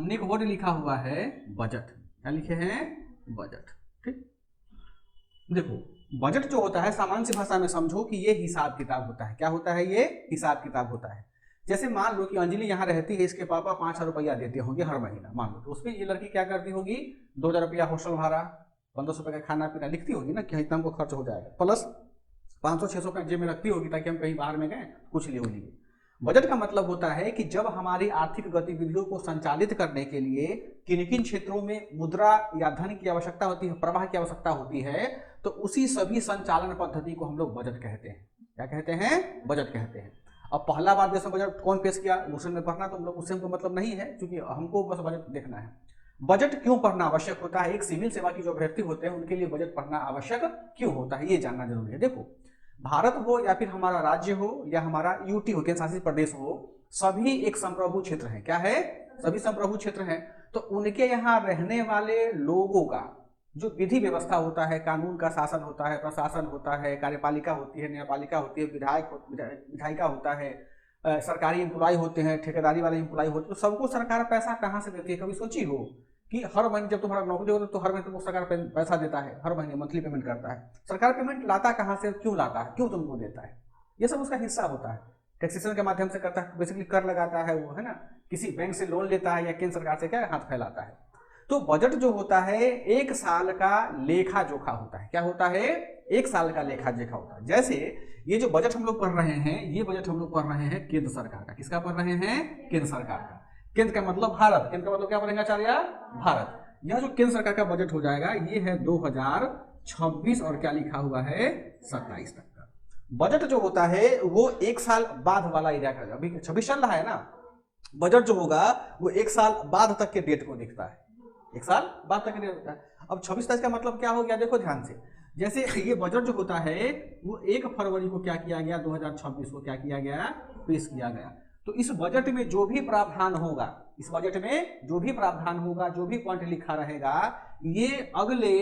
हमने एक वर्ड लिखा हुआ है बजट। क्या लिखे हैं? बजट। ठीक, देखो बजट जो होता है सामान्य सी भाषा में समझो कि ये हिसाब किताब होता है। क्या होता है? ये हिसाब किताब होता है। जैसे मान लो कि अंजलि यहाँ रहती है, इसके पापा 5,000 रुपया देते होंगे हर महीना, मान लो, तो उसमें ये लड़की क्या करती होगी? 2,000 रुपया हॉस्टल भाड़ा, 1,500 रुपये का खाना पीना लिखती होगी ना कि इतना हमको खर्च हो जाएगा, प्लस 500-600 का जेब में रखती होगी ताकि हम कहीं बाहर में गए कुछ ले लिए। बजट का मतलब होता है कि जब हमारी आर्थिक गतिविधियों को संचालित करने के लिए किन किन क्षेत्रों में मुद्रा या धन की आवश्यकता होती है, प्रवाह की आवश्यकता होती है, तो उसी सभी संचालन पद्धति को हम लोग बजट कहते हैं। क्या कहते हैं? बजट कहते हैं। अब पहला बार देश में बजट कौन पेश किया, दूसरे में पढ़ना, तो हम लोग उससे हमको मतलब नहीं है, क्योंकि हमको बस बजट देखना है। बजट क्यों पढ़ना आवश्यक होता है? एक सिविल सेवा की जो अभ्यर्थी होते हैं उनके लिए बजट पढ़ना आवश्यक क्यों होता है, ये जानना जरूरी है। देखो, भारत हो या फिर हमारा राज्य हो या हमारा यूटी हो, केंद्र शासित प्रदेश हो, सभी एक संप्रभु क्षेत्र है। क्या है? सभी संप्रभु क्षेत्र हैं। तो उनके यहाँ रहने वाले लोगों का जो विधि व्यवस्था होता है, कानून का शासन होता है, प्रशासन होता है, कार्यपालिका होती है, न्यायपालिका होती है, विधायिका होता है, सरकारी एम्प्लॉय होते हैं, ठेकेदारी वाले एम्प्लॉय होते हैं, तो सबको सरकार पैसा कहाँ से देती है? कभी सोची हो कि हर महीने जब तुम्हारा नौकरी होता है तो हर महीने तुमको सरकार पैसा देता है, हर महीने मंथली पेमेंट करता है। सरकार पेमेंट लाता कहाँ से, क्यों लाता है, क्यों तुमको देता है? ये सब उसका हिस्सा होता है। टैक्सेशन के माध्यम से करता है, बेसिकली कर लगाता है वो, है ना, किसी बैंक से लोन लेता है या केंद्र सरकार से क्या हाथ फैलाता है। तो बजट जो होता है एक साल का लेखा जोखा होता है। क्या होता है? एक साल का लेखा जोखा होता है। जैसे ये जो बजट हम लोग पढ़ रहे हैं, ये बजट हम लोग पढ़ रहे हैं केंद्र सरकार का। किसका पढ़ रहे हैं? केंद्र सरकार का। केंद्र का मतलब भारत, केंद्र का मतलब क्या पढ़ेंगे आचार्य? भारत। यह जो केंद्र सरकार का बजट हो जाएगा ये है 2026 और क्या लिखा हुआ है? 27 तक का। बजट जो होता है वो एक साल बाद वाला एरिया का, अभी 26 चल रहा है ना, बजट जो होगा वो एक साल बाद तक के डेट को दिखता है, एक साल बाद तक के डेट होता है। अब 26 का मतलब क्या हो गया? देखो ध्यान से, जैसे ये बजट जो होता है वो 1 फरवरी को क्या किया गया? 2026 को क्या किया गया? पेश किया गया। तो इस बजट में जो भी प्रावधान होगा, इस बजट में जो भी प्रावधान होगा, जो भी पॉइंट लिखा रहेगा, ये अगले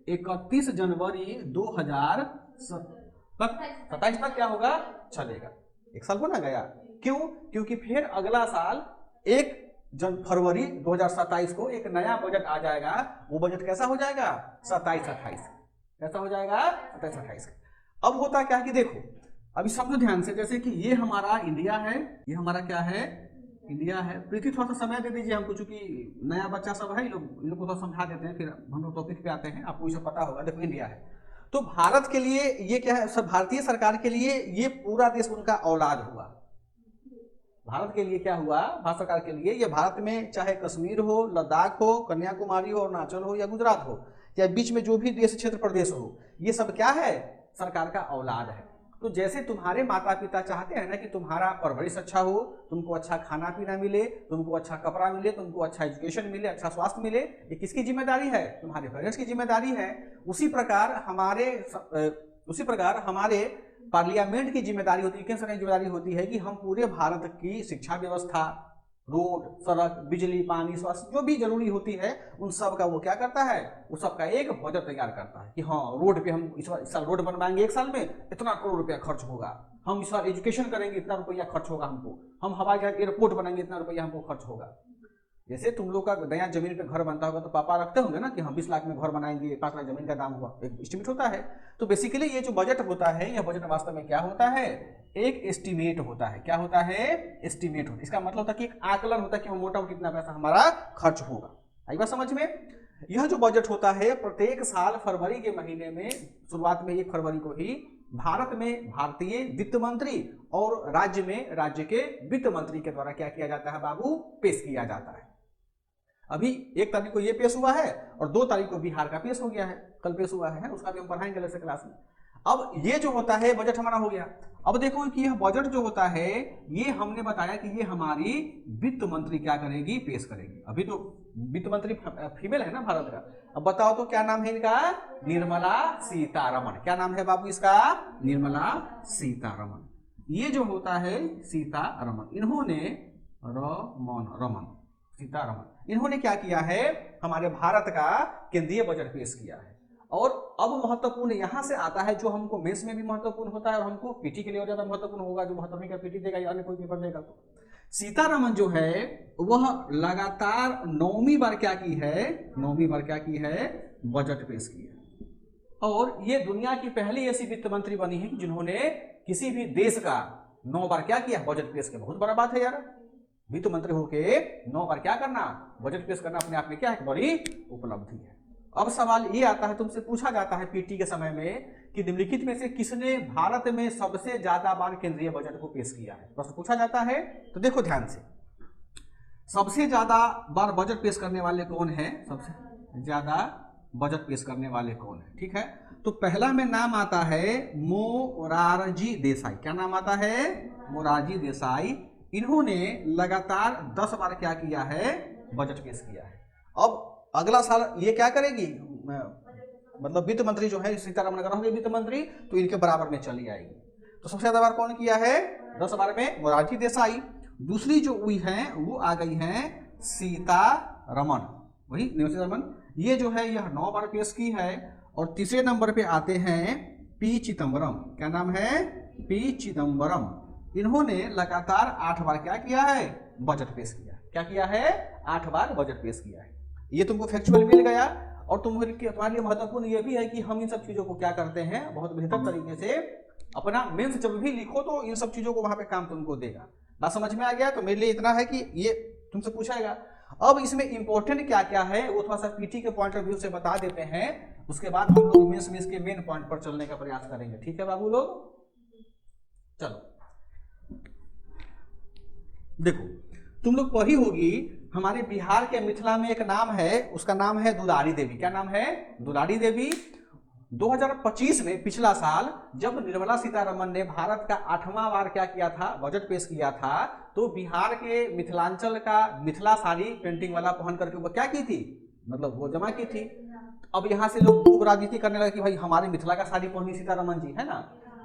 31 जनवरी 2027 तक क्या होगा? चलेगा। एक साल हो ना गया? क्यों? क्योंकि फिर अगला साल 1 फरवरी 2027 को एक नया बजट आ जाएगा। वो बजट कैसा हो जाएगा? 27-28। कैसा हो जाएगा? 27-28। अब होता क्या कि देखो, अभी समझो ध्यान से, जैसे कि ये हमारा इंडिया है, ये हमारा क्या है? इंडिया है। प्रीति थोड़ा सा समय दे दीजिए हमको, चूंकि नया बच्चा सब है, इन लोग को थोड़ा समझा देते हैं, फिर हम लोग टॉपिक पे आते हैं, आपको ये सब पता होगा। देखो इंडिया है, तो भारत के लिए ये क्या है? सब भारतीय सरकार के लिए ये पूरा देश उनका औलाद हुआ। भारत के लिए क्या हुआ? भारत सरकार के लिए ये भारत में चाहे कश्मीर हो, लद्दाख हो, कन्याकुमारी हो, अरुणाचल हो या गुजरात हो, या बीच में जो भी देश क्षेत्र प्रदेश हो, ये सब क्या है? सरकार का औलाद है। तो जैसे तुम्हारे माता पिता चाहते हैं ना कि तुम्हारा परवरिश अच्छा हो, तुमको अच्छा खाना पीना मिले, तुमको अच्छा कपड़ा मिले, तुमको अच्छा एजुकेशन मिले, अच्छा स्वास्थ्य मिले, ये किसकी जिम्मेदारी है? तुम्हारे पेरेंट्स की जिम्मेदारी है। उसी प्रकार हमारे पार्लियामेंट की जिम्मेदारी होती है, केंद्र सरकार की जिम्मेदारी होती है कि हम पूरे भारत की शिक्षा व्यवस्था, रोड, सड़क, बिजली, पानी, स्वास्थ्य, जो भी जरूरी होती है, उन सब का वो क्या करता है? उस सब का एक बजट तैयार करता है कि हाँ, रोड पे हम इस साल रोड बनवाएंगे, एक साल में इतना करोड़ रुपया खर्च होगा, हम इस साल एजुकेशन करेंगे, इतना रुपया खर्च होगा हमको, हम हवाई जहाज एयरपोर्ट बनाएंगे, इतना रुपया हमको खर्च होगा। जैसे तुम लोग का नया जमीन पे घर बनता होगा तो पापा रखते होंगे ना कि हम 20 लाख में घर बनाएंगे, 5 लाख जमीन का दाम हुआ, एक एस्टिमेट होता है। तो बेसिकली ये जो बजट होता है, यह बजट वास्तव में क्या होता है? एक एस्टिमेट होता है। क्या होता है? एस्टिमेट होता है। इसका मतलब होता है कि एक आकलन होता है कि मोटा मोटा कितना पैसा हमारा खर्च होगा। आई बात समझ में? यह जो बजट होता है प्रत्येक साल फरवरी के महीने में, शुरुआत में 1 फरवरी को ही भारत में भारतीय वित्त मंत्री और राज्य में राज्य के वित्त मंत्री के द्वारा क्या किया जाता है बाबू? पेश किया जाता है। अभी 1 तारीख को ये पेश हुआ है और 2 तारीख को बिहार का पेश हो गया है, कल पेश हुआ है, उसका भी हम पढ़ाएंगे अलग से क्लास में। अब ये जो होता है बजट हमारा हो गया। अब देखो कि यह बजट जो होता है ये हमने बताया कि ये हमारी वित्त मंत्री क्या करेगी? पेश करेगी। अभी तो वित्त मंत्री फीमेल है ना भारत का। अब बताओ तो क्या नाम है इनका? निर्मला सीतारमण। क्या नाम है बाबू इसका? निर्मला सीतारमण। ये जो होता है सीतारमण, इन्होंने रमन सीतारमण, इन्होंने क्या किया है? हमारे भारत का केंद्रीय बजट पेश किया है। और अब महत्वपूर्ण यहां से आता है, जो हमको मेंस में भी महत्वपूर्ण होता है और हमको पीटी के लिए और ज्यादा महत्वपूर्ण होगा, जो महत्वपूर्ण का पीटी देगा या अन्य कोई पेपर देगा। तो सीतारमन जो है वह लगातार 9वीं बार क्या की है, 9वीं बार क्या की है, बजट पेश किया। और ये दुनिया की पहली ऐसी वित्त मंत्री बनी है जिन्होंने किसी भी देश का 9 बार क्या किया, बजट पेश किया। बहुत बड़ा बात है यार, वित्त मंत्री होके 9 बार क्या करना, बजट पेश करना, अपने आप में क्या है, बड़ी उपलब्धि है। अब सवाल ये आता है, तुमसे पूछा जाता है पीटी के समय में कि निम्नलिखित में से किसने भारत में सबसे ज्यादा बार केंद्रीय बजट को पेश किया है, प्रश्न पूछा जाता है। तो देखो ध्यान से, सबसे ज्यादा बार बजट पेश करने वाले कौन है, सबसे ज्यादा बजट पेश करने वाले कौन है, ठीक है। तो पहला में नाम आता है मोरारजी देसाई। क्या नाम आता है, मोरारजी देसाई। इन्होंने लगातार 10 बार क्या किया है, बजट पेश किया है। अब अगला साल ये क्या करेगी, मतलब वित्त मंत्री जो है सीतारमण अगर होंगे वित्त मंत्री तो इनके बराबर में चली आएगी। तो सबसे ज्यादा बार कौन किया है, 10 बार में मोरारजी देसाई। दूसरी जो हुई है वो आ गई है सीतारमण, वही निर्मला सीतारमण, ये जो है यह 9 बार पेश की है। और तीसरे नंबर पे आते हैं पी चिदम्बरम। क्या नाम है, पी चिदम्बरम। इन्होंने लगातार 8 बार क्या किया है, बजट पेश किया। क्या किया है, 8 बार बजट पेश किया है। ये तुमको फैक्चुअल मिल गया। और तुम्हारे लिए महत्वपूर्ण ये भी है कि हम इन सब चीजों को क्या करते हैं, बहुत बेहतर तरीके से अपना मेंस जब भी लिखो तो इन सब चीजों को वहां पे काम तुमको देगा। बात समझ में आ गया। तो मेरे लिए इतना है कि ये तुमसे पूछाएगा। अब इसमें इंपॉर्टेंट क्या क्या है वो थोड़ा सा पीटी के पॉइंट ऑफ व्यू से बता देते हैं, उसके बाद हम लोग मेंस में इसके मेन पॉइंट पर चलने का प्रयास करेंगे। ठीक है बाबू लोग, चलो देखो, तुम लोग पढ़ी होगी हमारे बिहार के मिथिला में एक नाम है, उसका नाम है दुलारी देवी। क्या नाम है, दुलारी देवी। 2025 में, पिछला साल, जब निर्मला सीतारमण ने भारत का 8वां बार क्या किया था, बजट पेश किया था, तो बिहार के मिथिलांचल का मिथिला साड़ी पेंटिंग वाला पहन करके वो क्या की थी, मतलब वो जमा की थी। अब यहाँ से लोग खूब राजनीति करने लगे कि भाई हमारे मिथिला का साड़ी पहनी सीतारमण जी, है ना।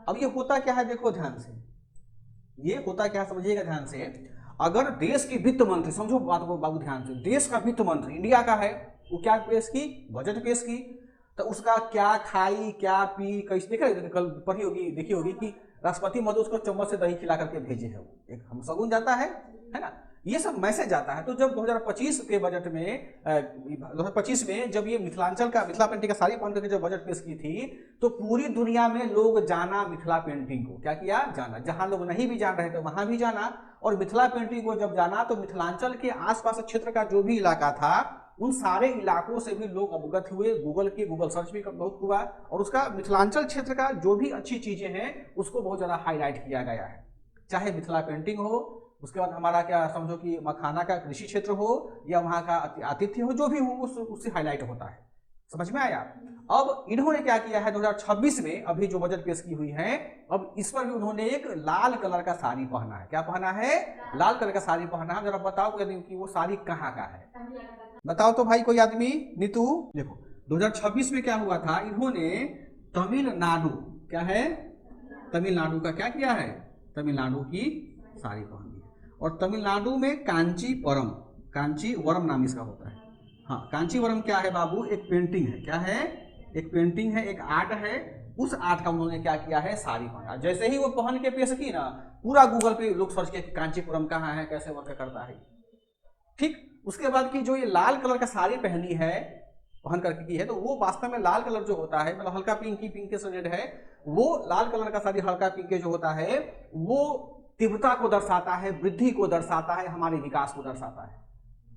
अब ये होता क्या है, देखो ध्यान से, ये होता क्या समझिएगा ध्यान से। अगर देश की वित्त मंत्री, समझो बात को बाबू ध्यान से, देश का वित्त मंत्री इंडिया का है, वो क्या पेश की, बजट पेश की, तो उसका क्या खाई क्या पी कैसे, देखा कल पढ़ी होगी, देखी होगी कि राष्ट्रपति महोदय उसको चम्मच से दही खिला करके भेजे है, वो एक हम शगुन जाता है ना, ये सब मैसेज आता है। तो जब 2025 के बजट में 2025 में जब ये मिथिलांचल का मिथिला पेंटिंग का साड़ी पहन करके जब बजट पेश की थी, तो पूरी दुनिया में लोग जाना मिथिला पेंटिंग को, क्या किया, जाना। जहां लोग नहीं भी जान रहे थे वहां भी जाना। और मिथिला पेंटिंग को जब जाना तो मिथिलांचल के आसपास क्षेत्र का जो भी इलाका था उन सारे इलाकों से भी लोग अवगत हुए। गूगल सर्च भी बहुत हुआ और उसका मिथिलांचल क्षेत्र का जो भी अच्छी चीजें हैं उसको बहुत ज्यादा हाईलाइट किया गया है, चाहे मिथिला पेंटिंग हो, उसके बाद हमारा क्या समझो कि मखाना का कृषि क्षेत्र हो या वहाँ का आतिथ्य हो, जो भी हो उससे हाईलाइट होता है। समझ में आया। अब इन्होंने क्या किया है 2026 में अभी जो बजट पेश की हुई है, अब इस पर भी उन्होंने एक लाल कलर का साड़ी पहना है। क्या पहना है, लाल कलर का साड़ी पहना है। जरा बताओ कि वो साड़ी कहाँ का है, बताओ तो भाई कोई आदमी। नीतू देखो 2026 में क्या हुआ था, इन्होंने तमिलनाडु, क्या है, तमिलनाडु का क्या किया है, तमिलनाडु की साड़ी पहनी है। और तमिलनाडु में कांचीवरम, कांचीवरम नाम इसका होता है। हाँ, कांचीवरम क्या है बाबू, एक पेंटिंग है। क्या है, एक पेंटिंग है, एक आर्ट है। उस आर्ट का उन्होंने क्या किया है, साड़ी पहना। जैसे ही वो पहन के पेश की ना, पूरा गूगल पे लोग सर्च किया कि कांचीपुरम कहाँ है, कैसे वर्क करता है। ठीक, उसके बाद की जो ये लाल कलर का साड़ी पहनी है, पहन करके की है, तो वो वास्तव में लाल कलर जो होता है, मतलब हल्का पिंकी से रेड है, वो लाल कलर का साड़ी हल्का पिंक जो होता है वो तीव्रता को दर्शाता है, वृद्धि को दर्शाता है, हमारे विकास को दर्शाता है।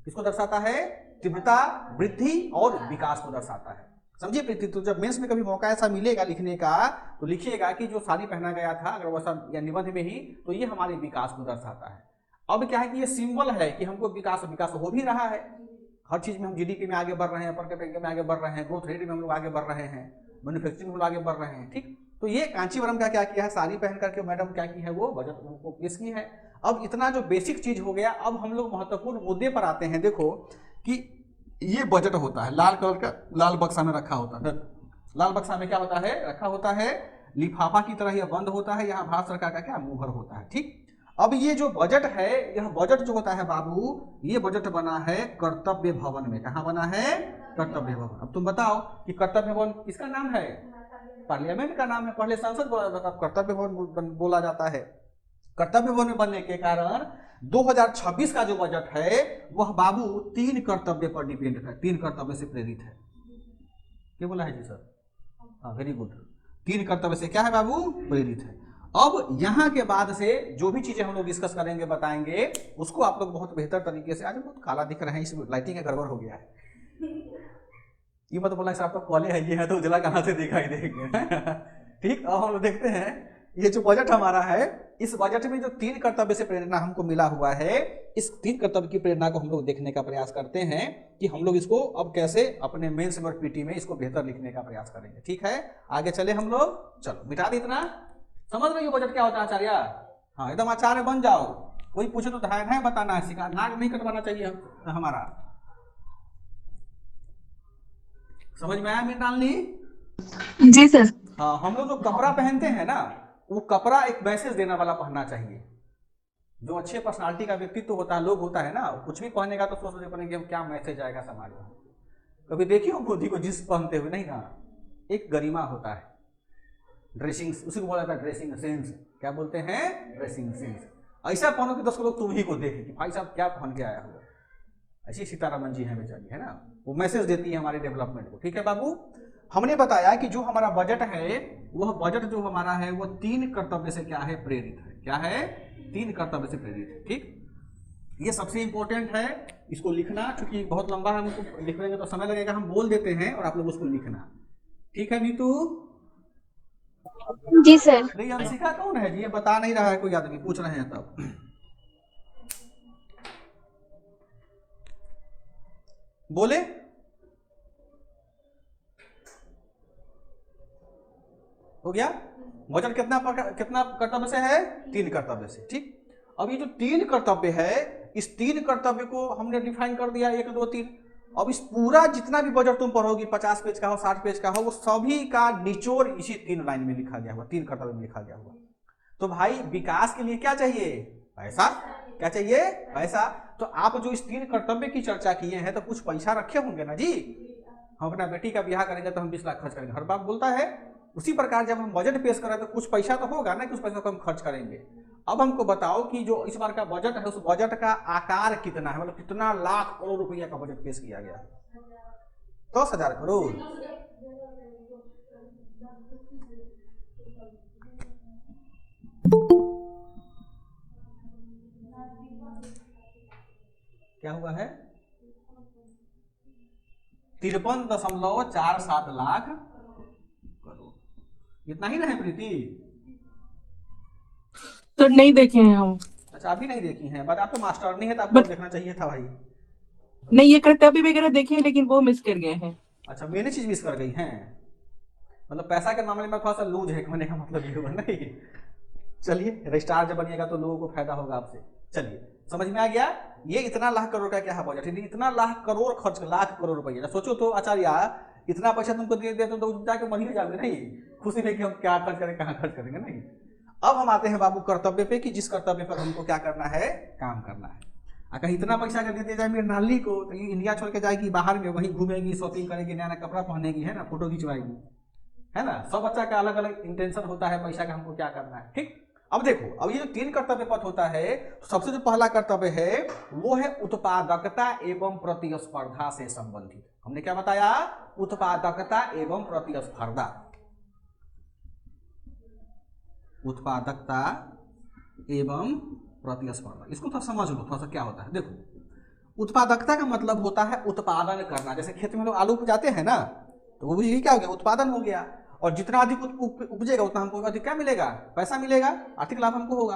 किसको दर्शाता है, तीव्रता, वृद्धि और विकास को दर्शाता है। समझिए प्रीति। तो जब मेंस में कभी मौका ऐसा मिलेगा लिखने का तो लिखिएगा कि जो साड़ी पहना गया था, अगर वैसा या निबंध में ही, तो ये हमारे विकास को दर्शाता है। अब क्या है कि ये सिंबल है कि हमको विकास हो भी रहा है, हर चीज में हम जीडीपी में आगे बढ़ रहे हैं, पर कैपिटा में आगे बढ़ रहे हैं, ग्रोथ रेट में हम लोग आगे बढ़ रहे हैं, मैन्युफैक्चरिंग में आगे बढ़ रहे हैं। ठीक, तो ये कांचीवरम का क्या किया है, साड़ी पहन करके मैडम क्या की है, वो बजट को पेश की है। अब इतना जो बेसिक चीज हो गया, अब हम लोग महत्वपूर्ण मुद्दे पर आते हैं। देखो कि ये बजट होता है, लाल कलर का, लाल बक्सा में रखा होता है। लाल बक्सा में क्या होता है, रखा होता है, लिफाफा की तरह यह बंद होता है, यहाँ भारत सरकार का क्या मुहर होता है। ठीक, अब ये जो बजट है, यह बजट जो होता है बाबू, ये बजट बना है कर्तव्य भवन में। कहाँ बना है, कर्तव्य भवन। अब तुम बताओ कि कर्तव्य भवन किसका नाम है, पार्लियामेंट का नाम है। पहले संसद कर्तव्य भवन बोला जाता है, कर्तव्य बनने के कारण 2026 का जो बजट है वह बाबू 3 कर्तव्य पर डिपेंड है, 3 कर्तव्य से प्रेरित है। क्या बोला है जी सर? हाँ, वेरी गुड। 3 कर्तव्य से क्या है बाबू? प्रेरित है। अब यहाँ के बाद से जो भी चीजें हम लोग डिस्कस करेंगे, बताएंगे, उसको आप लोग बहुत बेहतर तरीके से, आज बहुत काला दिख रहे हैं, इस लाइटिंग का गड़बड़ हो गया है। ये मत बोला साहब तो कॉले है, ये है तो उजला कहाँ से दिखाई देंगे। ठीक, अब हम लोग देखते हैं ये जो बजट हमारा है, इस बजट में जो 3 कर्तव्य से प्रेरणा हमको मिला हुआ है, इस 3 कर्तव्य की प्रेरणा को हम लोग देखने का प्रयास करते हैं कि हम लोग इसको अब कैसे अपने मेंस और पीटी में इसको बेहतर लिखने का प्रयास करेंगे। ठीक है, आगे चले हम लोग। चलो मिटा दी इतना, समझ रहे हो बजट क्या होता है आचार्य? हाँ, एकदम आचार्य बन जाओ। कोई पूछे तो ध्यान है बताना है, सिखा, नाक नहीं कटवाना चाहिए हमारा। समझ में आया मेरी डालनी? जी सर। हाँ, हम लोग जो कपड़ा पहनते हैं ना, वो कपड़ा एक मैसेज देने वाला पहनना चाहिए। जो अच्छे पर्सनालिटी का व्यक्तित्व होता है, लोग होता है ना, कुछ भी पहनेगा तो सोचते पहनेंगे हम क्या मैसेज आएगा समाज में। कभी देखिए हम मोदी को जिस पहनते हुए, नहीं ना, एक गरिमा होता है। ड्रेसिंग, उसी को बोला जाता है ड्रेसिंग सेंस। क्या बोलते हैं? Dressing sense. ऐसा पहनो कि 10 लोग तुम ही को देखें कि भाई साहब क्या पहन के आया हुआ। ऐसी सीतारमन जी हैं बेचारी, है ना, वो मैसेज देती है हमारे डेवलपमेंट को। ठीक है बाबू, हमने बताया कि जो हमारा बजट है, वह बजट जो हमारा है वो 3 कर्तव्य से क्या है? प्रेरित है। क्या है? 3 कर्तव्य से प्रेरित है। ठीक, ये सबसे इंपॉर्टेंट है, इसको लिखना, क्योंकि बहुत लंबा है, हमको लिखने तो समय लगेगा, हम बोल देते हैं और आप लोग उसको लिखना। ठीक है नीतू? जी सर। नहीं, अंशिका कौन है जी? ये बता नहीं रहा है कोई आदमी, पूछ रहे हैं तब। बोले हो गया? बजट कितना कर्तव्य से है? 3 कर्तव्य से। ठीक, अब ये जो 3 कर्तव्य है, इस 3 कर्तव्य को हमने डिफाइन कर दिया, 1 2 3। अब इस पूरा जितना भी बजट तुम पढ़ोगी, 50 पेज का हो, 60 पेज का हो, वो सभी का निचोड़ इसी 3 लाइन में लिखा गया हुआ, 3 कर्तव्य में लिखा गया हुआ। तो भाई विकास के लिए क्या चाहिए? पैसा। क्या चाहिए? पैसा। तो आप जो इस 3 कर्तव्य की चर्चा किए हैं, तो कुछ पैसा रखे होंगे ना जी। हम अपना बेटी का ब्याह करेंगे तो हम 20 लाख खर्च करेंगे, हर बाप बोलता है। उसी प्रकार जब हम बजट पेश करें तो कुछ पैसा तो होगा ना, कुछ पैसा को हम खर्च करेंगे। अब हमको बताओ कि जो इस बार का बजट है, उस बजट का आकार कितना है, मतलब कितना लाख करोड़ रुपया का बजट पेश किया गया? 10,000 करोड़। क्या हुआ है? 53.47 लाख करोड़। इतना ही ना है प्रीति? तो नहीं देखे हैं हम। अच्छा, अभी नहीं देखी हैं, बट आप तो मास्टर नहीं है, तो आपको देखना चाहिए था भाई। नहीं, ये कर्तव्य वगैरह देखे हैं, लेकिन वो मिस कर गए हैं। अच्छा, मैंने चीज मिस कर गई हैं, मतलब पैसा के मामले में थोड़ा सा लूज है, कहने का मतलब ये हुआ। नहीं, चलिए, रजिस्ट्रार जब बनिएगा तो लोगों को फायदा होगा आपसे। चलिए, समझ में आ गया? ये इतना लाख करोड़ का क्या है बजट? इतना लाख करोड़ खर्च, लाख करोड़ रुपया। सोचो तो आचार्य, इतना पैसा तुमको दे दिया तो जाके मर ही जाओगे, नहीं खुशी नहीं कि हम क्या खर्च करें, कहाँ खर्च करेंगे। नहीं, अब हम आते हैं बाबू कर्तव्य पे, कि जिस कर्तव्य पर हमको क्या करना है? काम करना है। अगर इतना पैसा अगर दे दिया जाए मेरी नाली को, तो ये इंडिया छोड़ के जाएगी बाहर में, वहीं घूमेगी, शॉपिंग करेगी, नया नया कपड़ा पहनेगी, है ना, फोटो खिंचवाएगी, है ना। सब बच्चा का अलग अलग इंटेंशन होता है पैसा का, हमको क्या करना है। ठीक, अब देखो, अब ये जो 3 कर्तव्य पथ होता है, तो सबसे जो पहला कर्तव्य है वो है उत्पादकता एवं प्रतिस्पर्धा से संबंधित। हमने क्या बताया? उत्पादकता एवं प्रतिस्पर्धा। उत्पादकता एवं प्रतिस्पर्धा, इसको थोड़ा समझ लो, थोड़ा सा क्या होता है। देखो, उत्पादकता का मतलब होता है उत्पादन करना। जैसे खेत में लोग आलू उपजाते हैं ना, तो वो ये क्या हो गया? उत्पादन हो गया। और जितना अधिक उपजेगा उतना हमको अधिक क्या मिलेगा? पैसा मिलेगा, आर्थिक लाभ हमको होगा।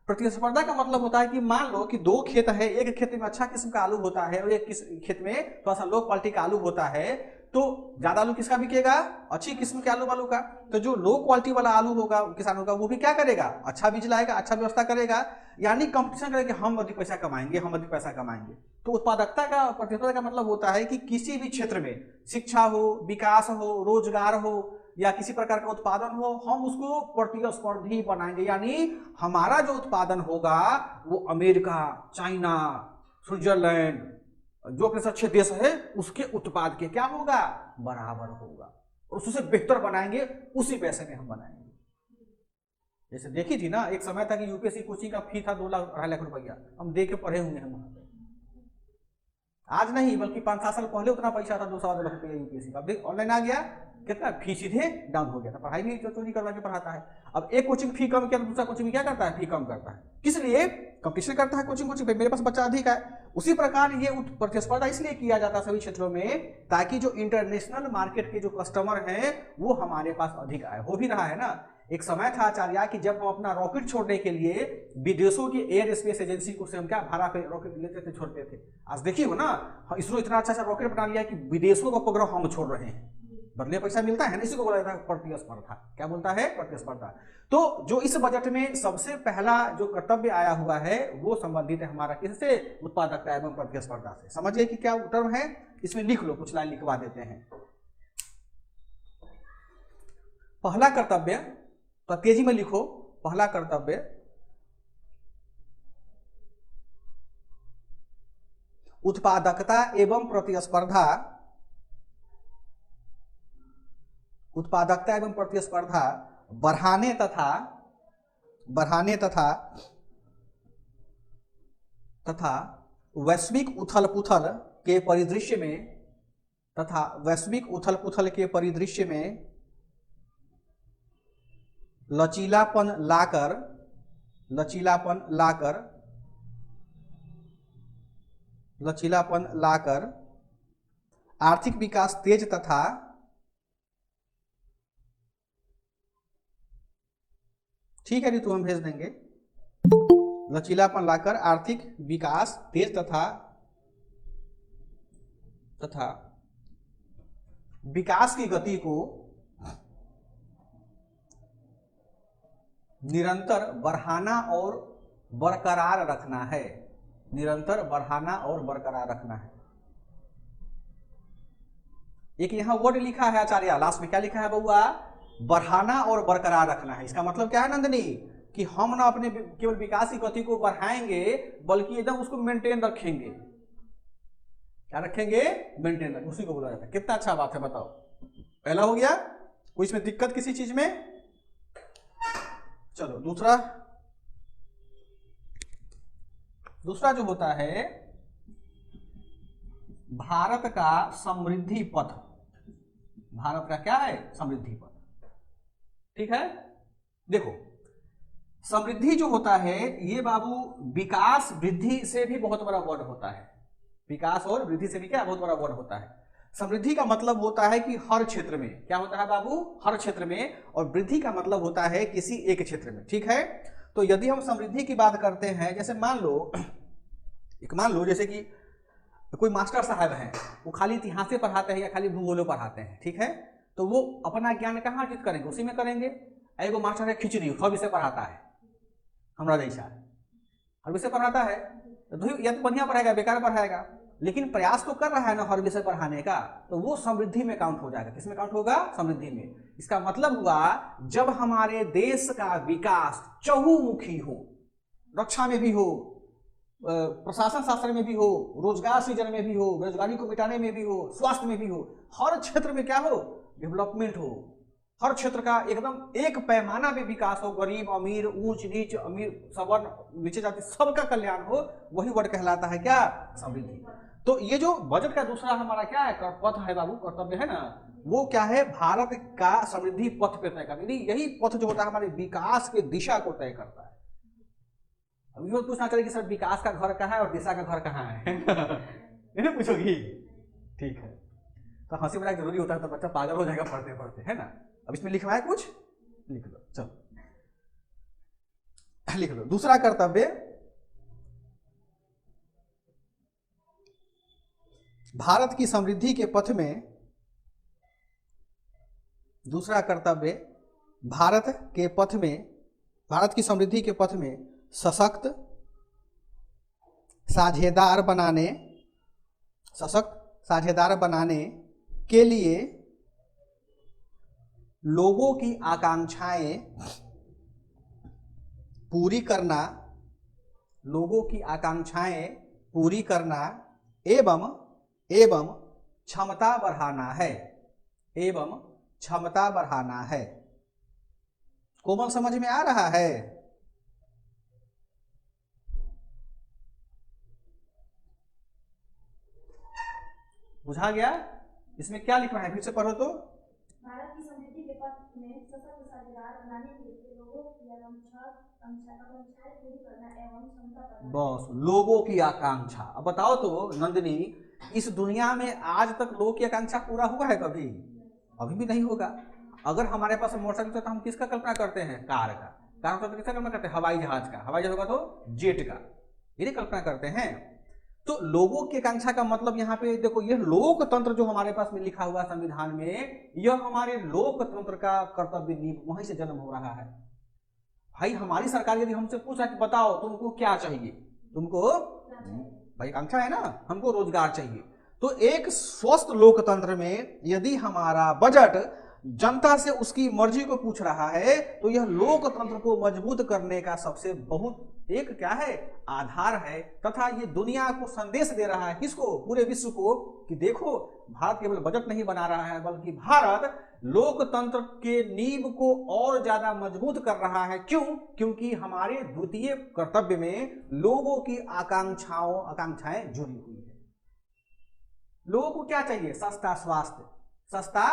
प्रतिस्पर्धा का मतलब होता है कि मान लो कि 2 खेत है, एक खेत में अच्छा किस्म का आलू होता है और एक खेत में थोड़ा सा लो क्वालिटी का आलू होता है, तो ज्यादा आलू किसका बिकेगा? अच्छी किस्म के आलू वालू का। तो जो लो क्वालिटी वाला आलू होगा किसान होगा, वो भी क्या करेगा? अच्छा बीज लाएगा, अच्छा व्यवस्था करेगा, यानी कंपटीशन करेगा, हम अधिक पैसा कमाएंगे, हम अधिक पैसा कमाएंगे। तो उत्पादकता का, प्रतिस्पर्धा का मतलब होता है कि किसी भी क्षेत्र में, शिक्षा हो, विकास हो, रोजगार हो, या किसी प्रकार का उत्पादन हो, हम उसको प्रतिस्पर्धी बनाएंगे। यानी हमारा जो उत्पादन होगा वो अमेरिका, चाइना, स्विट्जरलैंड, जो अपने अच्छे देश है उसके उत्पाद के क्या होगा? बराबर होगा, और उससे बेहतर बनाएंगे, उसी पैसे में हम बनाएंगे। जैसे देखी थी ना, एक समय था कि यूपीएससी कोचिंग का फी था 2 लाख 2.5 लाख रुपया, हम दे के पढ़े हुए हैं वहां पे। आज नहीं बल्कि 5-7 साल पहले उतना पैसा था 2 सवा 2 लाख रुपया यूपीएससी का। अब ऑनलाइन आ गया, कितना फी सीधे डाउन हो गया था। पढ़ाई भी चोरी करवा के पढ़ाता है। अब एक कोचिंग फी कम किया तो दूसरा कोचिंग क्या करता है, फी कम करता है। किस लिए? कंपटीशन करता है कोचिंग कोचिंग पे, मेरे पास बच्चा अधिक है। उसी प्रकार ये प्रतिस्पर्धा इसलिए किया जाता है सभी क्षेत्रों में, ताकि जो इंटरनेशनल मार्केट के जो कस्टमर हैं वो हमारे पास अधिक आए। हो भी रहा है ना। एक समय था आचार्य कि जब हम अपना रॉकेट छोड़ने के लिए विदेशों की एयर स्पेस एजेंसी को से हम क्या भाड़ा पे रॉकेट लेते थे, छोड़ते थे। आज देखिए हो ना, इसरो इतना अच्छा रॉकेट बना लिया कि विदेशों का उपग्रह हम छोड़ रहे हैं, बदले पैसा मिलता है ना। इसी को बोला जाता है प्रतिस्पर्धा। क्या बोलता है? प्रतिस्पर्धा। तो जो इस बजट में सबसे पहला जो कर्तव्य आया हुआ है वो संबंधित है हमारा किससे? उत्पादकता एवं प्रतिस्पर्धा से। समझिए कि क्या टर्म है, इसमें लिख लो, कुछ लाइन लिखवा देते हैं। पहला कर्तव्य, तो तेजी में लिखो। पहला कर्तव्य उत्पादकता एवं प्रतिस्पर्धा, उत्पादकता एवं प्रतिस्पर्धा बढ़ाने तथा वैश्विक उथल पुथल के परिदृश्य में लचीलापन लाकर आर्थिक विकास तेज तथा ठीक है, तो हम भेज देंगे। लचीलापन लाकर आर्थिक विकास तेज तथा विकास की गति को निरंतर बढ़ाना और बरकरार रखना है। निरंतर बढ़ाना और बरकरार रखना है। एक यहां वर्ड लिखा है आचार्य, लास्ट में क्या लिखा है बउआ? बढ़ाना और बरकरार रखना है। इसका मतलब क्या है नंदनी? कि हम ना अपने केवल विकास की गति को बढ़ाएंगे, बल्कि एकदम उसको मेंटेन रखेंगे। क्या रखेंगे? मेंटेन रखेंगे। उसी को बोला जाता है। कितना अच्छा बात है, बताओ। पहला हो गया, कोई इसमें दिक्कत किसी चीज में? चलो दूसरा जो होता है भारत का समृद्धि पथ। भारत का क्या है? समृद्धि पथ। ठीक है, देखो समृद्धि जो होता है ये बाबू विकास वृद्धि से भी बहुत बड़ा वर्ड होता है। विकास और वृद्धि से भी क्या बहुत बड़ा वर्ड होता है। समृद्धि का मतलब होता है कि हर क्षेत्र में, क्या होता है बाबू? हर क्षेत्र में। और वृद्धि का मतलब होता है किसी एक क्षेत्र में। ठीक है, तो यदि हम समृद्धि की बात करते हैं, जैसे मान लो जैसे कि कोई मास्टर साहब हैं, वो खाली इतिहास से पढ़ाते हैं या खाली भूगोल पढ़ाते हैं। ठीक है, तो वो अपना ज्ञान कहाँ अर्जित करेंगे? उसी में करेंगे। एगो मास्टर है खिचड़ी, हर विषय पढ़ाता है, हमारा जैसा हर विषय पढ़ाता है, तो या तो बढ़िया पढ़ाएगा बेकार पढ़ाएगा, लेकिन प्रयास तो कर रहा है ना हर विषय पढ़ाने का, तो वो समृद्धि में काउंट हो जाएगा। किसमें काउंट होगा? समृद्धि में। इसका मतलब हुआ जब हमारे देश का विकास चहुमुखी हो, रक्षा में भी हो, प्रशासन शास्त्र में भी हो, रोजगार सृजन में भी हो, बेरोजगारी को मिटाने में भी हो, स्वास्थ्य में भी हो, हर क्षेत्र में क्या हो? डेवलपमेंट हो। हर क्षेत्र का एकदम एक पैमाना पे विकास हो, गरीब अमीर, ऊंच नीच, अमीर सवर्ण, नीचे जाति, सबका कल्याण हो, वही वर्ड कहलाता है क्या? समृद्धि। तो ये जो बजट का दूसरा हमारा क्या है? पथ है बाबू, कर्तव्य है ना, वो क्या है? भारत का समृद्धि पथ पे तय करना। यही पथ जो होता है हमारे विकास की दिशा को तय करता है। अब ये पूछना चाहिए कि सर विकास का घर कहाँ है और दिशा का घर कहाँ है? नहीं पूछोगी? ठीक है, तो हंसी मजाक जरूरी होता है, तो बच्चा पागल हो जाएगा पढ़ते पढ़ते, है ना। अब इसमें लिखवा है कुछ, लिख लो। चलो लिख लो। दूसरा कर्तव्य भारत की समृद्धि के पथ में, दूसरा कर्तव्य भारत की समृद्धि के पथ में सशक्त साझेदार बनाने के लिए लोगों की आकांक्षाएं पूरी करना एवं क्षमता बढ़ाना है। कोमल समझ में आ रहा है? बुझा गया? इसमें क्या लिखना है, फिर से पढ़ो तो। भारत की समृद्धि के पथ में सशक्त साझेदार बनाने के लिए लोगों की आकांक्षाएं पूरी करना एवं क्षमता बढ़ाना। बस, लोगों की आकांक्षा। अब बताओ तो नंदिनी, इस दुनिया में आज तक लोगों की आकांक्षा पूरा हुआ है कभी? अभी भी नहीं होगा। अगर हमारे पास मोटरसाइकिल तो हम किसका कल्पना करते हैं? कार का। कार तो किसका कल्पना करते हैं? हवाई जहाज का। हवाई जहाज होगा तो जेट का। ये कल्पना करते हैं। तो लोगों की आकांक्षा का मतलब यहाँ पे देखो, ये लोकतंत्र जो हमारे पास में लिखा हुआ संविधान में, यह हमारे लोकतंत्र का कर्तव्य नींव, वहीं से जन्म हो रहा है। भाई हमारी सरकार यदि हमसे पूछा कि बताओ तुमको क्या चाहिए, तुमको भाई आकांक्षा है ना, हमको रोजगार चाहिए, तो एक स्वस्थ लोकतंत्र में यदि हमारा बजट जनता से उसकी मर्जी को पूछ रहा है, तो यह लोकतंत्र को मजबूत करने का सबसे बहुत एक क्या है, आधार है। तथा ये दुनिया को संदेश दे रहा है, किसको? पूरे विश्व को, कि देखो भारत केवल बजट नहीं बना रहा है, बल्कि भारत लोकतंत्र के नींव को और ज्यादा मजबूत कर रहा है। क्यों? क्योंकि हमारे द्वितीय कर्तव्य में लोगों की आकांक्षाएं जुड़ी हुई है। लोगों को क्या चाहिए? सस्ता स्वास्थ्य, सस्ता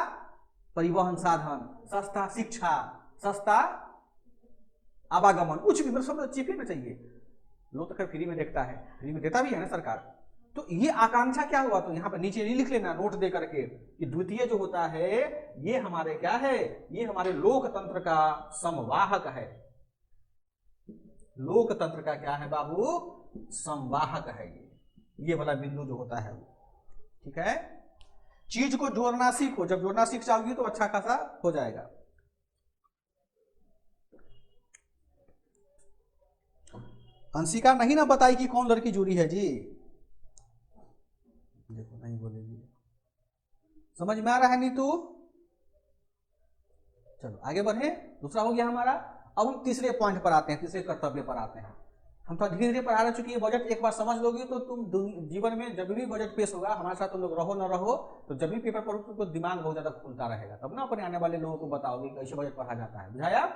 परिवहन साधन, सस्ता शिक्षा, सस्ता आवागमन, कुछ भी मतलब सब चीप ही में चाहिए। लोग तो खैर फ्री में देखता है, फ्री में देता भी है ना सरकार। तो ये आकांक्षा क्या हुआ? तो यहाँ पर नीचे नहीं लिख लेना नोट दे करके कि द्वितीय जो होता है ये हमारे क्या है, ये हमारे लोकतंत्र का संवाहक है। लोकतंत्र का क्या है बाबू? संवाहक है। ये वाला बिंदु जो होता है, ठीक है। चीज को जोड़ना सीखो, जब जोड़ना सीख जाओगी तो अच्छा खासा हो जाएगा। अंशिका नहीं ना बताई कि कौन लड़की जुड़ी है जी, देखो नहीं बोलेगी। समझ में आ रहा है नीतू? चलो आगे बढ़े, दूसरा हो गया हमारा। अब हम तीसरे पॉइंट पर आते हैं, तीसरे कर्तव्य पर आते हैं। हम तो धीरे धीरे पढ़ा रहे, चूंकि ये बजट एक बार समझ लोगी तो तुम जीवन में जब भी बजट पेश होगा, हमारे साथ तुम लोग रहो ना रहो, तो जब भी पेपर पढ़ो तो दिमाग बहुत ज्यादा खुलता रहेगा, तब ना अपने आने वाले लोगों को बताओगे कैसे बजट पढ़ा जाता है। बुझाया?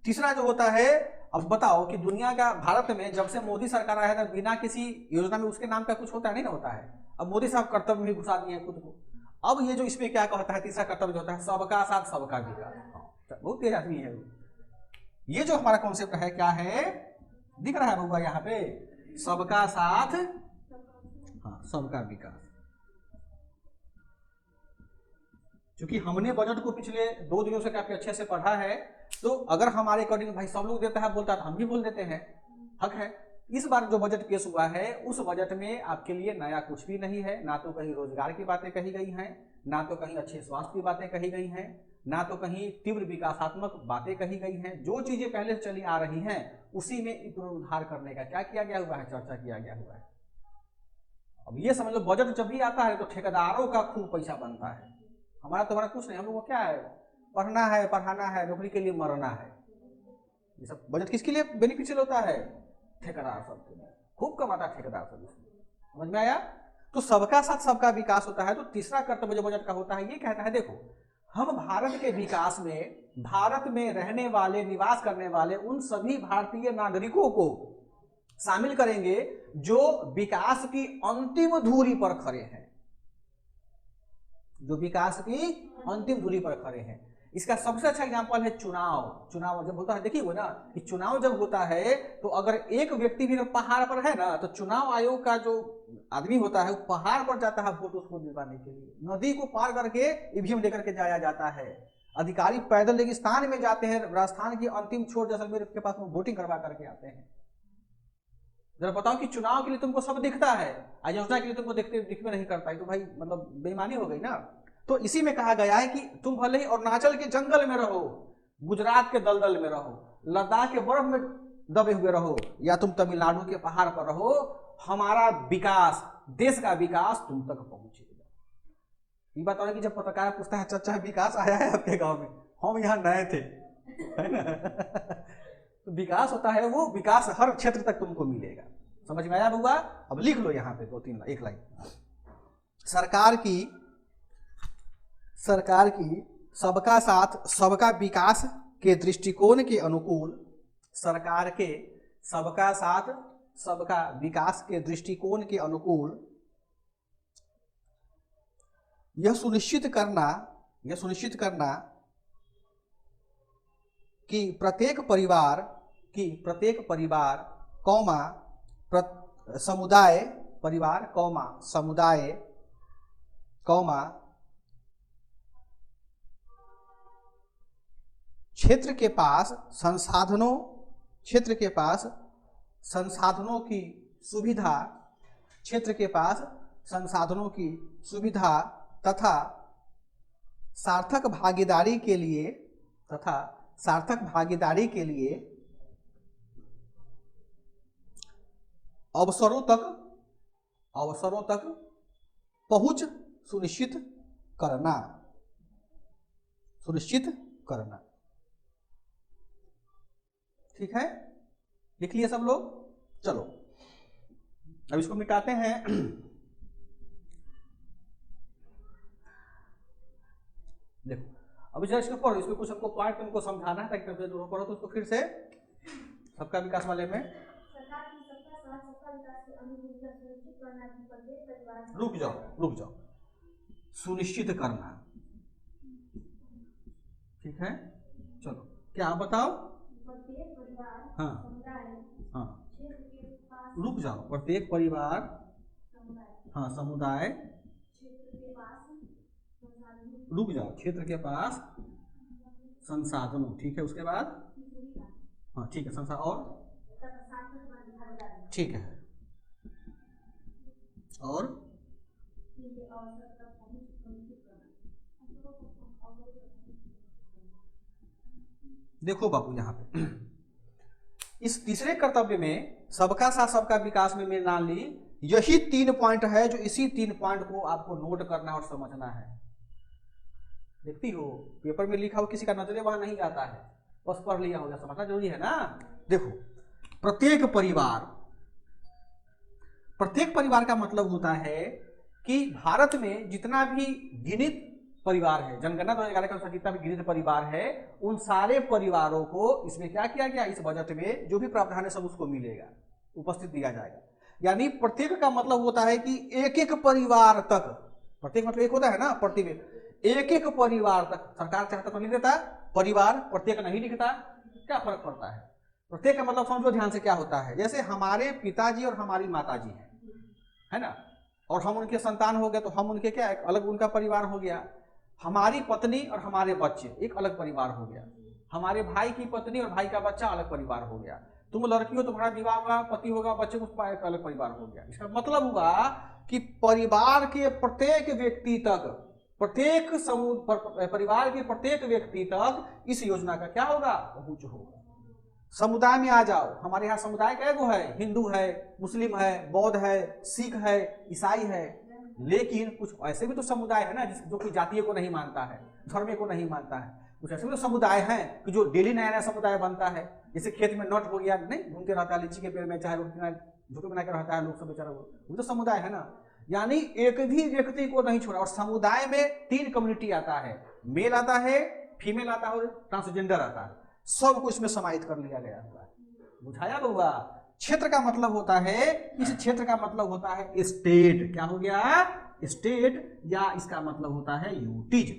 तीसरा जो होता है, अब बताओ कि दुनिया का, भारत में जब से मोदी सरकार आया था, बिना किसी योजना में उसके नाम का कुछ होता है? नहीं ना होता है। अब मोदी साहब कर्तव्य में घुसा दिए खुद को। अब ये जो इसमें क्या कहता है, तीसरा कर्तव्य जो होता है, सबका साथ सबका विकास। बहुत तेज आदमी है। ये जो हमारा कॉन्सेप्ट है क्या है, दिख रहा है होगा यहाँ पे, सबका साथ, हाँ, सबका विकास। क्योंकि हमने बजट को पिछले 2 दिनों से काफी अच्छे से पढ़ा है, तो अगर हमारे अकॉर्डिंग भाई सब लोग देता है बोलता है तो हम भी बोल देते हैं, हक है। इस बार जो बजट पेश हुआ है, उस बजट में आपके लिए नया कुछ भी नहीं है। ना तो कहीं रोजगार की बातें कही गई हैं, ना तो कहीं अच्छे स्वास्थ्य की बातें कही गई हैं, ना तो कहीं तीव्र विकासात्मक बातें कही गई हैं। जो चीजें पहले से चली आ रही हैं उसी में पुनरुद्धार करने का क्या किया गया हुआ है, चर्चा किया गया हुआ है। अब ये समझ लो, बजट जब भी आता है तो ठेकेदारों का खूब पैसा बनता है। हमारा तुम्हारा कुछ नहीं, हम लोग को क्या है, पढ़ना है, पढ़ाना है, नौकरी के लिए मरना है। ये सब बजट किसके लिए बेनिफिशियल होता है? ठेकेदार सबके लिए, खूब कमाता है ठेकेदार सब। समझ में आया? तो सबका साथ सबका विकास होता है। तो तीसरा कर्तव्य जो बजट का होता है, ये कहता है देखो, हम भारत के विकास में, भारत में रहने वाले, निवास करने वाले उन सभी भारतीय नागरिकों को शामिल करेंगे जो विकास की अंतिम धुरी पर खड़े हैं, जो विकास की अंतिम धुरी पर खड़े हैं। इसका सबसे अच्छा एग्जांपल है चुनाव। चुनाव जब होता है, देखिए वो ना, कि चुनाव जब होता है तो अगर एक व्यक्ति भी पहाड़ पर है ना, तो चुनाव आयोग का जो आदमी होता है वो पहाड़ पर जाता है वोट उसको दिलवाने के लिए। नदी को पार करके ईवीएम लेकर के जाया जाता है। अधिकारी पैदल रेगिस्तान में जाते हैं, राजस्थान की अंतिम छोर जैसलमेर के पास में वोटिंग करवा करके आते हैं। जरा बताओ कि चुनाव के लिए तुमको सब दिखता है, योजना के लिए तुमको दिखते नहीं करता है, तो भाई मतलब बेईमानी हो गई ना। तो इसी में कहा गया है कि तुम भले ही अरुणाचल के जंगल में रहो, गुजरात के दलदल में रहो, लद्दाख के बर्फ में दबे हुए रहो, या तुम तमिलनाडु के पहाड़ पर रहो, हमारा विकास, देश का विकास तुम तक पहुंचेगा। ये बात है कि जब पत्रकार पूछता है चाचा विकास आया है आपके गांव में, हम यहाँ नए थे, है ना। तो विकास होता है, वो विकास हर क्षेत्र तक तुमको मिलेगा। समझ में आया बउआ? अब लिख लो यहाँ पे 2-3 एक लाइन। सरकार की सबका साथ सबका विकास के दृष्टिकोण के अनुकूल, सरकार के सबका साथ सबका विकास के दृष्टिकोण के अनुकूल यह सुनिश्चित करना कि प्रत्येक परिवार कौमा समुदाय कौमा क्षेत्र के पास संसाधनों की सुविधा तथा सार्थक भागीदारी के लिए अवसरों तक पहुंच सुनिश्चित करना। ठीक है, लिख लिए सब लोग? चलो अब इसको मिटाते हैं। देखो अब जरा इसको पढ़ो, इसमें कुछ हमको पॉइंट तुमको समझाना है ताकि तुम पढ़ो तो उसको फिर से सबका विकास वाले में। सरकार की सबका साथ सबका विकास के अनुकूल सुनिश्चित करना कि प्रत्येक परिवार। रुक जाओ, सुनिश्चित करना। ठीक है, चलो क्या आप बताओ? प्रत्येक परिवार हाँ समुदाय हाँ, क्षेत्र के पास रुक जाओ। प्रत्येक परिवार हाँ समुदाय, क्षेत्र के पास संसाधनों रुक जाओ, क्षेत्र के पास संसाधनों। ठीक है, उसके बाद की सुविधा हाँ ठीक है, संसाधन और तथा सार्थक भागीदारी ठीक है, और के अवसर तक पहुंच सुनिश्चित करना। देखो बाबू यहाँ पे इस तीसरे कर्तव्य में सबका साथ सबका विकास में मैंने मान ली यही 3 पॉइंट है, जो इसी 3 पॉइंट को आपको नोट करना और समझना है। देखती हो पेपर में लिखा हो, किसी का नजरे वहां नहीं जाता है, बस पढ़ लिया होगा, समझना जरूरी है ना। देखो प्रत्येक परिवार का मतलब होता है कि भारत में जितना भी गिनित परिवार है, जनगणना 2011 के अनुसार जितना भी गिनित परिवार है, उन सारे परिवारों को इसमें क्या किया गया, इस बजट में जो भी प्रावधान है सब उसको मिलेगा, उपस्थित दिया जाएगा। यानी प्रत्येक का मतलब होता है कि एक एक परिवार तक, प्रत्येक मतलब एक होता है ना, प्रत्येक एक एक परिवार तक। सरकार चाहता तो लिख देता परिवार, प्रत्येक नहीं लिखता, क्या फर्क पड़ता है? प्रत्येक का मतलब समझो ध्यान से क्या होता है। जैसे हमारे पिताजी और हमारी माताजी है ना, और हम उनके संतान हो गए तो हम उनके क्या, एक अलग उनका परिवार हो गया। हमारी पत्नी और हमारे बच्चे एक अलग परिवार हो गया। हमारे भाई की पत्नी और भाई का बच्चा अलग परिवार हो गया। तुम लड़की हो, तुम्हारा विवाह होगा, पति होगा, बच्चे को एक अलग परिवार हो गया। इसका मतलब हुआ कि परिवार के प्रत्येक व्यक्ति तक, प्रत्येक समूह परिवार के प्रत्येक व्यक्ति तक इस योजना का क्या होगा, पहुंच होगा। समुदाय में आ जाओ, हमारे यहाँ समुदाय कै गो है, हिंदू है, मुस्लिम है, बौद्ध है, सिख है, ईसाई है। लेकिन कुछ ऐसे भी तो समुदाय है ना जो कि जातीय को नहीं मानता है, धर्म को नहीं मानता है। कुछ ऐसे भी तो समुदाय हैं कि जो डेली नया नया समुदाय बनता है। जैसे खेत में नट हो गया, नहीं घूमते रहता है लीची के पेड़ में, चाहे झुके बनाकर रहता है लोग सब बेचारा, वो तो समुदाय है ना। यानी एक भी व्यक्ति को नहीं छोड़ा। और समुदाय में 3 कम्युनिटी आता है, मेल आता है, फीमेल आता है और ट्रांसजेंडर आता है। सबको इसमें समाहित कर लिया गया हुआ है। बुझाया होगा। क्षेत्र का मतलब होता है, इस क्षेत्र का मतलब होता है स्टेट। क्या हो गया, स्टेट, या इसका मतलब होता है यूटीज।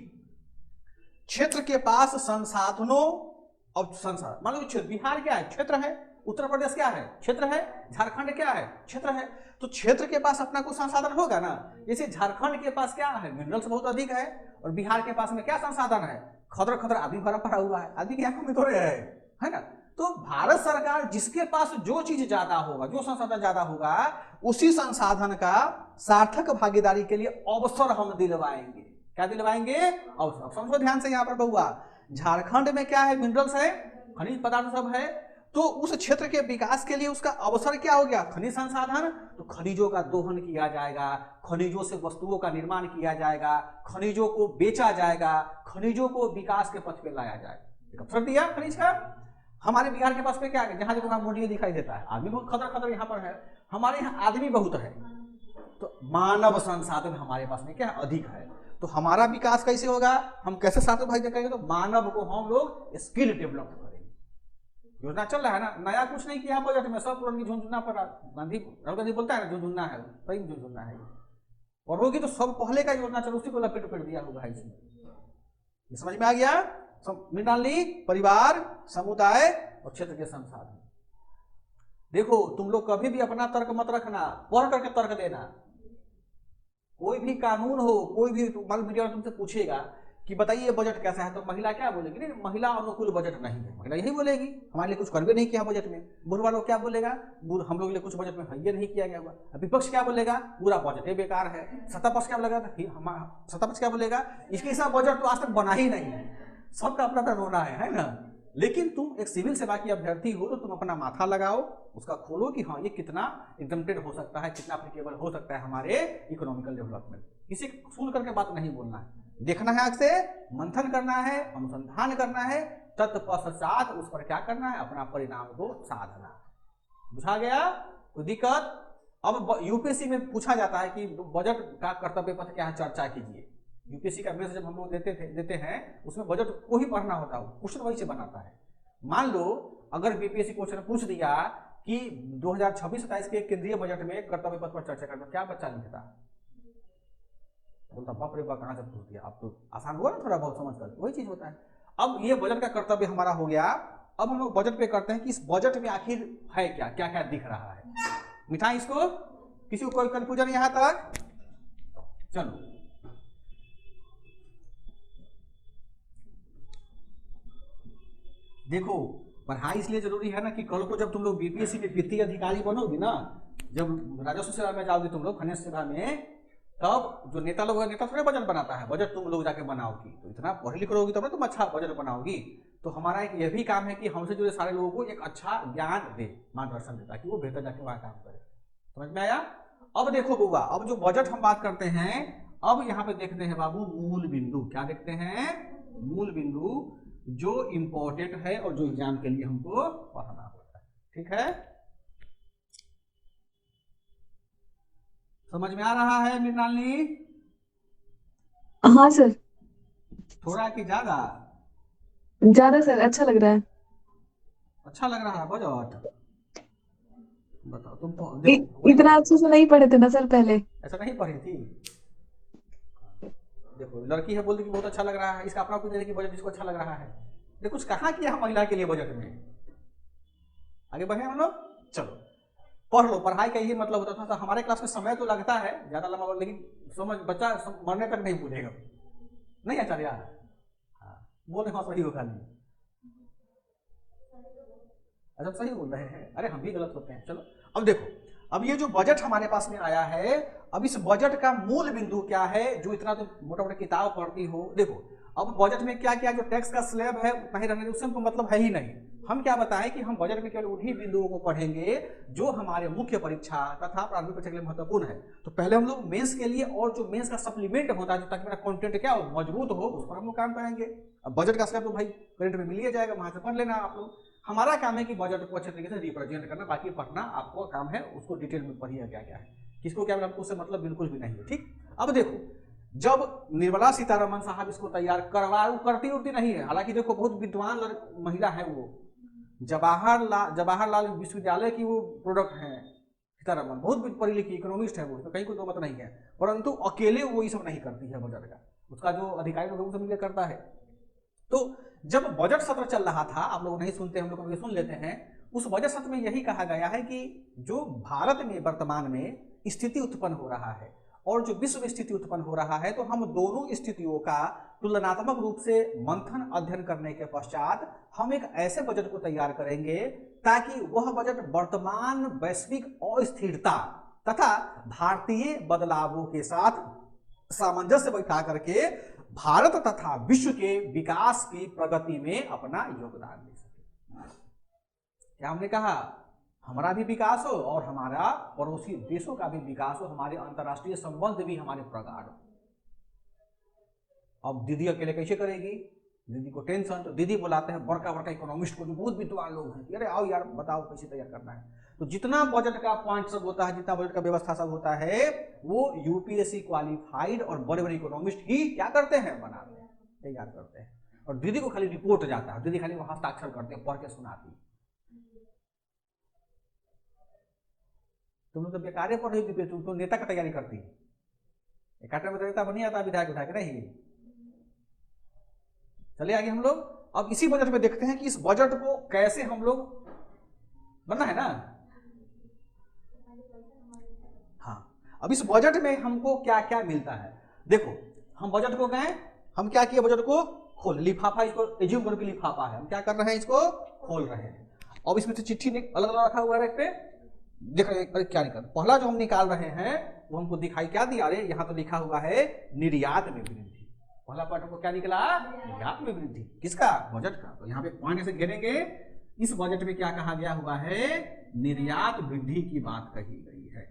क्षेत्र के पास संसाधनों और संसाधन, मान लो बिहार क्या है, क्षेत्र है। उत्तर प्रदेश क्या है, क्षेत्र है। झारखंड क्या है, क्षेत्र है। तो क्षेत्र के पास अपना कुछ संसाधन होगा ना। जैसे झारखंड के पास क्या है, मिनरल्स बहुत अधिक है, और बिहार के पास में क्या संसाधन है, खदर खदर आदमी भरा पड़ा हुआ है। आदमी की आंखों में थोड़े है ना। तो भारत सरकार जिसके पास जो चीज ज्यादा होगा, जो संसाधन ज्यादा होगा, उसी संसाधन का सार्थक भागीदारी के लिए अवसर हम दिलवाएंगे। क्या दिलवाएंगे, अवसर। समझो ध्यान से यहाँ पर बहुआ, झारखंड में क्या है, मिनरल्स है, खनिज पदार्थ सब है। तो उस क्षेत्र के विकास के लिए उसका अवसर क्या हो गया, खनिज संसाधन। तो खनिजों का दोहन किया जाएगा, खनिजों से वस्तुओं का निर्माण किया जाएगा, खनिजों को बेचा जाएगा, खनिजों को विकास के पथ पे लाया जाएगा। अवसर दिया खनिज का। हमारे बिहार के पास में क्या है, जहां देखो वहां मुंडिया दिखाई देता है, आदमी बहुत खतर खतर यहाँ पर है। हमारे यहाँ आदमी बहुत है, तो मानव संसाधन हमारे पास में क्या अधिक है। तो हमारा विकास कैसे होगा, हम कैसे साथ में भाई करेंगे, तो मानव को हम लोग स्किल डेवलप करेंगे। योजना चल रहा है ना, नया कुछ नहीं किया बजट में, सब पुरानी झुंझुना पड़ा। राहुल गांधी बोलता है ना झुंझुना है, सही झुंझुना है, और होगी तो सब पहले का योजना चल उसी को लपेट लपेट दिया होगा इसमें। ये समझ में आ गया। मृणाली, परिवार, समुदाय और क्षेत्र के संसाधन। देखो तुम लोग कभी भी अपना तर्क मत रखना, पढ़ करके तर्क देना। कोई भी कानून हो, कोई भी मीडिया तुमसे पूछेगा कि बताइए बजट कैसा है, तो महिला क्या बोलेगी, नहीं महिला अनुकूल बजट नहीं है, महिला यही बोलेगी हमारे लिए कुछ करवे नहीं किया बजट में। बुढ़वा लोग क्या बोलेगा, हम लोग के लिए कुछ बजट में ये नहीं किया गया हुआ। विपक्ष क्या बोलेगा, पूरा बजट ही बेकार है। सत्ता पक्ष क्या बोलेगा, सत्ता पक्ष क्या बोलेगा, इसके हिसाब बजट तो आज तक बना ही नहीं है। सबका अपना अपना रोना है ना। लेकिन तुम एक सिविल सेवा की अभ्यर्थी हो तो तुम अपना माथा लगाओ, उसका खोलो कि हाँ ये कितना एग्जम्प्टेड हो सकता है, कितना एप्लीकेबल हो सकता है हमारे इकोनॉमिकल डेवलपमेंट। किसी सुन करके बात नहीं बोलना है, देखना है आग से, मंथन करना है, अनुसंधान करना है, तत्पश्चात उस पर क्या करना है, अपना परिणाम को साधना। बुझा गया, कोई दिक्कत। अब यूपीएससी में पूछा जाता है कि बजट का कर्तव्य पथ क्या है, चर्चा कीजिए। यूपीएससी का मेंस जब हम लोग देते हैं उसमें बजट को ही पढ़ना होता है, क्वेश्चन वही से बनाता है। मान लो अगर बीपीएससी क्वेश्चन पूछ दिया कि 2026-27 के केंद्रीय बजट में कर्तव्य पथ पर चर्चा करना, क्या बच्चा लिखता, बोलता बाप रे बाप कहाँ से पूछ दिया। अब तो आसान हुआ ना थोड़ा बहुत समझ कर, वही चीज होता है। अब ये बजट का कर्तव्य हमारा हो गया। अब हम लोग बजट पे करते हैं कि इस बजट में आखिर है क्या, क्या क्या दिख रहा है। मिठाई इसको, किसी को कोई कंफ्यूजन यहां तक? चलो देखो, पढ़ाई इसलिए जरूरी है ना कि कल को जब तुम लोग बीपीएससी में वित्तीय अधिकारी बनोगे ना, जब राजस्व सेवा में जाओगे तुम लोग, फाइनेंस सेवा में, तब जो नेता लोग, नेता थोड़े बजट बनाता है, बजट तुम लोग जाके बनाओगी। तो इतना पढ़ी लिख रहोगी तब ना तुम अच्छा बजट बनाओगी। तो हमारा एक यह भी काम है कि हमसे जुड़े सारे लोगों को एक अच्छा ज्ञान दे, मार्गदर्शन दे, ताकि वो बेहतर जाके वहां काम करे। समझ में आया। अब देखो बुआ, अब जो बजट हम बात करते हैं, अब यहाँ पे देखते हैं बाबू मूल बिंदु। क्या देखते हैं, मूल बिंदु जो इंपॉर्टेंट है और जो एग्जाम के लिए हमको पढ़ना होता है। ठीक है, समझ में आ रहा है मृणालिनी? हाँ सर, थोड़ा कि ज्यादा? ज्यादा सर, अच्छा लग रहा है। अच्छा लग रहा है बजट? बताओ तुम देखो, इतना अच्छे से नहीं पढ़े थे ना सर पहले। ऐसा नहीं पढ़ी थी। देखो लड़की है, बोलती कि बहुत अच्छा लग रहा है, इसका अपना कुछ कि बजट इसको अच्छा लग रहा है। देखो कुछ कहाँ किया हम महिला के लिए बजट में। आगे बढ़े हम लोग, चलो पढ़ लो। पढ़ाई का यही मतलब होता था। हमारे क्लास में समय तो लगता है ज्यादा लंबा, लेकिन समझ बच्चा मरने तक नहीं भूलेगा। नहीं आचार्य यार, बोले हाँ सही होगा नहीं। अच्छा सही बोल रहे हैं, अरे हम भी गलत होते हैं। चलो अब देखो, अब ये जो बजट हमारे पास में आया है, अब इस बजट का मूल बिंदु क्या है, जो इतना तो मोटा मोटा किताब पढ़ती हो। देखो अब बजट में क्या क्या जो टैक्स का स्लैब है उतना ही रहने, उससे हमको मतलब है ही नहीं। हम क्या बताएं कि हम बजट में केवल उन्हीं बिंदुओं को पढ़ेंगे जो हमारे मुख्य परीक्षा तथा प्रारंभिक परीक्षा के लिए महत्वपूर्ण है। तो पहले हम लोग मेंस के लिए, और जो मेंस का सप्लीमेंट होता है, ताकि मेरा कंटेंट क्या हो, मजबूत हो, उस पर हम लोग काम करेंगे। अब बजट का स्लैब तो भाई करंट में मिल ही जाएगा, वहां से पढ़ लेना आप लोग। हमारा काम है कि बजट को अच्छे तरीके से रिप्रेजेंट करना, बाकी पढ़ना आपको काम है, उसको डिटेल में पढ़िए क्या क्या है, किसको क्या हमको उससे मतलब बिल्कुल भी नहीं है। ठीक, अब देखो जब निर्मला सीतारमण साहब इसको तैयार करती उड़ती नहीं है, हालांकि देखो बहुत विद्वान महिला है वो, जवाहरलाल विश्वविद्यालय की वो प्रोडक्ट है सीतारमण, बहुत पढ़ी लिखी इकोनॉमिस्ट है वो, तो कहीं कोई दो मत नहीं है। परंतु अकेले वो ये सब नहीं करती है बजट का, उसका जो अधिकारी लोग सब मिलकर करता है। तो जब बजट सत्र चल रहा था, आप लोग नहीं सुनते, हम लोग सुन लेते हैं, उस बजट सत्र में यही कहा गया है कि जो भारत में वर्तमान में स्थिति उत्पन्न हो रहा है और जो विश्व में स्थिति उत्पन्न हो रहा है, तो हम दोनों स्थितियों का तुलनात्मक रूप से मंथन अध्ययन करने के पश्चात हम एक ऐसे बजट को तैयार करेंगे ताकि वह बजट वर्तमान वैश्विक अस्थिरता तथा भारतीय बदलावों के साथ सामंजस्य बैठा करके भारत तथा विश्व के विकास की प्रगति में अपना योगदान दे सके। क्या हमने कहा, हमारा भी विकास हो और हमारा पड़ोसी देशों का भी विकास हो, हमारे अंतर्राष्ट्रीय संबंध भी हमारे प्रगाढ़ हो। अब दीदी अकेले कैसे करेगी, दीदी को टेंशन, तो दीदी बुलाते हैं बड़का बड़का इकोनॉमिस्ट को, जो बहुत विद्वान लोग हैं, अरे आओ यार बताओ कैसे तैयार करना है। तो जितना बजट का पॉइंट सब होता है, जितना बजट का व्यवस्था सब होता है, वो यूपीएससी क्वालिफाइड और बड़े बड़े इकोनॉमिस्ट ही क्या करते हैं, बनाते हैं, तैयार करते हैं। और दीदी को खाली रिपोर्ट जाता है, दीदी खाली वहां हस्ताक्षर करते हैं, पढ़ के सुनाती। तुम लोग तो बेकारे पढ़ रही थी, तुम तो नेता का तैयारी करती है। इकट्ठे में नेता बनी आता विधायक विधायक नहीं। चलिए आगे हम लोग अब इसी बजट में देखते हैं कि इस बजट को कैसे हम लोग बनना है ना। हाँ, अब इस बजट में हमको क्या क्या मिलता है। देखो हम बजट को गए, हम क्या किए, बजट को खोल, लिफाफा, इसको एज्यूम करो कि लिफाफा है, हम क्या कर रहे हैं, इसको खोल रहे हैं। अब इसमें से चिट्ठी अलग अलग रखा हुआ है एक पे, देख रहे हैं क्या निकाल। पहला जो हम निकाल रहे हैं वो हमको दिखाई क्या दिया, अरे यहाँ तो लिखा हुआ है निर्यात में वृद्धि। पहला पॉइंट हमको क्या निकला, निर्यात में वृद्धि, किसका, बजट का। तो यहाँ पे पॉइंट से घेरेंगे, इस बजट में क्या कहा गया हुआ है, निर्यात वृद्धि की बात कही गई है।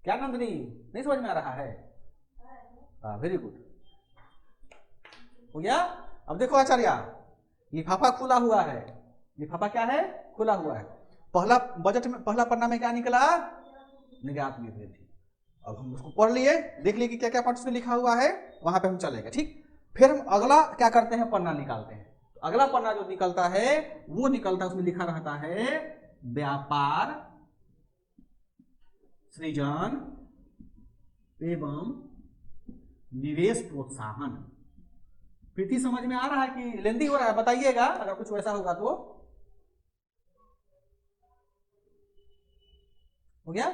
क्या नंदनी, नहीं समझ में आ रहा है? वेरी गुड, हो गया। अब देखो आचार्य, लिफाफा खुला हुआ है, लिफाफा क्या है, खुला हुआ है। पहला बजट में पहला पन्ना में क्या निकला, निर्यात में वृद्धि। अब हम उसको पढ़ लिए, देख लिए कि क्या क्या पार्ट उसमें लिखा हुआ है, वहां पे हम चलेंगे, ठीक। फिर हम अगला क्या करते हैं, पन्ना निकालते हैं। तो अगला पन्ना जो निकलता है वो निकलता है, उसमें लिखा रहता है व्यापार सृजन एवं निवेश प्रोत्साहन। प्रीति समझ में आ रहा है कि लेंदी हो रहा है, बताइएगा अगर कुछ वैसा होगा तो। हो गया।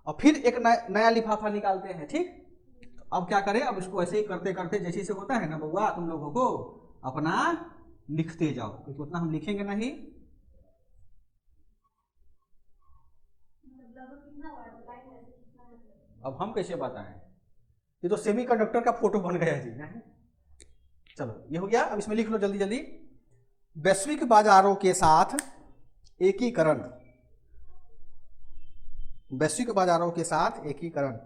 और फिर एक नया लिफाफा निकालते हैं, ठीक। अब क्या करें, अब इसको ऐसे ही करते करते जैसे से होता है ना बउआ, तुम लोगों को अपना लिखते जाओ, क्योंकि उतना हम लिखेंगे नहीं। अब हम कैसे बताएं, ये तो सेमीकंडक्टर का फोटो बन गया जी। चलो ये हो गया। अब इसमें लिख लो जल्दी जल्दी, वैश्विक बाजारों के साथ एकीकरण, वैश्विक बाजारों के साथ एकीकरण।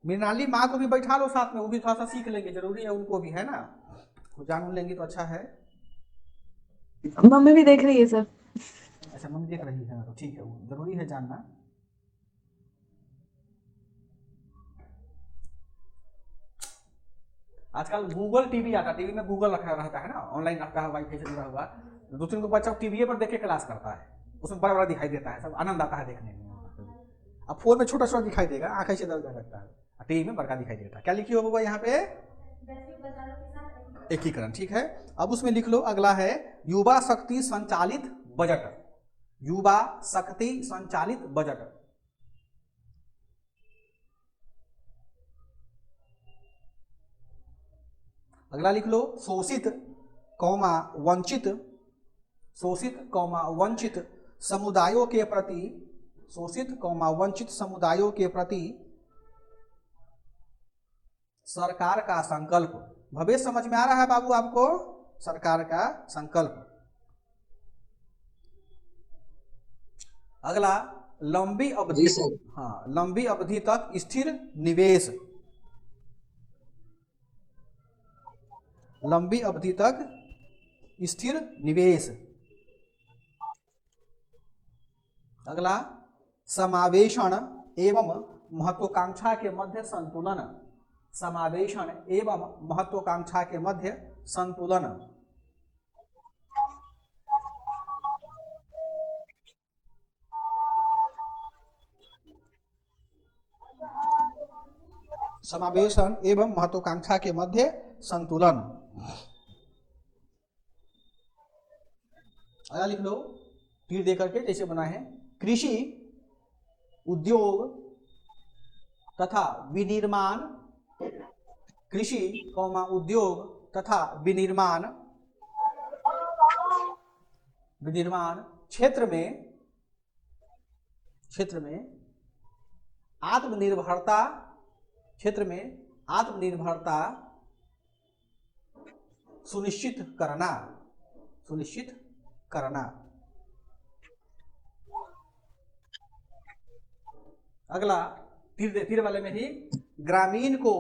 मृणाली माँ को भी बैठा लो साथ में, वो भी थोड़ा सा सीख लेंगे, जरूरी है उनको भी, है ना, वो जान लेंगे तो अच्छा है। मम्मी भी देख रही है सर। अच्छा मम्मी देख रही है, तो ठीक है, वो जरूरी है जानना। आजकल गूगल टीवी आता है, टीवी में गूगल रखा रहता है ना, ऑनलाइन रखता है, वाईफाई से जुड़ा हुआ। दो तीन को बच्चा टीवी पर देख के क्लास करता है, उसमें बड़ा बड़ा दिखाई देता है, सब आनंद आता है देखने में। अब फोन में छोटा छोटा दिखाई देगा, आंखें से दर्द लगता है, टीवी में बड़का दिखाई देता है। क्या लिखी होगा यहाँ पे, एकीकरण, ठीक है। अब उसमें लिख लो, अगला है युवा शक्ति संचालित बजट, युवा शक्ति संचालित बजट। अगला लिख लो शोषित कौमा वंचित, शोषित कौमा वंचित समुदायों के प्रति, शोषित कौमा वंचित समुदायों के प्रति सरकार का संकल्प। भवेश समझ में आ रहा है बाबू आपको, सरकार का संकल्प। अगला लंबी अवधि, हाँ लंबी अवधि तक स्थिर निवेश, लंबी अवधि तक स्थिर निवेश। अगला समावेशन एवं महत्वाकांक्षा के मध्य संतुलन, समावेशन एवं महत्वाकांक्षा के मध्य संतुलन। समावेशन एवं महत्वाकांक्षा के मध्य संतुलन। अगला लिख लो तीर दे करके, जैसे बना है कृषि उद्योग तथा विनिर्माण, कृषि कौमा उद्योग तथा विनिर्माण, विनिर्माण क्षेत्र में आत्मनिर्भरता, क्षेत्र में आत्मनिर्भरता सुनिश्चित करना, सुनिश्चित करना। अगला तीर वाले में ही ग्रामीण को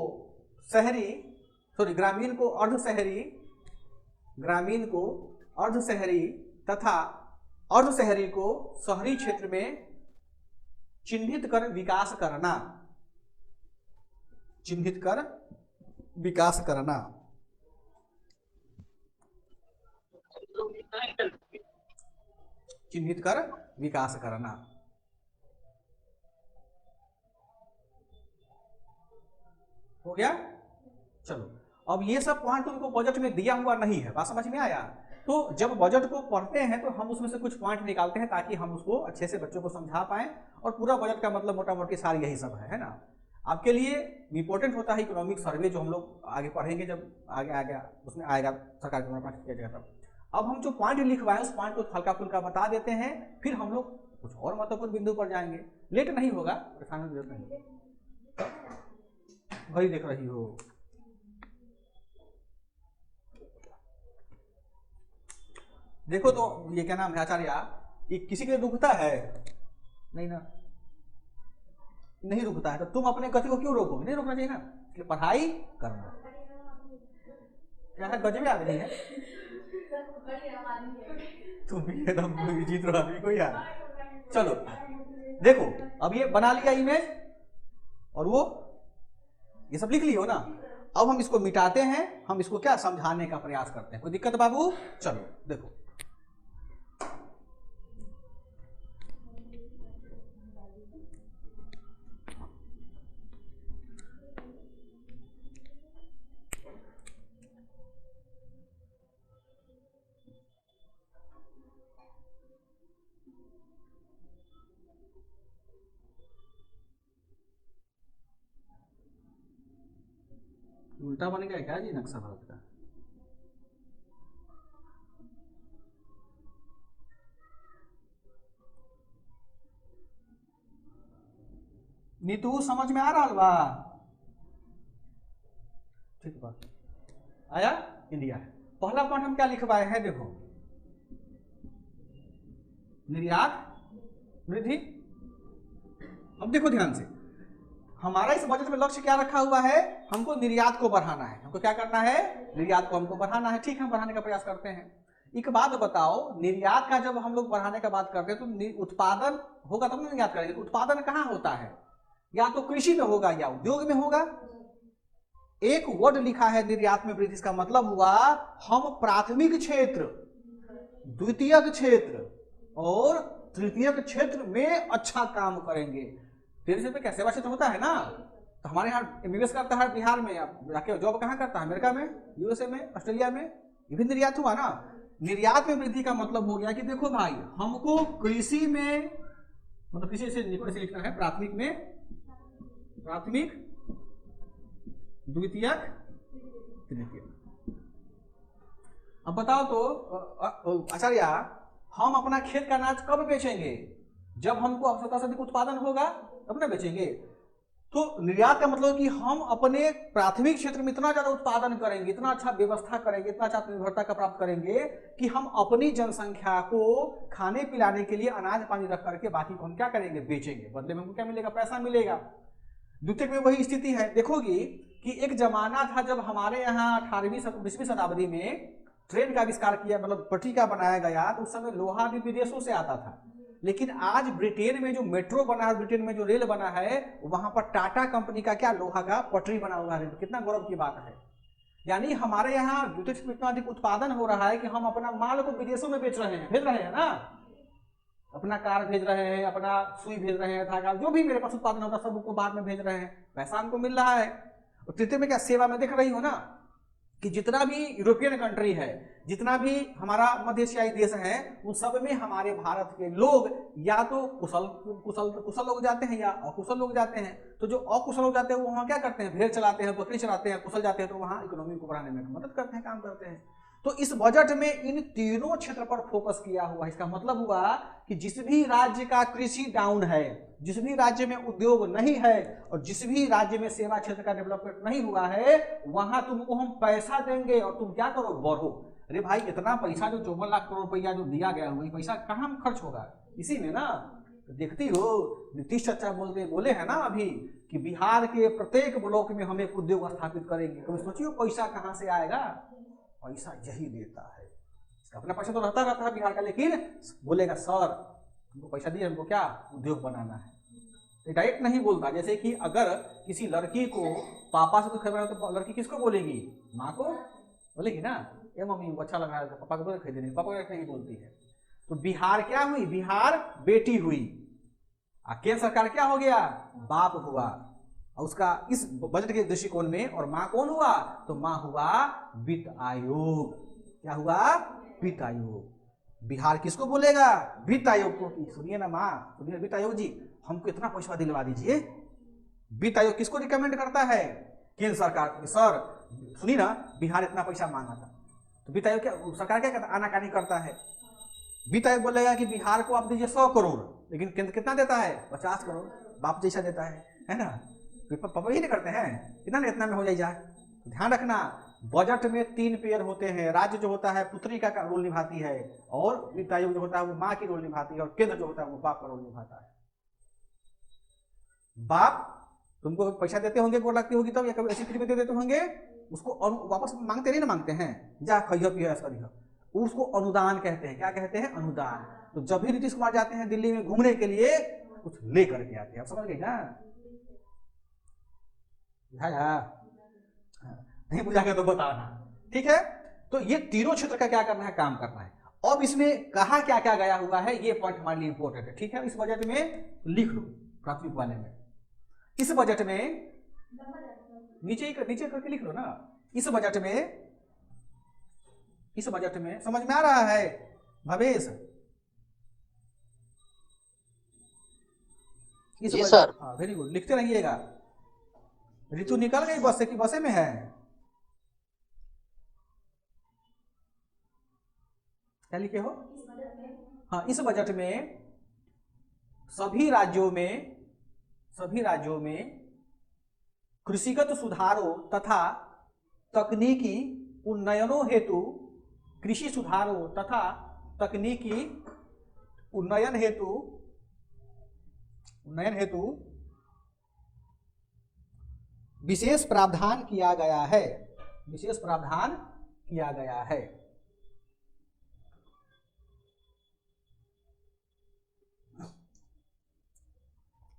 शहरी, ग्रामीण को अर्ध शहरी, ग्रामीण को अर्ध शहरी तथा अर्ध शहरी को शहरी क्षेत्र में चिन्हित कर विकास करना, चिन्हित कर विकास करना, चिन्हित कर विकास करना। हो गया। चलो अब ये सब पॉइंट तुमको बजट में दिया हुआ नहीं है, बात समझ में आया। तो जब बजट को पढ़ते हैं तो हम उसमें से कुछ पॉइंट निकालते हैं ताकि हम उसको अच्छे से बच्चों को समझा पाएं, और पूरा बजट का मतलब मोटा मोटी सारी यही सब है ना। आपके लिए इंपॉर्टेंट होता है इकोनॉमिक सर्वे, जो हम लोग आगे पढ़ेंगे, जब आगे आएगा उसमें आएगा सरकार के द्वारा किया जाएगा तब। अब हम जो पॉइंट लिखवाए उस पॉइंट को हल्का फुल्का बता देते हैं, फिर हम लोग कुछ और महत्वपूर्ण बिंदु पर जाएंगे। लेट नहीं होगा, परेशानी की जरूरत नहीं। वही देख रही हो। देखो तो ये क्या नाम है आचार्य, ये किसी के लिए रुकता है नहीं ना, नहीं रुकता है, तो तुम अपने गति को क्यों रोकोगे? नहीं रोकना चाहिए ना, इसलिए पढ़ाई करना। क्या है, गजबे आदमी है तुम भी, एकदम जीत रहा आदमी को यार। चलो देखो, अब ये बना लिया इमेज, और वो ये सब लिख लियो ना। अब हम इसको मिटाते हैं, हम इसको क्या समझाने का प्रयास करते हैं। कोई दिक्कत बाबू? चलो देखो, उल्टा बन गया क्या जी नक्शा भारत का? नीतू समझ में आ रहा बा? ठीक बात आया। इंडिया है पहला पॉइंट, हम क्या लिखवाए हैं देखो, निर्यात वृद्धि। अब देखो ध्यान से, हमारा इस बजट में लक्ष्य क्या रखा हुआ है? हमको निर्यात को बढ़ाना है। हमको क्या करना है? निर्यात को हमको बढ़ाना है। ठीक है, हम बढ़ाने का प्रयास करते हैं। एक बात बताओ, निर्यात का जब हम लोग बढ़ाने का बात करते हैं तो उत्पादन होगा तब निर्यात करेंगे। उत्पादन कहाँ होता है? या तो कृषि में होगा या उद्योग में होगा। एक वर्ड लिखा है निर्यात में वृद्धि, इसका मतलब हुआ हम प्राथमिक क्षेत्र, द्वितीयक क्षेत्र और तृतीयक क्षेत्र में अच्छा काम करेंगे। तेरे पे क्या सेवा क्षेत्र होता है ना, तो हमारे यहाँ एमबीबीएस करता है बिहार में, आप जाके जॉब कहाँ करता है? अमेरिका में, यूएसए में, ऑस्ट्रेलिया में, ये भी निर्यात हुआ ना। निर्यात में वृद्धि का मतलब हो गया कि देखो भाई, हमको कृषि में, मतलब कृषि से लिखना है, प्राथमिक में, प्राथमिक, द्वितीयक, तृतीयक। अब बताओ तो आचार्य, हम अपना खेत का अनाज कब बेचेंगे? जब हमको आवश्यकता से अधिक उत्पादन होगा तब ना बेचेंगे। तो निर्यात का मतलब कि हम अपने प्राथमिक क्षेत्र में इतना ज्यादा उत्पादन करेंगे, इतना अच्छा व्यवस्था करेंगे, इतना अच्छा निर्भरता का प्राप्त करेंगे कि हम अपनी जनसंख्या को खाने पिलाने के लिए अनाज पानी रख करके बाकी को हम क्या करेंगे? बेचेंगे। बदले में हमको क्या मिलेगा? पैसा मिलेगा। द्वितीय में वही स्थिति है। देखोगी कि एक जमाना था जब हमारे यहाँ 18वीं 20वीं शताब्दी में ट्रेन का आविष्कार किया, मतलब पटरी का बनाया गया, तो उस समय लोहा भी विदेशों से आता था। लेकिन आज ब्रिटेन में जो मेट्रो बना है, ब्रिटेन में जो रेल बना है, वहां पर टाटा कंपनी का क्या लोहा का पटरी बना हुआ है। कितना गौरव की बात है। यानी हमारे यहाँ द्वितीय में इतना अधिक उत्पादन हो रहा है कि हम अपना माल को विदेशों में बेच रहे हैं, भेज रहे हैं ना। अपना कार भेज रहे हैं, अपना सुई भेज रहे हैं, धागा, जो भी मेरे पास उत्पादन होता है सबको बाद में भेज रहे हैं, पैसा हमको मिल रहा है। और तृतीय में क्या सेवा में देख रही हो ना कि जितना भी यूरोपियन कंट्री है, जितना भी हमारा मध्य एशियाई देश है, उन सब में हमारे भारत के लोग या तो कुशल लोग जाते हैं या अकुशल लोग जाते हैं। तो जो अकुशल लोग जाते हैं वो वहाँ क्या करते हैं? भेड़ चलाते हैं, बकरी चलाते हैं। कुशल जाते हैं तो वहाँ इकोनॉमी को बढ़ाने में मदद करते हैं, काम करते हैं। तो इस बजट में इन तीनों क्षेत्र पर फोकस किया हुआ है। इसका मतलब हुआ कि जिस भी राज्य का कृषि डाउन है, जिस भी राज्य में उद्योग नहीं है और जिस भी राज्य में सेवा क्षेत्र का डेवलपमेंट नहीं हुआ है, वहां तुमको हम पैसा देंगे और तुम क्या करो? बढ़ो। अरे भाई, इतना पैसा जो 54 लाख करोड़ रुपया जो दिया गया हुआ, पैसा कहाँ खर्च होगा? इसी में ना। तो देखती हो नीतीश चाचा बोले हैं ना अभी कि बिहार के प्रत्येक ब्लॉक में हम एक उद्योग स्थापित करेंगे। तो सोचिए पैसा कहाँ से आएगा? पैसा यही देता है। अपना पैसा तो रहता है बिहार का, लेकिन बोलेगा सर हमको पैसा दिए, हमको क्या उद्योग बनाना है। डायरेक्ट नहीं बोलता। जैसे कि अगर किसी लड़की को पापा से कुछ खरीदना तो लड़की किसको बोलेगी, माँ को बोलेगी ना, ये मम्मी वो अच्छा लग रहा है तो पापा को बोले खरीदने, पापा को नहीं बोलती है। तो बिहार क्या हुई, बिहार बेटी हुई, केंद्र सरकार क्या हो गया, बाप हुआ। और उसका इस बजट के दृष्टिकोण में, और माँ कौन हुआ, तो माँ हुआ वित्त आयोग। क्या हुआ, वित्त आयोग। बिहार किसको बोलेगा, वित्त आयोग को। सुनिए ना माँ, सुनिए वित्त आयोग जी, हमको इतना पैसा दिलवा दीजिए। वित्त आयोग किसको रिकमेंड करता है, केंद्र सरकार को। सर सुनिए ना, बिहार इतना पैसा मांगा था, तो वित्त आयोग क्या, सरकार क्या करता, आनाकानी करता है। वित्त आयोग बोलेगा कि बिहार को आप दीजिए 100 करोड़, लेकिन केंद्र कितना देता है, 50 करोड़, बाप जैसा देता है ना। पापा ही नहीं करते हैं, इतना में हो जाए। ध्यान रखना, बजट में 3 पेयर होते हैं। राज्य जो होता है पुत्री का रोल निभाती है, और वित्त आयोग जो होता है वो माँ की रोल निभाती है, और केंद्र जो होता है वो बाप का रोल निभाता है। बाप तुमको पैसा देते होंगे, गोड़ लगती होगी तब, या कभी ऐसी फ्री में दे देते होंगे, उसको वापस मांगते नहीं ना, मांगते हैं, जा खइयो पियो ऐसा करियो, उसको अनुदान कहते हैं। क्या कहते हैं, अनुदान। तो जब भी नीतीश कुमार जाते हैं दिल्ली में घूमने के लिए, कुछ ले करके आते हैं। आप समझ गए ना, नहीं बुझा तो बताना, ठीक है। तो ये तीनों क्षेत्र का क्या करना है, काम करना है। अब इसमें कहा क्या क्या गया हुआ है, ये पॉइंट हमारे लिए इंपॉर्टेंट है, ठीक है। इस बजट में लिख लो प्राथमिक वाले में, इस बजट में नीचे करके लिख लो ना। इस बजट में समझ में आ रहा है भवेश, जी सर। हाँ वेरी गुड, लिखते रहिएगा। ऋतु निकल गई बस से कि बसे में है, क्या लिखे हो। हाँ, इस बजट में सभी राज्यों में कृषिगत सुधारों तथा तकनीकी उन्नयनों हेतु, कृषि सुधारों तथा तकनीकी उन्नयन हेतु विशेष प्रावधान किया गया है।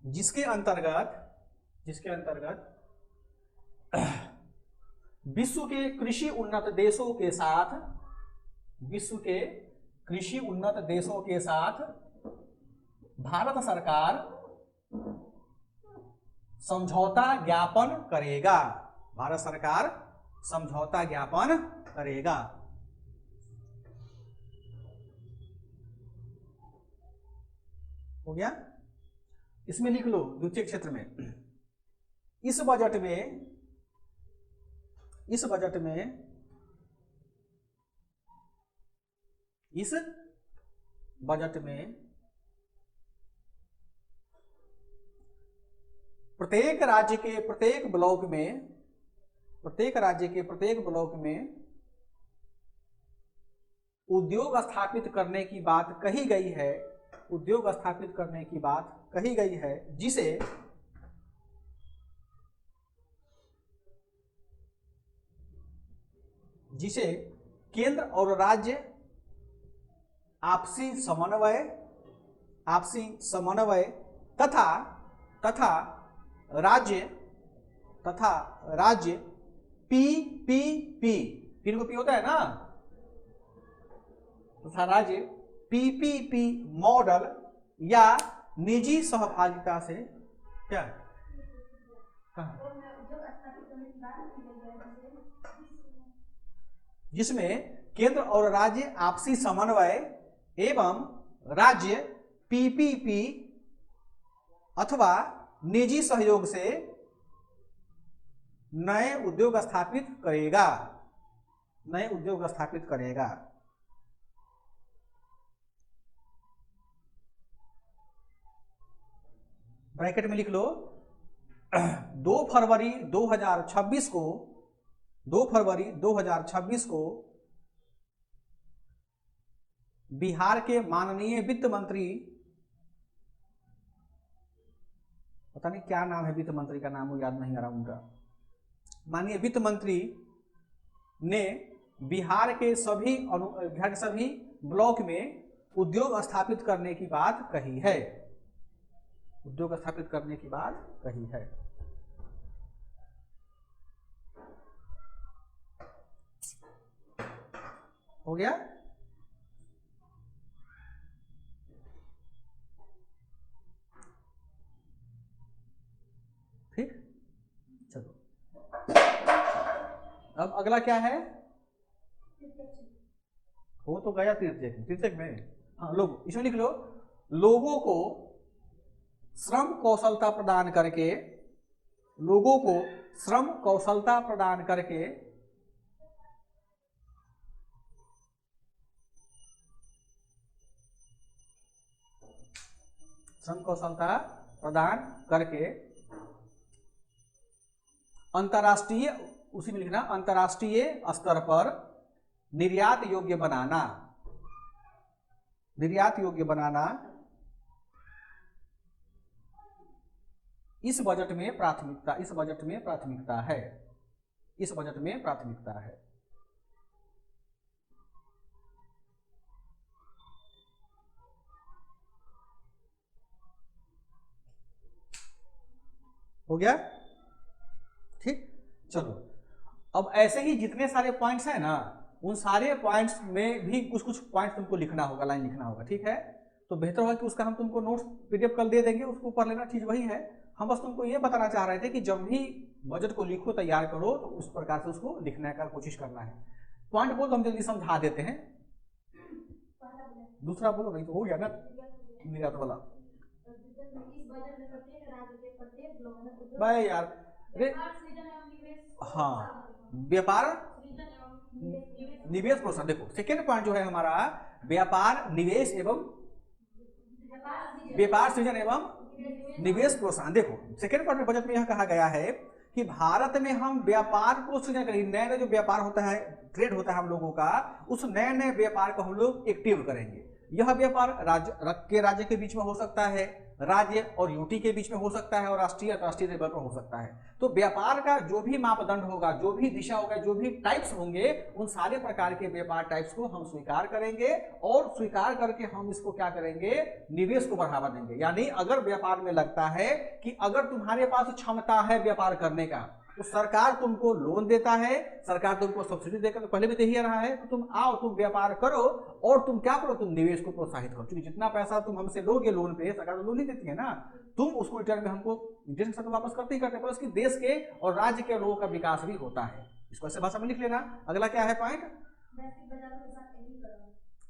जिसके अंतर्गत विश्व के कृषि उन्नत देशों के साथ भारत सरकार समझौता ज्ञापन करेगा। हो गया। इसमें लिख लो द्वितीय क्षेत्र में, इस बजट में प्रत्येक राज्य के प्रत्येक ब्लॉक में उद्योग स्थापित करने की बात कही गई है, जिसे केंद्र और राज्य आपसी समन्वय तथा राज्य पीपीपी, तीन को पी होता है ना, तथा राज्य पीपीपी मॉडल या निजी सहभागिता से क्या जिसमें केंद्र और राज्य आपसी समन्वय एवं राज्य पीपीपी अथवा निजी सहयोग से नए उद्योग स्थापित करेगा। ब्रैकेट में लिख लो 2 फरवरी 2026 को बिहार के माननीय वित्त मंत्री, पता नहीं क्या नाम है वित्त मंत्री का, नाम याद नहीं आ रहा उनका, माननीय वित्त मंत्री ने बिहार के सभी ब्लॉक में उद्योग स्थापित करने की बात कही है। उद्योग स्थापित करने की बात कही है। हो गया? ठीक, चलो अब अगला क्या है? हो तो गया तीर्थक में। हाँ, लोग इसमें लिख लो, लोगों को श्रम कौशलता प्रदान करके, लोगों को श्रम कौशलता प्रदान करके श्रम कौशलता प्रदान करके अंतर्राष्ट्रीय, उसी में लिखना, अंतर्राष्ट्रीय स्तर पर निर्यात योग्य बनाना, निर्यात योग्य बनाना इस बजट में प्राथमिकता, इस बजट में प्राथमिकता है, इस बजट में प्राथमिकता है। हो गया? ठीक, चलो अब ऐसे ही जितने सारे पॉइंट्स हैं ना, उन सारे पॉइंट्स में भी कुछ कुछ पॉइंट्स तुमको लिखना होगा, लाइन लिखना होगा। ठीक है, तो बेहतर होगा कि उसका हम तुमको नोट्स पीडीएफ कल दे देंगे, उसको पढ़ लेना। चीज वही है, हम बस तुमको ये बताना चाह रहे थे कि जब भी बजट को लिखो, तैयार करो, तो उस प्रकार से उसको लिखने का कोशिश करना है। पॉइंट बोल तो हम जल्दी समझा देते हैं, दूसरा बोलो नहीं तो हो गया ना निर्यात वाला। भाई यार, अरे हाँ, व्यापार निवेश प्रोत्साहन। देखो सेकेंड पॉइंट जो है हमारा, व्यापार निवेश एवं व्यापार सृजन एवं निवेश प्रोत्साहन। देखो सेकेंड पॉइंट में बजट में यह कहा गया है कि भारत में हम व्यापार को सृजन करेंगे। नए नए जो व्यापार होता है, ट्रेड होता है हम लोगों का, उस नए नए व्यापार को हम लोग एक्टिव करेंगे। यह व्यापार राज्य के बीच में हो सकता है, राज्य और यूटी के बीच में हो सकता है, और राष्ट्रीय अंतरराष्ट्रीय लेवल पर हो सकता है। तो व्यापार का जो भी मापदंड होगा, जो भी दिशा होगा, जो भी टाइप्स होंगे, उन सारे प्रकार के व्यापार टाइप्स को हम स्वीकार करेंगे, और स्वीकार करके हम इसको क्या करेंगे, निवेश को बढ़ावा देंगे। यानी अगर व्यापार में लगता है कि अगर तुम्हारे पास क्षमता है व्यापार करने का, तो सरकार तुमको लोन देता है, सरकार तुमको सब्सिडी देकर, तो पहले भी दे ही रहा है, तो तुम आओ, तुम व्यापार करो, और तुम क्या करो, तुम निवेश को प्रोत्साहित करो। क्योंकि जितना पैसा तुम हमसे लोगे लोन पे, सरकार तो लोन ही देती है ना, तुम उसको रिटर्न में हमको इंटरेस्ट के साथ वापस करते ही करते हैं, प्लस कि देश के और राज्य के लोगों का विकास भी होता है। इसको ऐसे भाषा में लिख लेना। अगला क्या है पॉइंट,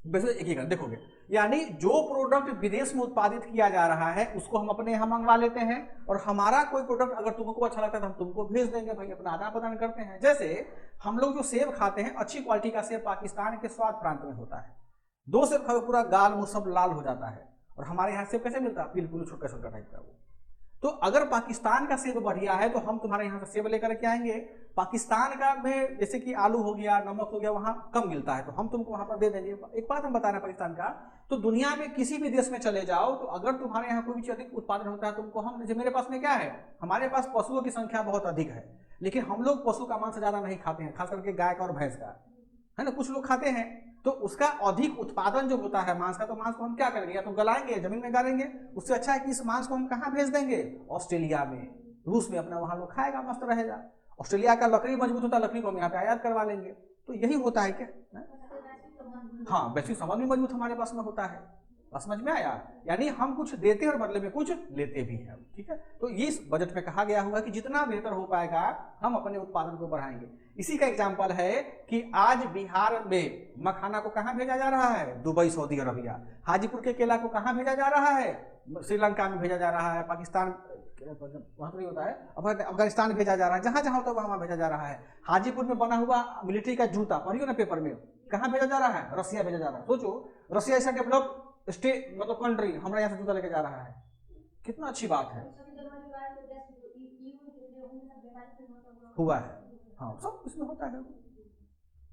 एकीकरण। देखोगे यानी जो प्रोडक्ट विदेश में उत्पादित किया जा रहा है उसको हम अपने यहाँ मंगवा लेते हैं, और हमारा कोई प्रोडक्ट अगर तुमको अच्छा लगता है तो हम तुमको भेज देंगे भाई, अपना आदान प्रदान करते हैं। जैसे हम लोग जो सेब खाते हैं, अच्छी क्वालिटी का सेब पाकिस्तान के स्वाद प्रांत में होता है, 2 सेब खाओ पूरा गाल मुंह सब लाल हो जाता है, और हमारे यहाँ सेब कैसे मिलता है, बिल्कुल छोटा छोटा टाइप का वो। तो अगर पाकिस्तान का सेब बढ़िया है तो हम तुम्हारे यहाँ से सेब लेकर के आएंगे। पाकिस्तान का में जैसे कि आलू हो गया, नमक हो गया, वहाँ कम मिलता है, तो हम तुमको वहाँ पर दे देंगे। एक बात हम बता रहे हैं पाकिस्तान का, तो दुनिया में किसी भी देश में चले जाओ, तो अगर तुम्हारे यहाँ कोई भी चीज अधिक उत्पादन होता है, तुमको हम, जैसे मेरे पास में क्या है, हमारे पास पशुओं की संख्या बहुत अधिक है, लेकिन हम लोग पशु का मांस ज्यादा नहीं खाते हैं, खास करके गाय का और भैंस का, है ना, कुछ लोग खाते हैं। तो उसका अधिक उत्पादन जो होता है मांस का, तो मांस को हम क्या करेंगे, या तो गलाएंगे, जमीन में गाड़ेंगे। उससे अच्छा है कि इस मांस को हम कहाँ भेज देंगे, ऑस्ट्रेलिया में, रूस में, अपना वहां लोग खाएगा, मस्त रहेगा। ऑस्ट्रेलिया का लकड़ी मजबूत होता है, लकड़ी को हम यहाँ पे आयात करवा लेंगे। तो यही होता है क्या, हाँ, वैश्विक संबंध भी मजबूत हमारे पास में होता है। समझ में आया, यानी हम कुछ देते हैं और बदले में कुछ लेते भी हैं। ठीक है, तो इस बजट में कहा गया होगा कि जितना बेहतर हो पाएगा हम अपने उत्पादन को बढ़ाएंगे। इसी का एग्जांपल है कि आज बिहार में मखाना को कहां भेजा जा रहा है, दुबई, सऊदी अरबिया। हाजीपुर के केला को कहां भेजा जा रहा है, श्रीलंका में भेजा जा रहा है, पाकिस्तान वहां तो नहीं होता है, अफगानिस्तान भेजा जा रहा है, जहां जहां होता है वहां भेजा जा रहा है। हाजीपुर में बना हुआ मिलिट्री का जूता पढ़ियो ना पेपर में, कहां भेजा जा रहा है, रसिया भेजा जा रहा है। सोचो, रसिया ऐसा डेवलप स्टेट मतलब कंट्री हमारे यहाँ से जूता लेके जा रहा है, कितना अच्छी बात है, हुआ है, हाँ, सब इसमें होता है।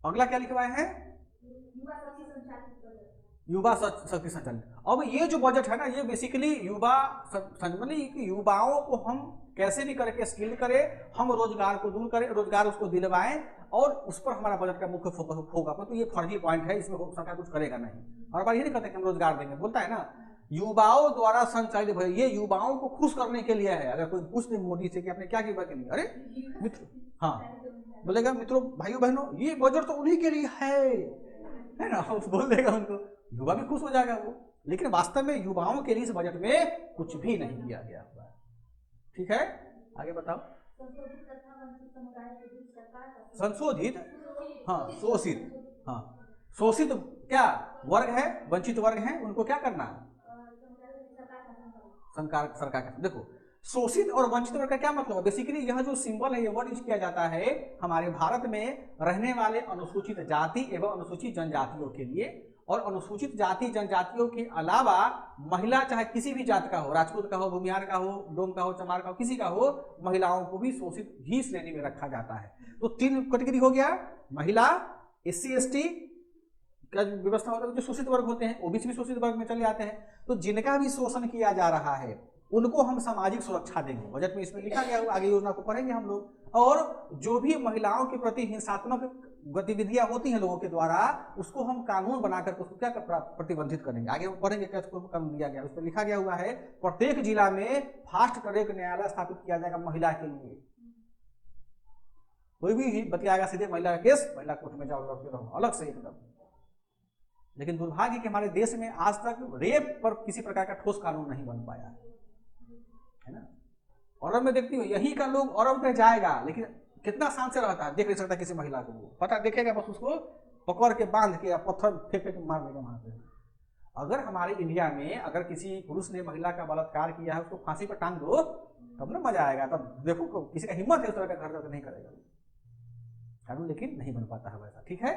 अगला क्या लिखवाए हैं, युवा शक्ति संचालन। अब ये जो बजट है ना, ये बेसिकली युवा मतलब युवाओं को हम कैसे भी करके स्किल करें, हम रोजगार को दूर करें, रोजगार उसको दिलवाएं, और उस पर हमारा बजट का मुख्य फोकस होगा। तो ये फर्जी पॉइंट है, इसमें सरकार कुछ करेगा नहीं। और बार ये नहीं कहते कि हम रोजगार देंगे, बोलता है ना युवाओं द्वारा संचालित, ये युवाओं को खुश करने के लिए है। अगर कोई पूछ ले मोदी से कि आपने क्या किया के लिए, अरे मित्र, हाँ बोलेगा मित्रों भाइयों बहनों ये बजट तो उन्हीं के लिए है ना, बोल देगा उनको, युवा भी खुश हो जाएगा वो। लेकिन वास्तव में युवाओं के लिए इस बजट में कुछ भी नहीं किया गया हुआ है। ठीक है, आगे बताओ। संशोधित, हाँ शोषित, हाँ शोषित क्या वर्ग है, वंचित वर्ग है, उनको क्या करना है, सरकार का। देखो शोषित और वंचित वर्ग का क्या मतलब है, बेसिकली यह जो सिंबल है ये वर्ड यूज किया जाता है हमारे भारत में रहने वाले अनुसूचित जाति एवं अनुसूचित जनजातियों के लिए। और अनुसूचित जाति जनजातियों के अलावा महिला चाहे किसी भी जात का हो, राजपूत का हो, भूमियार का हो, डोम का हो, चमार का हो, किसी का हो, महिलाओं को भी शोषित ही श्रेणी में रखा जाता है। तो 3 कैटेगरी हो गया, महिला, SC ST का व्यवस्था होता है, जो शोषित वर्ग होते हैं, ओबीसी भी शोषित वर्ग में चले आते हैं। तो जिनका भी शोषण किया जा रहा है उनको हम सामाजिक सुरक्षा देंगे, बजट में इसमें लिखा गया हुआ, आगे योजना को पढ़ेंगे हम लोग। और जो भी महिलाओं के प्रति हिंसात्मक गतिविधियां होती हैं लोगों के द्वारा, उसको हम कानून बनाकर उसको क्या प्रतिबंधित करेंगे, आगे हम पढ़ेंगे क्या कानून दिया गया। उस पर लिखा गया हुआ है प्रत्येक जिला में फास्ट ट्रैक न्यायालय स्थापित किया जाएगा महिला के लिए। कोई भी बतियाएगा सीधे महिला का केस, महिला कोर्ट में जाओ, लड़के रहो अलग से एकदम। लेकिन दुर्भाग्य कि हमारे देश में आज तक रेप पर किसी प्रकार का ठोस कानून नहीं बन पाया है ना। अरब में देखती हो, यही का लोग अरब में जाएगा लेकिन कितना शांत से रहता है, देख नहीं सकता किसी महिला को, वो पता देखेगा बस उसको पकड़ के बांध के या पत्थर फेंक के मार देगा वहां पे। अगर हमारे इंडिया में अगर किसी पुरुष ने महिला का बलात्कार किया है, उसको फांसी पर टांग दो तब ना मजा आएगा, तब देखो किसी का हिम्मत है उस तरह का घर नहीं करेगा कानून, लेकिन नहीं बन पाता है वैसा। ठीक है,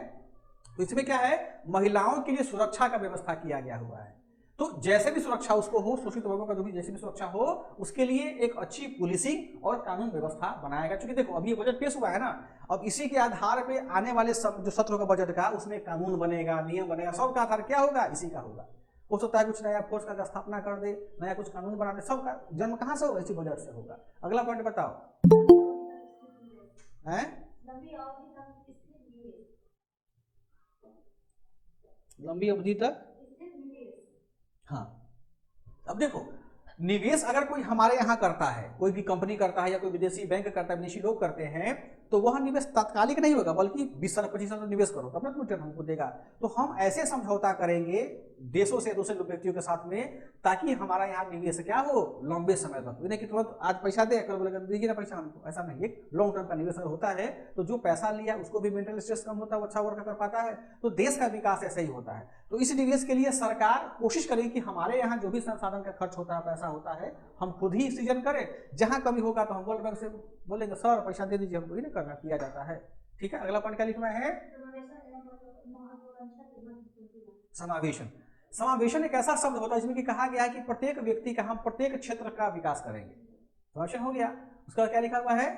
तो इसमें क्या है, महिलाओं के लिए सुरक्षा का व्यवस्था किया गया हुआ है। तो जैसे भी सुरक्षा उसको हो, शोषित वर्गों का जो भी जैसे भी सुरक्षा हो, उसके लिए एक अच्छी पुलिसिंग और कानून व्यवस्था बनाएगा। क्योंकि देखो अभी ये बजट पेश हुआ है ना, अब इसी के आधार पे आने वाले जो सत्र होगा बजट का, उसमें कानून बनेगा, नियम बनेगा, सबका आधार क्या होगा, इसी का होगा। हो सकता है कुछ नया फोर्स का स्थापना कर दे, नया कुछ कानून बना दे, सबका जन्म कहाँ से होगा, इसी बजट से होगा। अगला पॉइंट बताओ है, लंबी अवधि तक, हाँ। अब देखो निवेश अगर कोई हमारे यहाँ करता है, कोई भी कंपनी करता है या कोई विदेशी बैंक करता है, विदेशी लोग करते हैं, तो वह निवेश तात्कालिक नहीं होगा, बल्कि 20 साल 25 साल निवेश करो तब ना रिटर्न हमको देगा। तो हम ऐसे समझौता करेंगे देशों से, दूसरे व्यक्तियों के साथ में, ताकि हमारा यहाँ निवेश क्या हो, लंबे समय तक, नहीं कि तुरंत आज पैसा दे कर बोलेगा दीजिए ना पैसा हमको, ऐसा नहीं। एक लॉन्ग टर्म का निवेश अगर होता है तो जो पैसा लिया उसको भी मेंटल स्ट्रेस कम होता है, वो अच्छा वर्क कर पाता है। तो देश का विकास ऐसे ही होता है। तो इस निवेश के लिए सरकार कोशिश करेगी कि हमारे यहाँ जो भी संसाधन का खर्च होता है, पैसा होता है, हम खुद ही सृजन करें। जहां कमी होगा तो हम वर्ल्ड बैंक से बोलेंगे सर पैसा दे दीजिए, हमको ही नहीं करना, किया जाता है। ठीक है, अगला पॉइंट क्या लिखना है, समावेशन। समावेशन एक ऐसा शब्द होता है जिसमें कि कहा गया है कि प्रत्येक व्यक्ति का, हम प्रत्येक क्षेत्र का विकास करेंगे। समावेशन हो गया, उसका क्या लिखा हुआ है,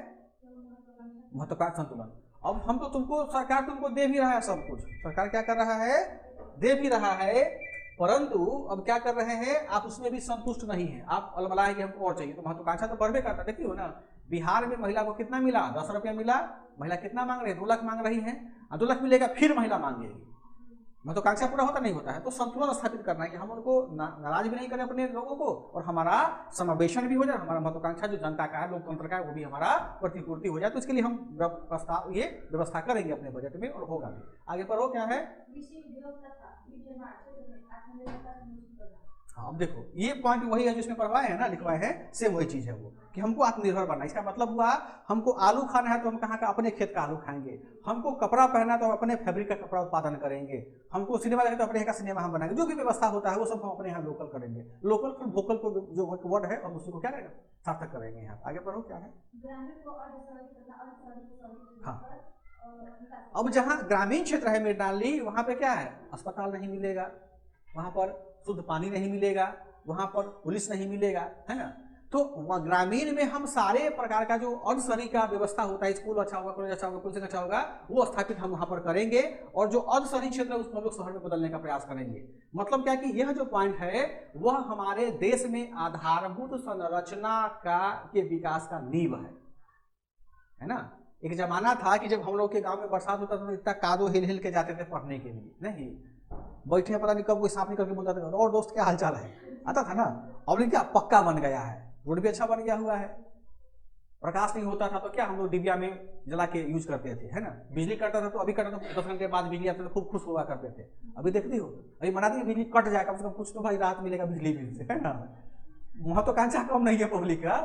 महत्वाकांक्षी संतुलन। अब हम तो तुमको, सरकार तुमको दे भी रहा है सब कुछ, सरकार क्या कर रहा है, दे भी रहा है, परंतु अब क्या कर रहे हैं, आप उसमें भी संतुष्ट नहीं है, आप अलमलाए कि हमको और चाहिए। तो महत्वाकांक्षा तो बढ़वे करता, देखिए हो ना, बिहार में महिला को कितना मिला, 10 रुपया मिला, महिला कितना मांग रही है, 2 लाख मांग रही है, 2 लाख मिलेगा फिर महिला मांगेगी। महत्वाकांक्षा पूरा होता नहीं होता है। तो संतुलन स्थापित करना है कि हम उनको नाराज भी नहीं करें अपने लोगों को, और हमारा समावेशन भी हो जाए, हमारा महत्वाकांक्षा जो जनता का है, लोकतंत्र का है, वो भी हमारा प्रतिपूर्ति हो जाए। तो इसके लिए हम प्रस्ताव ये व्यवस्था करेंगे अपने बजट में, और होगा भी। आगे पर हो क्या है, हाँ। अब देखो ये पॉइंट वही है जिसमें पढ़वाए हैं ना, लिखवाए हैं, सेम वही चीज है वो, कि हमको आत्मनिर्भर बनना। इसका मतलब हुआ हमको आलू खाना है तो हम कहाँ का, अपने खेत का आलू खाएंगे। हमको कपड़ा पहनना है तो हम अपने फैब्रिक का कपड़ा उत्पादन करेंगे। हमको सिनेमा देखना तो अपने यहाँ का सिनेमा हम बनाएंगे। जो भी व्यवस्था होता है वो सब हम अपने यहाँ लोकल करेंगे। लोकल फॉर वोकल को जो वर्ड है और उसी को क्या करेंगे, सार्थक करेंगे। यहाँ आगे बढ़ो क्या है, हाँ। अब जहाँ ग्रामीण क्षेत्र है मृणाली, वहाँ पे क्या है, अस्पताल नहीं मिलेगा, वहाँ पर शुद्ध पानी नहीं मिलेगा, वहाँ पर पुलिस नहीं मिलेगा, है ना। तो ग्रामीण में हम सारे प्रकार का जो अर्ध शहरी का व्यवस्था होता है, स्कूल अच्छा होगा, कॉलेज अच्छा होगा, कोचिंग अच्छा होगा, वो स्थापित हम वहां पर करेंगे, और जो अर्ध शहरी क्षेत्र है उसको हम लोग शहर में बदलने का प्रयास करेंगे। मतलब क्या कि यह जो पॉइंट है वह हमारे देश में आधारभूत संरचना के विकास का नींव है ना। एक जमाना था कि जब हम लोग के गांव में बरसात होता था तो इतना कादो हिल हिल के जाते थे पढ़ने के लिए, नहीं बैठे पता नहीं कब कोई सांप निकल के बोलता था और दोस्त क्या हालचाल है, आता था ना। अब क्या पक्का बन गया है, रोड भी अच्छा बन गया हुआ है, प्रकाश नहीं होता था तो क्या हम लोग डिबिया में जला के यूज करते थे, है ना। बिजली कटता था तो अभी कटा तो 10 घंटे बाद बिजली आती तो खूब खुश हुआ करते थे। अभी देखती हो, अभी मना दी बिजली कट जाए, कम से कम कुछ तो भाई राहत मिलेगा बिजली बिल से, है ना। वहां तो कांचा कम नहीं है पब्लिक का।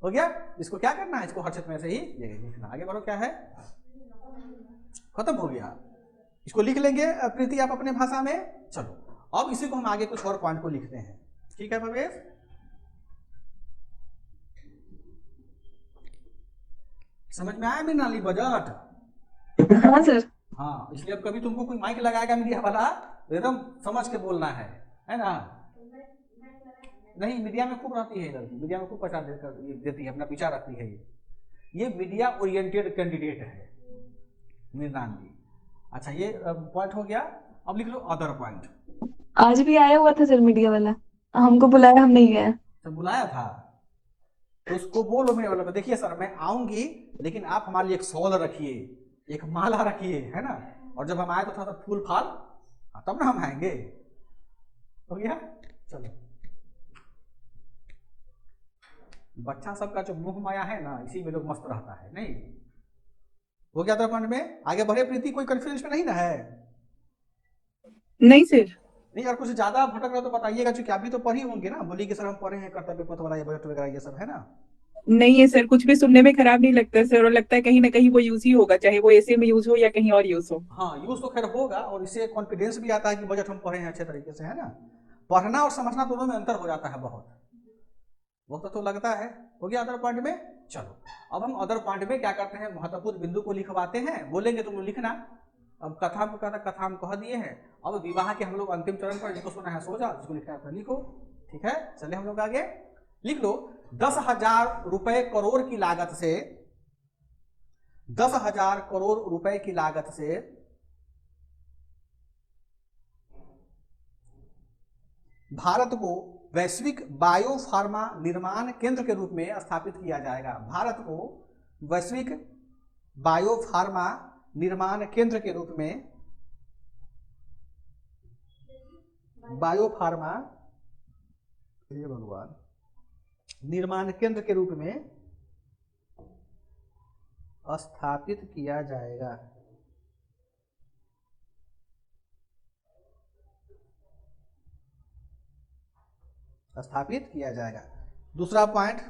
हो गया, इसको क्या करना है, इसको हर क्षेत्र में से ही लिखना। आगे बढ़ो, क्या है, खत्म हो गया, इसको लिख लेंगे प्रीति आप अपने भाषा में। चलो अब इसी को हम आगे कुछ और पॉइंट को लिखते हैं, ठीक है भवेश। समझ में आया मृणाली बजट? हाँ सर। हाँ, इसलिए अब कभी तुमको कोई माइक लगाएगा मीडिया वाला तो एकदम समझ के बोलना है ना। नहीं, मीडिया में खूब रहती है इधर, मीडिया में खूब प्रचार देती है, अपना विचार रखती है। ये मीडिया ओरिएंटेड कैंडिडेट है मृणाली। अच्छा, ये पॉइंट हो गया। अब लिख लो अदर पॉइंट। आज भी आया हुआ था सर मीडिया वाला, हमको बुलाया, हम नहीं गए। तो बुलाया था तो उसको बोलो मेरे वाला, देखिए सर मैं आऊंगी लेकिन आप हमारे लिए एक शॉल रखिए, एक माला रखिए, है ना। और जब हम आए तो थोड़ा सा फूल फाल, तब ना हम आएंगे। हो गया, चलो। बच्चा सबका जो मुंह माया है ना, इसी में लोग मस्त रहता है, नहीं हो गया। दर्पण में आगे बढ़े प्रीति, कोई कंफ्यूजन में नहीं ना है? नहीं सर। नहीं, और कुछ ज्यादा भटक रहा तो बताइएगा, क्योंकि अभी तो पढ़ी होंगे ना, बोली कि सर हम पढ़े हैं कर्तव्य पथ वाला, ये बजट वगैरह ये सब, है ना। नहीं है सर, कुछ भी सुनने में खराब नहीं लगता सर, और लगता है कहीं ना कहीं वो यूज ही होगा, चाहे वो ऐसे में यूज हो या कहीं और यूज हो। हाँ, यूज तो खैर होगा, और इससे कॉन्फिडेंस भी आता है कि बजट हम पढ़े हैं अच्छे तरीके से, है ना। पढ़ना और समझना दोनों में अंतर हो जाता है बहुत, वो तो लगता है। हो गया अदर पॉइंट में। चलो अब हम अदर पॉइंट में क्या करते हैं, महत्वपूर्ण बिंदु को लिखवाते हैं, बोलेंगे तुम लिखना। अब कथा को कहता, कथा हम कह दिए हैं। अब विवाह के हम लोग अंतिम चरण पर, जिसको सुना है सो जा, जिसको लिखना है लिखो, ठीक है। चले हम लोग आगे, लिख लो 10,000 रुपए करोड़ की लागत से, 10,000 करोड़ रुपए की लागत से भारत को वैश्विक बायोफार्मा निर्माण केंद्र के रूप में स्थापित किया जाएगा। भारत को वैश्विक बायोफार्मा निर्माण केंद्र के रूप में, बायोफार्मा भगवान निर्माण केंद्र के रूप में स्थापित किया जाएगा। स्थापित किया जाएगा। दूसरा पॉइंट,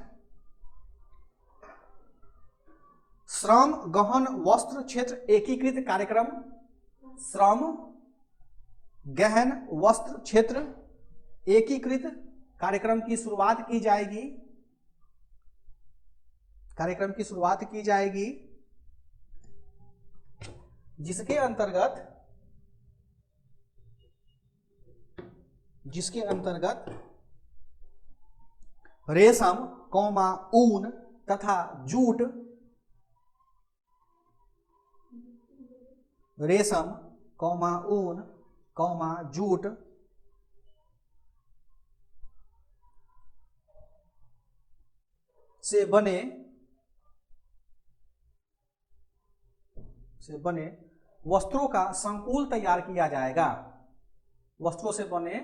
श्रम गहन वस्त्र क्षेत्र एकीकृत कार्यक्रम, श्रम गहन वस्त्र क्षेत्र एकीकृत कार्यक्रम की शुरुआत की जाएगी। कार्यक्रम की शुरुआत की जाएगी जिसके अंतर्गत रेशम, ऊन तथा जूट, रेशम, ऊन, जूट से बने वस्त्रों का संकुल तैयार किया जाएगा। वस्त्रों से बने,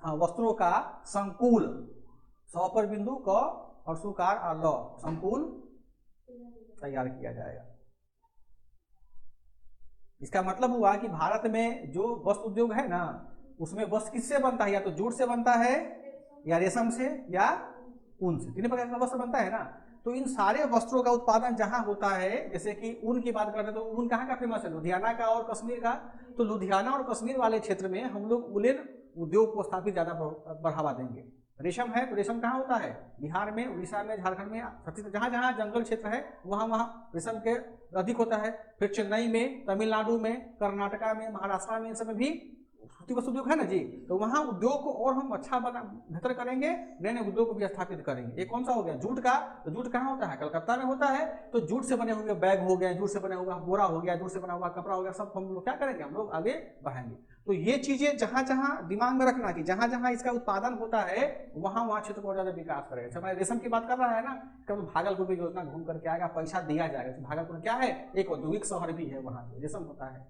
हाँ, वस्त्रों का संकुल, सौ पर बिंदु क और सुकार और ल, संकुल तैयार किया जाएगा। इसका मतलब हुआ कि भारत में जो वस्त्र उद्योग है ना, उसमें वस्त्र किससे बनता है, या तो जूट से बनता है, या रेशम से, या ऊन से, तीन प्रकार का वस्त्र बनता है ना। तो इन सारे वस्त्रों का उत्पादन जहां होता है, जैसे कि ऊन की बात करते हैं तो ऊन कहाँ का फेमस है, लुधियाना का और कश्मीर का। तो लुधियाना और कश्मीर वाले क्षेत्र में हम लोग वुलन उद्योग को स्थापित ज्यादा बढ़ावा देंगे। रेशम है तो रेशम कहाँ होता है, बिहार में, उड़ीसा में, झारखंड में, छत्तीसगढ़, जहाँ जहाँ जंगल क्षेत्र है वहाँ रेशम के अधिक होता है। फिर चेन्नई में, तमिलनाडु में, कर्नाटका में, महाराष्ट्र में, इन सब में भी सूती वस्त्र उद्योग है ना जी, तो वहाँ उद्योग को और हम अच्छा बना बेहतर करेंगे, नए नए उद्योग को भी स्थापित करेंगे। ये कौन सा हो गया, जूट का। तो जूट कहाँ होता है, कलकत्ता में होता है। तो जूट से बने हुए बैग हो गए, जूट से बना हुआ बोरा हो गया, जूट से बना हुआ कपड़ा हो गया, सब हम लोग क्या करेंगे, हम लोग आगे बढ़ाएंगे। तो ये चीजें जहां जहां दिमाग में रखना कि जहां जहां इसका उत्पादन होता है वहां वहां क्षेत्र को ज्यादा विकास करेगा। जैसे हमारे रेशम की बात कर रहा है ना, कब भागलपुर की योजना घूम करके आएगा, पैसा दिया जाएगा। भागलपुर क्या है, एक औद्योगिक शहर भी है, वहां रेशम होता है।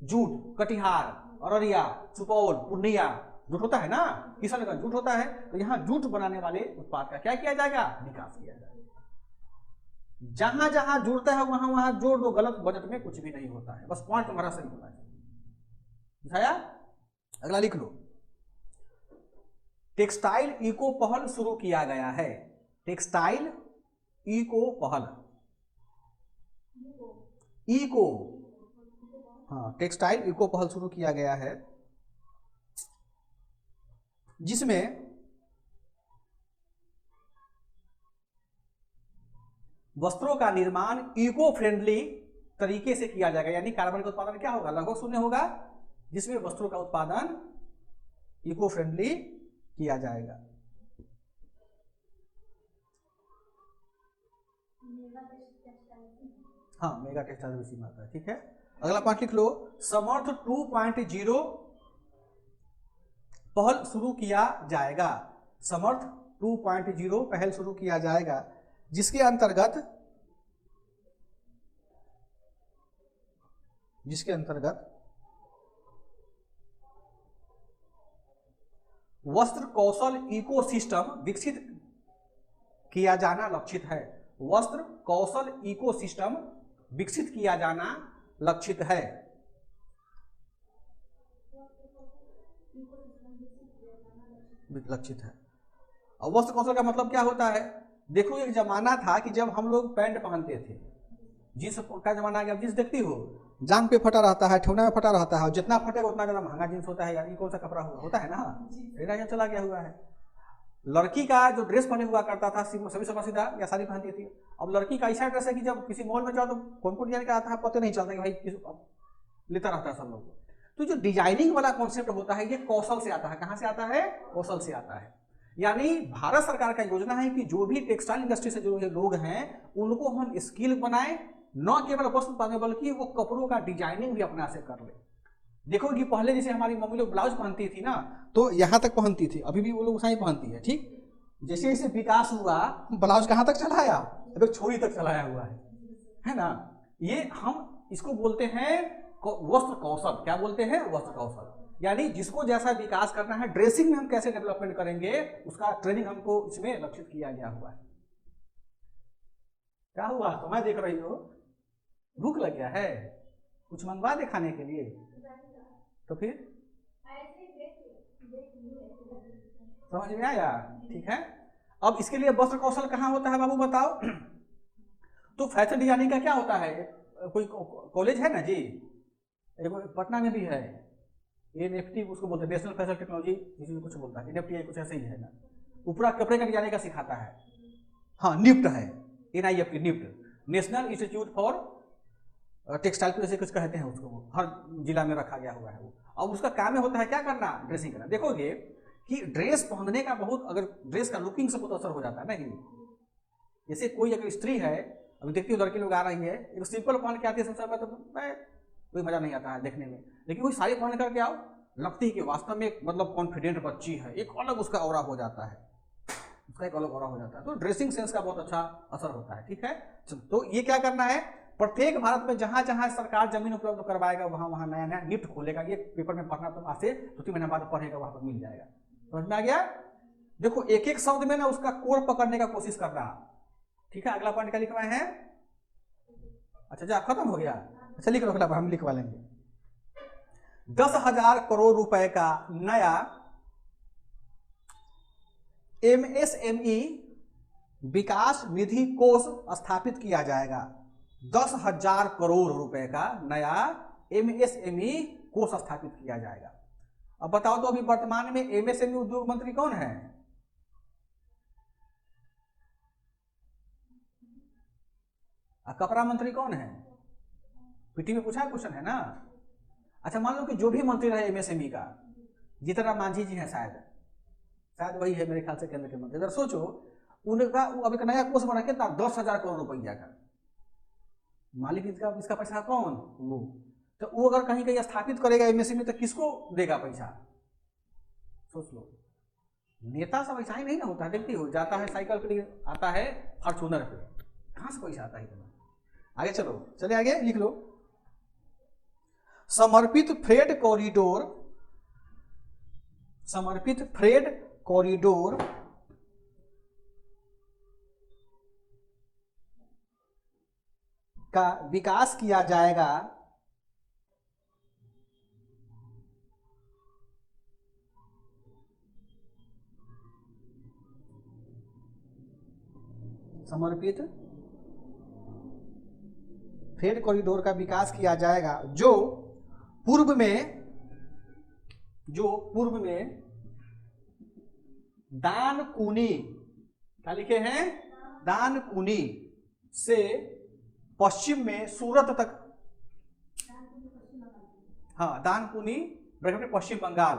जूट कटिहार, अररिया, सुपौल, पूर्णिया जूट होता है ना, किशनगंज जूट होता है। तो यहाँ जूट बनाने वाले उत्पाद का क्या किया जाएगा, विकास किया जाएगा। जहां जहां जुड़ता है वहां वहां जोड़ दो, गलत बजट में कुछ भी नहीं होता है, बस पॉइंट तुम्हारा सही होना चाहिए। बुझाया, अगला लिख लो। टेक्सटाइल इको पहल शुरू किया गया है। टेक्सटाइल इको पहल, इको, हाँ, टेक्सटाइल इको पहल शुरू किया गया है, जिसमें वस्त्रों का निर्माण इको फ्रेंडली तरीके से किया जाएगा। यानी कार्बन का उत्पादन क्या होगा, लगभग शून्य होगा, जिसमें वस्त्रों का उत्पादन इको फ्रेंडली किया जाएगा। हाँ, मेगा टेक्सटाइल भी सीमा आता है, ठीक है। अगला पाठ लिख लो। समर्थ 2.0 पहल शुरू किया जाएगा। समर्थ 2.0 पहल शुरू किया जाएगा, जिसके अंतर्गत वस्त्र कौशल इकोसिस्टम विकसित किया जाना लक्षित है। वस्त्र कौशल इकोसिस्टम विकसित किया जाना लक्षित है। लक्षित है। और वस्त्र कौशल का मतलब क्या होता है, देखो एक जमाना था कि जब हम लोग पैंट पहनते थे, जींस का जमाना आ गया। जींस देखती हो, जांग पे फटा रहता है, ठेवना में फटा रहता है, और जितना फटेगा उतना ज्यादा महंगा जींस होता है। यार ये कौन सा कपड़ा होता है ना, ये चला गया हुआ है। लड़की का जो ड्रेस पहने हुआ करता था, सभी सलवार सीधा या साड़ी पहनती थी। अब लड़की का ऐसा ड्रेस है कि जब किसी मॉल में जाओ तो कौन कौन डिजाइन का आता है पता नहीं चलता, कि भाई लेता रहता है सब लोग। तो जो डिजाइनिंग वाला कॉन्सेप्ट होता है, ये कौशल से आता है। कहाँ से आता है, कौशल से आता है। यानी भारत सरकार का योजना है कि जो भी टेक्सटाइल इंडस्ट्री से जुड़े लोग हैं उनको हम स्किल बनाएं, न केवल वस्त्र उत्पादन बल्कि वो कपड़ों का डिजाइनिंग भी अपना से कर ले। देखो कि पहले जैसे हमारी मम्मी लोग ब्लाउज पहनती थी ना, तो यहाँ तक पहनती थी, अभी भी वो लोग ही पहनती है, ठीक। जैसे जैसे विकास हुआ, ब्लाउज कहाँ तक चलाया, अभी छोरी तक चलाया हुआ है ना। ये हम इसको बोलते हैं वस्त्र कौशल। क्या बोलते हैं, वस्त्र कौशल। यानी जिसको जैसा विकास करना है, ड्रेसिंग में हम कैसे डेवलपमेंट करेंगे, उसका ट्रेनिंग हमको इसमें लक्षित किया गया हुआ है। क्या हुआ, समय देख रही हो, भूख लग गया है, कुछ मंगवा दे खाने के लिए, तो फिर समझ में आया, ठीक है। अब इसके लिए वस्त्र कौशल कहाँ होता है बाबू बताओ। तो फैशन डिजाइनिंग का क्या होता है, कोई कॉलेज है ना जी, पटना में भी है, एनएफटी उसको बोलते हैं, नेशनल फैशन टेक्नोलॉजी, कुछ बोलता है, एनएफटी कुछ ऐसे ही है ना, ऊपरा कपड़े का डिजाइनिंग का सिखाता है। हाँ, निफ्ट है, NIFT, NIFT, national institute for textile को जैसे कुछ कहते हैं उसको, हर जिला में रखा गया हुआ है वो। और उसका काम में होता है क्या करना, ड्रेसिंग करना। देखोगे कि ड्रेस पहनने का बहुत, अगर ड्रेस का लुकिंग से बहुत असर हो जाता है ना। जैसे कोई अगर स्त्री है, अभी देखती हो लड़की लोग आ रही है, एक सिंपल पहन के आती है सबसे पहले, तो मैं कोई मजा नहीं आता है देखने में। लेकिन कोई साड़ी पहन करके आओ, लगती है कि वास्तव में मतलब कॉन्फिडेंट बच्ची है, एक अलग उसका ऑरा हो जाता है, उसका एक अलग ऑरा हो जाता है। तो ड्रेसिंग सेंस का बहुत अच्छा असर होता है, ठीक है। तो ये क्या करना है, प्रत्येक भारत में जहां जहां सरकार जमीन उपलब्ध करवाएगा वहां वहां नया नया निफ्ट खोलेगा। ये पेपर में पढ़ना, तो आज से 2-3 महीने बाद पढ़ेगा, वहां पर मिल जाएगा। समझ में आ गया। देखो एक एक शब्द में ना उसका कोर पकड़ने का कोशिश करना, ठीक है। अगला पॉइंट क्या लिखवाए हैं, अच्छा जा खत्म हो गया, अच्छा लिख लो, अगला हम लिखवा लेंगे। 10,000 करोड़ रुपए का नया एमएसएमई विकास निधि कोष स्थापित किया जाएगा। 10,000 करोड़ रुपए का नया एमएसएमई कोष स्थापित किया जाएगा। अब बताओ तो अभी वर्तमान में एमएसएमई उद्योग मंत्री कौन है, कपड़ा मंत्री कौन है, पीटी में पूछा क्वेश्चन है ना। अच्छा मान लो कि जो भी मंत्री रहे एमएसएमई का, जीतन मांझी जी हैं शायद वही है मेरे ख्याल से केंद्र के मंत्री। अगर सोचो उनका अब एक नया कोष बना कितना 10,000 करोड़ रुपया का, मालिक इसका पैसा कौन? वो। तो वो अगर कहीं कहीं स्थापित करेगा एमएसएमई तो किसको देगा पैसा? सोच लो। नेता सब ऐसा ही नहीं ना होता है, देखती हो जाता है साइकिल पे आता है फॉर्च्यूनर पे, कहां से पैसा आता है इतना? आगे चलो, चले आगे लिख लो। समर्पित फ्रेट कॉरिडोर का विकास किया जाएगा समर्पित फ्रेट कॉरिडोर का विकास किया जाएगा जो पूर्व में दानकुनी, क्या लिखे हैं? दानकुनी से पश्चिम में सूरत तक, हाँ दानकुनी ब्रैकेट में पश्चिम बंगाल,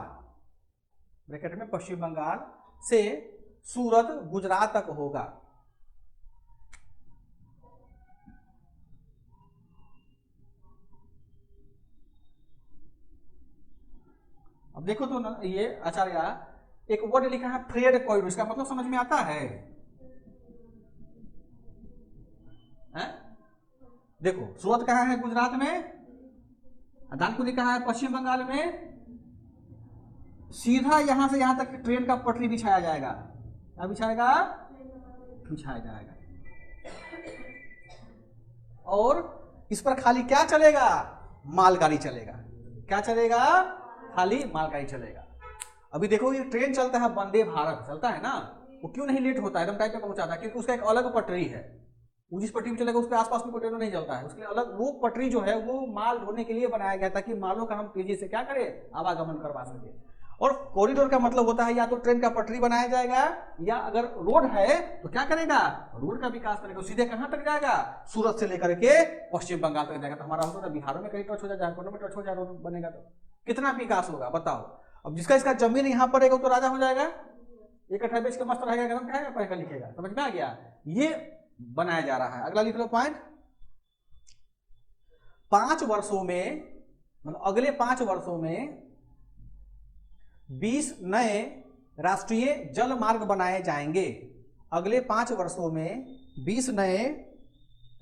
ब्रैकेट में पश्चिम बंगाल से सूरत गुजरात तक होगा। अब देखो तो ये आचार्य एक वर्ड लिखा है फ्रेट कॉरिडोर, इसका मतलब समझ में आता है? देखो सूरत कहाँ है? गुजरात में। दानकुनी कहाँ है? पश्चिम बंगाल में। सीधा यहां से यहां तक ट्रेन का पटरी बिछाया जाएगा। क्या बिछाया जाएगा। और इस पर खाली क्या चलेगा? मालगाड़ी चलेगा। क्या चलेगा? खाली मालगाड़ी चलेगा। अभी देखो ये ट्रेन चलता है, वंदे भारत चलता है ना, वो क्यों नहीं लेट होता है, एकदम टाइम पे पहुंचाता है? क्योंकि उसका एक अलग पटरी है। वो जिस पटरी में चलेगा उसके आसपास में ट्रेन नहीं चलता है, उसके लिए अलग वो पटरी जो है वो माल ढोने के लिए बनाया गया ताकि मालों का हम तेजी से क्या करें? आवागमन करवा सके। और कॉरिडोर का मतलब होता है या तो ट्रेन का पटरी बनाया जाएगा या अगर रोड है तो क्या करेगा? रोड का विकास करेगा। सीधे कहां तक जाएगा? सूरत से लेकर के पश्चिम बंगाल तक जाएगा। तो हमारा होता है बिहार में कहीं टच हो जाए, झारखंड में टच हो जाए, रोड बनेगा तो कितना विकास होगा बताओ। अब जिसका इसका जमीन यहाँ पर रहेगा तो राजा हो जाएगा, एक कट्ठा बेच के मस्त रहेगा, एकदम खाएगा पैसा लिखेगा। समझ में आ गया? ये बनाया जा रहा है। अगला लिख लो पॉइंट। 5 वर्षों में, मतलब अगले 5 वर्षों में 20 नए राष्ट्रीय जल मार्ग बनाए जाएंगे। अगले 5 वर्षों में 20 नए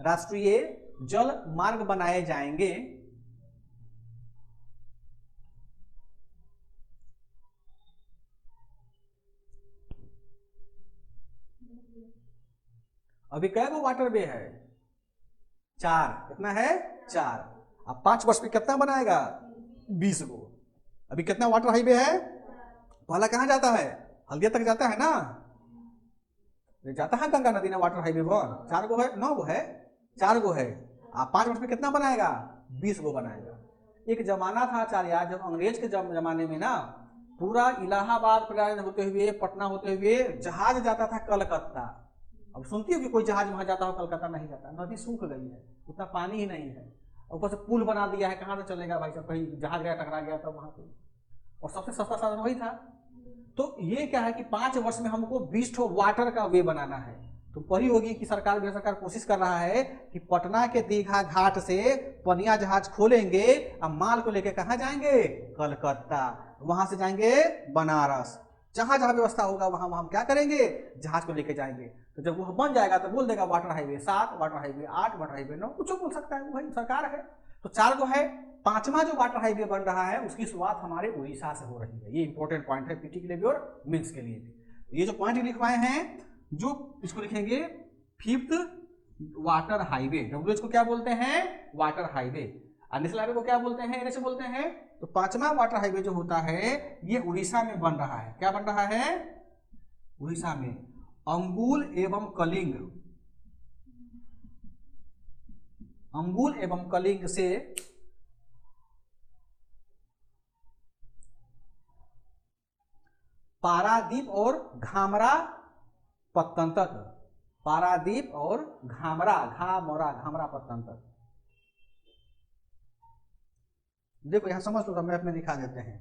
राष्ट्रीय जल मार्ग बनाए जाएंगे। अभी कै गो वाटर वे है? 4। कितना है? 4। अब 5 वर्ष में कितना बनाएगा? 20 गो। अभी कितना वाटर हाईवे है? पहला कहां जाता है? हल्दिया तक जाता है ना, जाता है गंगा नदी ना वाटर हाईवे पर। 4 गो है? 9 गो है? 4 गो है। आप 5 वर्ष में कितना बनाएगा? 20 गो बनाएगा। एक जमाना था आचार्य, जब अंग्रेज के जमाने में ना पूरा इलाहाबाद प्रयाग होते हुए, पटना होते हुए जहाज जाता था कलकत्ता। अब सुनती हो कि कोई जहाज वहां जाता हो कलकत्ता? नहीं जाता, नदी सूख गई है, उतना पानी ही नहीं है। ऊपर से पुल बना दिया है, कहां से चलेगा भाई साहब? कहीं जहाज गया टकरा गया तब वहां पे, और सबसे सस्ता साधन वही था। तो ये क्या है कि 5 वर्ष में हमको 20 ठो वाटर का वे बनाना है। तो पढ़ी होगी कि सरकार कोशिश कर रहा है कि पटना के दीघा घाट से पनिया जहाज खोलेंगे और माल को लेके कहां जाएंगे? कलकत्ता। वहां से जाएंगे बनारस। जहां जहां व्यवस्था होगा वहां वहां क्या करेंगे? जहाज को लेके जाएंगे। तो जब वो बन जाएगा तो बोल देगा water highway 7, water highway 8, water highway 9, कुछ बोल सकता है, वो भाई सरकार है। तो 4 गो है। 5वां जो वाटर हाईवे बन रहा है उसकी शुरुआत हमारे उड़ीसा से हो रही है। ये इंपॉर्टेंट पॉइंट है पीटी के लिए भी और मेंस के लिए भी। ये जो पॉइंट लिखवाए हैं, जो इसको लिखेंगे 5th वाटर हाईवे। डब्ल्यूएच को क्या बोलते हैं? Water highway. नेशनल हाईवे को क्या बोलते हैं? एनएच बोलते हैं। तो 5वां वाटर हाईवे जो होता है ये उड़ीसा में बन रहा है। क्या बन रहा है? उड़ीसा में अंगुल एवं कलिंग, अंगुल एवं कलिंग से पारादीप और घामरा पत्तन तक, पारादीप और घामरा पत्तन तक। देखो यहाँ समझ लो, मैप में दिखा देते हैं।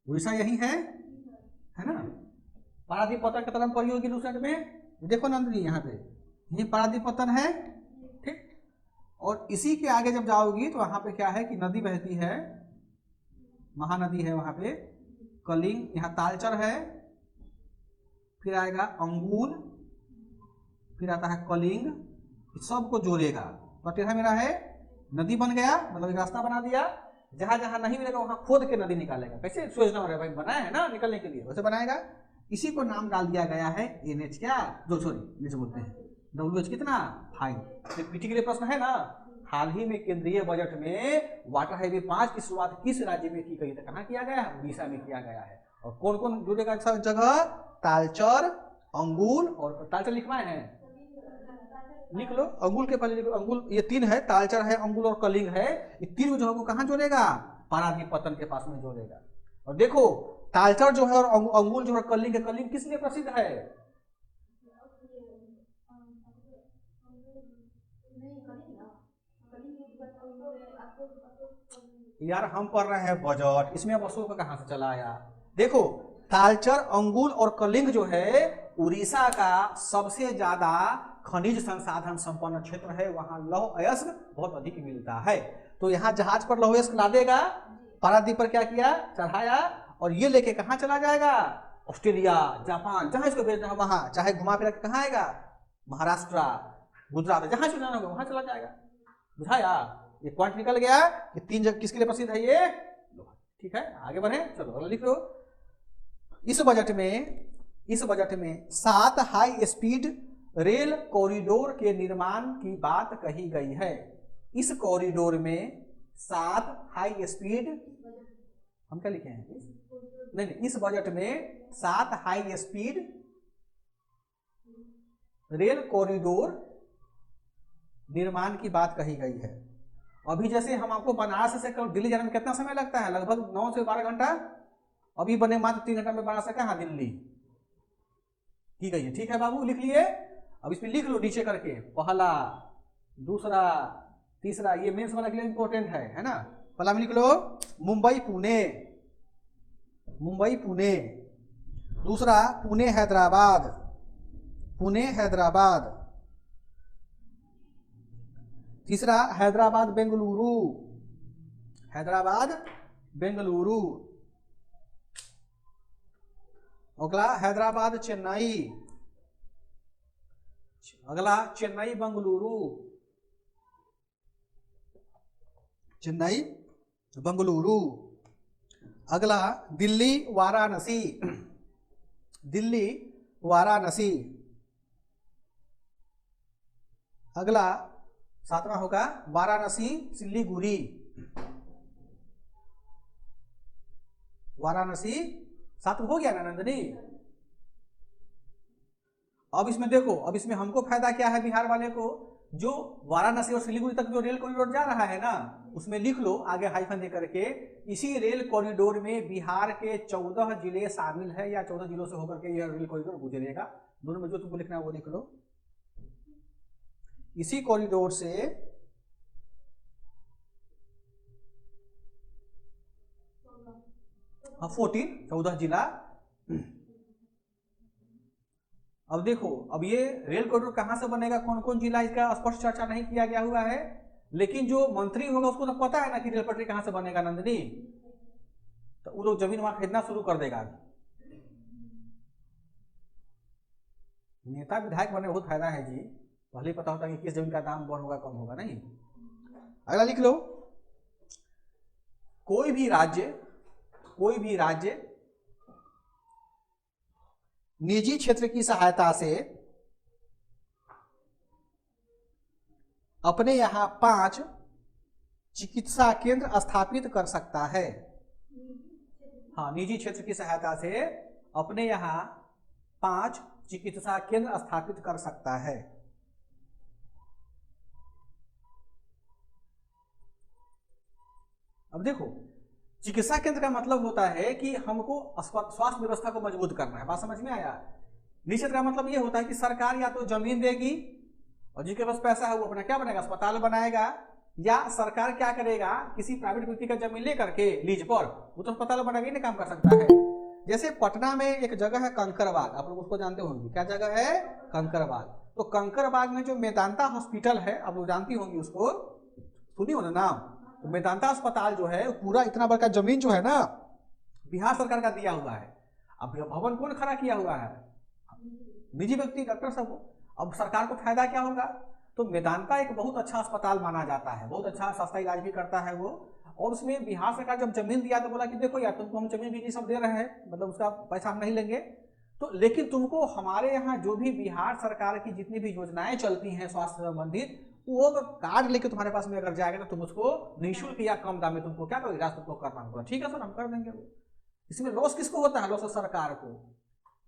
उड़ीसा यही है ना। पारादीप पत्तन की तरफ पढ़ी होगी दूसरे में, देखो नंदनी यहाँ पे ये पारादीप पत्तन है, ठीक। और इसी के आगे जब जाओगी तो वहां पे क्या है कि नदी बहती है, महानदी है वहां पे, कलिंग, यहाँ तालचर है, फिर आएगा अंगुल, फिर आता है कलिंग, सबको जोड़ेगा। तो टेढ़ा मेरा है, नदी बन गया, मतलब एक रास्ता बना दिया। जहां जहां नहीं मिलेगा वहां खोद के नदी निकालेगा। कैसे सूरज नहर भाई बनाया है ना निकलने के लिए, वैसे बनाएगा। इसी को नाम डाल दिया गया है NH, क्या जो सॉरी NH बोलते हैं, WH कितना 5। पीटी के लिए प्रश्न है ना, हाल ही में केंद्रीय बजट में वाटर हाईवे 5 की शुरुआत किस राज्य में की गई थी? कहाँ किया गया है? उड़ीसा में किया गया है। और कौन कौन जुड़ेगा जगह? तालचर, अंगुल और तालचर लिखवाए हैं, लिख लो। अंगुल के पहले लिख लो, अंगुल ये 3 है, तालचर है, अंगुल और कलिंग है। ये 3 जगह को कहाँ जोड़ेगा? पारादीप पत्तन के पास में जोड़ेगा। और देखो तालचर जो है और अंगुल जो है, कलिंग है, कलिंग किस लिए प्रसिद्ध है? यार हम पढ़ रहे हैं बजट, इसमें अब अशोक कहाँ से चला आया? देखो तालचर, अंगुल और कलिंग जो है उड़ीसा का सबसे ज्यादा खनिज संसाधन संपन्न क्षेत्र है। वहां लौह अयस्क बहुत अधिक मिलता है। तो यहाँ जहाज पर लौह अयस्क लादेगा, पारादीप पर क्या किया? चढ़ाया, और ये लेके कहाँ चला जाएगा? ऑस्ट्रेलिया, जापान, जहां इसको भेजना है वहां, चाहे घुमा फिरा के कहाँ आएगा? महाराष्ट्र, गुजरात, जहां से जाना होगा वहां चला जाएगा। बुझाया? ये पॉइंट निकल गया कि 3 जगह किसके लिए प्रसिद्ध है ये? ठीक है, आगे बढ़े, चलो अगला लिख लो। इस बजट में 7 हाई स्पीड रेल कॉरिडोर के निर्माण की बात कही गई है। इस कॉरिडोर में 7 हाई स्पीड, हम क्या लिखे हैं? नहीं, इस बजट में 7 हाई स्पीड रेल कॉरिडोर निर्माण की बात कही गई है। अभी जैसे हम आपको बनारस से दिल्ली जाने में कितना समय लगता है? लगभग 9 से 12 घंटा। अभी बने मात्र 3 घंटा में बनारस से कहाँ दिल्ली की गई है। ठीक है बाबू, लिख लिए। अब इसमें लिख लो नीचे करके, पहला, दूसरा, तीसरा, ये मेंस वाला के लिए इंपॉर्टेंट है ना। पहला में लिख लो मुंबई पुणे, मुंबई पुणे। दूसरा पुणे हैदराबाद, पुणे हैदराबाद। तीसरा हैदराबाद बेंगलुरु, हैदराबाद बेंगलुरु। अगला हैदराबाद चेन्नई, अगला चेन्नई बंगलुरु, चेन्नई बंगलुरु। अगला दिल्ली वाराणसी, दिल्ली वाराणसी। अगला 7वां होगा वाराणसी सिल्लीगुड़ी, वाराणसी 7 हो गया ना नंदनी। अब इसमें देखो, अब इसमें हमको फायदा क्या है बिहार वाले को? जो वाराणसी और सिलीगुड़ी तक जो रेल कॉरिडोर जा रहा है ना, उसमें लिख लो आगे हाइफन दे करके, इसी रेल कॉरिडोर में बिहार के 14 जिले शामिल है, या 14 जिलों से होकर के यह रेल कॉरिडोर गुजरेगा। दोनों में जो तुमको लिखना है वो लिख लो। इसी कॉरिडोर से हाँ 14 जिला। अब देखो, अब ये रेल कॉरिडोर कहां से बनेगा, कौन कौन जिला, इसका स्पष्ट चर्चा नहीं किया गया हुआ है। लेकिन जो मंत्री होगा उसको तो पता है ना कि रेल पटरी कहां से बनेगा नंदनी, तो वो लोग जमीन वहां खरीदना शुरू कर देगा। नेता विधायक बनने बहुत फायदा है जी, पहले पता होता है कि किस जमीन का दाम बढ़ होगा कम होगा। नहीं, अगला लिख लो, कोई भी राज्य निजी क्षेत्र की सहायता से अपने यहां 5 चिकित्सा केंद्र स्थापित कर सकता है। हाँ, निजी क्षेत्र की सहायता से अपने यहां 5 चिकित्सा केंद्र स्थापित कर सकता है। अब देखो, चिकित्सा केंद्र का मतलब होता है कि हमको स्वास्थ्य व्यवस्था को मजबूत करना है। बात समझ में आया? निश्चित का मतलब ये होता है कि सरकार या तो जमीन देगी और जिसके पास पैसा है वो अपना क्या बनाएगा, अस्पताल बनाएगा, या सरकार क्या करेगा, किसी प्राइवेट व्यक्ति का जमीन ले करके लीज पर वो तो अस्पताल बनाएगा ही नहीं काम कर सकता है। जैसे पटना में एक जगह है कंकड़बाग, आप लोग उसको जानते होंगे, क्या जगह है, कंकड़बाग। तो कंकड़बाग में जो मेदांता हॉस्पिटल है, आप लोग जानती होंगी उसको, सुनी हो ना नाम। तो मेदांता अस्पताल जो है पूरा इतना बड़ा जमीन जो है ना बिहार सरकार का दिया हुआ है। अब भवन कौन खड़ा किया हुआ है, निजी व्यक्ति, डॉक्टर सब। अब सरकार को फायदा क्या होगा, तो मेदांता एक बहुत अच्छा अस्पताल माना जाता है, बहुत अच्छा सस्ता इलाज भी करता है वो। और उसमें बिहार सरकार जब जमीन दिया तो बोला कि देखो यार तुमको हम जमीन भी सब दे रहे हैं, मतलब उसका पैसा हम नहीं लेंगे, तो लेकिन तुमको हमारे यहाँ जो भी बिहार सरकार की जितनी भी योजनाएं चलती हैं स्वास्थ्य संबंधित, वो कार्ड लेके तुम्हारे पास में अगर जाएगा तो तुम उसको निःशुल्क या कम दाम में तुमको क्या करोगे, इलाज तुमको करना होगा। ठीक है सर, हम कर देंगे। वो इसमें लॉस किसको होता है, लॉस सरकार को।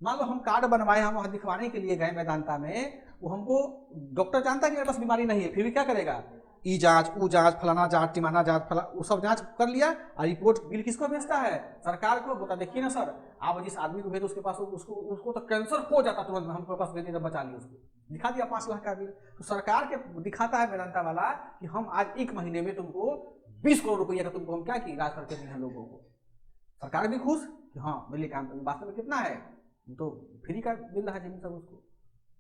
मान लो हम कार्ड बनवाए, हम वहाँ दिखवाने के लिए गए मेदांता में, वो हमको डॉक्टर जानता है कि मेरे पास बीमारी नहीं है, फिर भी क्या करेगा, ई जांच, ऊ जांच, फलाना जांच, टिमाना जांच, फला वो सब जांच कर लिया, और रिपोर्ट बिल किसको भेजता है, सरकार को। बता देखिए ना सर, आप जिस आदमी को भेजो उसके पास उसको तो कैंसर हो जाता तुरंत, हमको पास भेज दिया, बचा लिया, उसको दिखा दिया 5 लाख का बिल। तो सरकार के दिखाता है मेदांता वाला कि हम आज 1 महीने में तुमको 20 करोड़ रुपया का तुमको हम क्या की इलाज करके दिए हैं लोगों को। सरकार भी खुश कि हाँ मेरे काम, वास्तव में कितना है, तो फ्री का मिल रहा है जमीन सब उसको।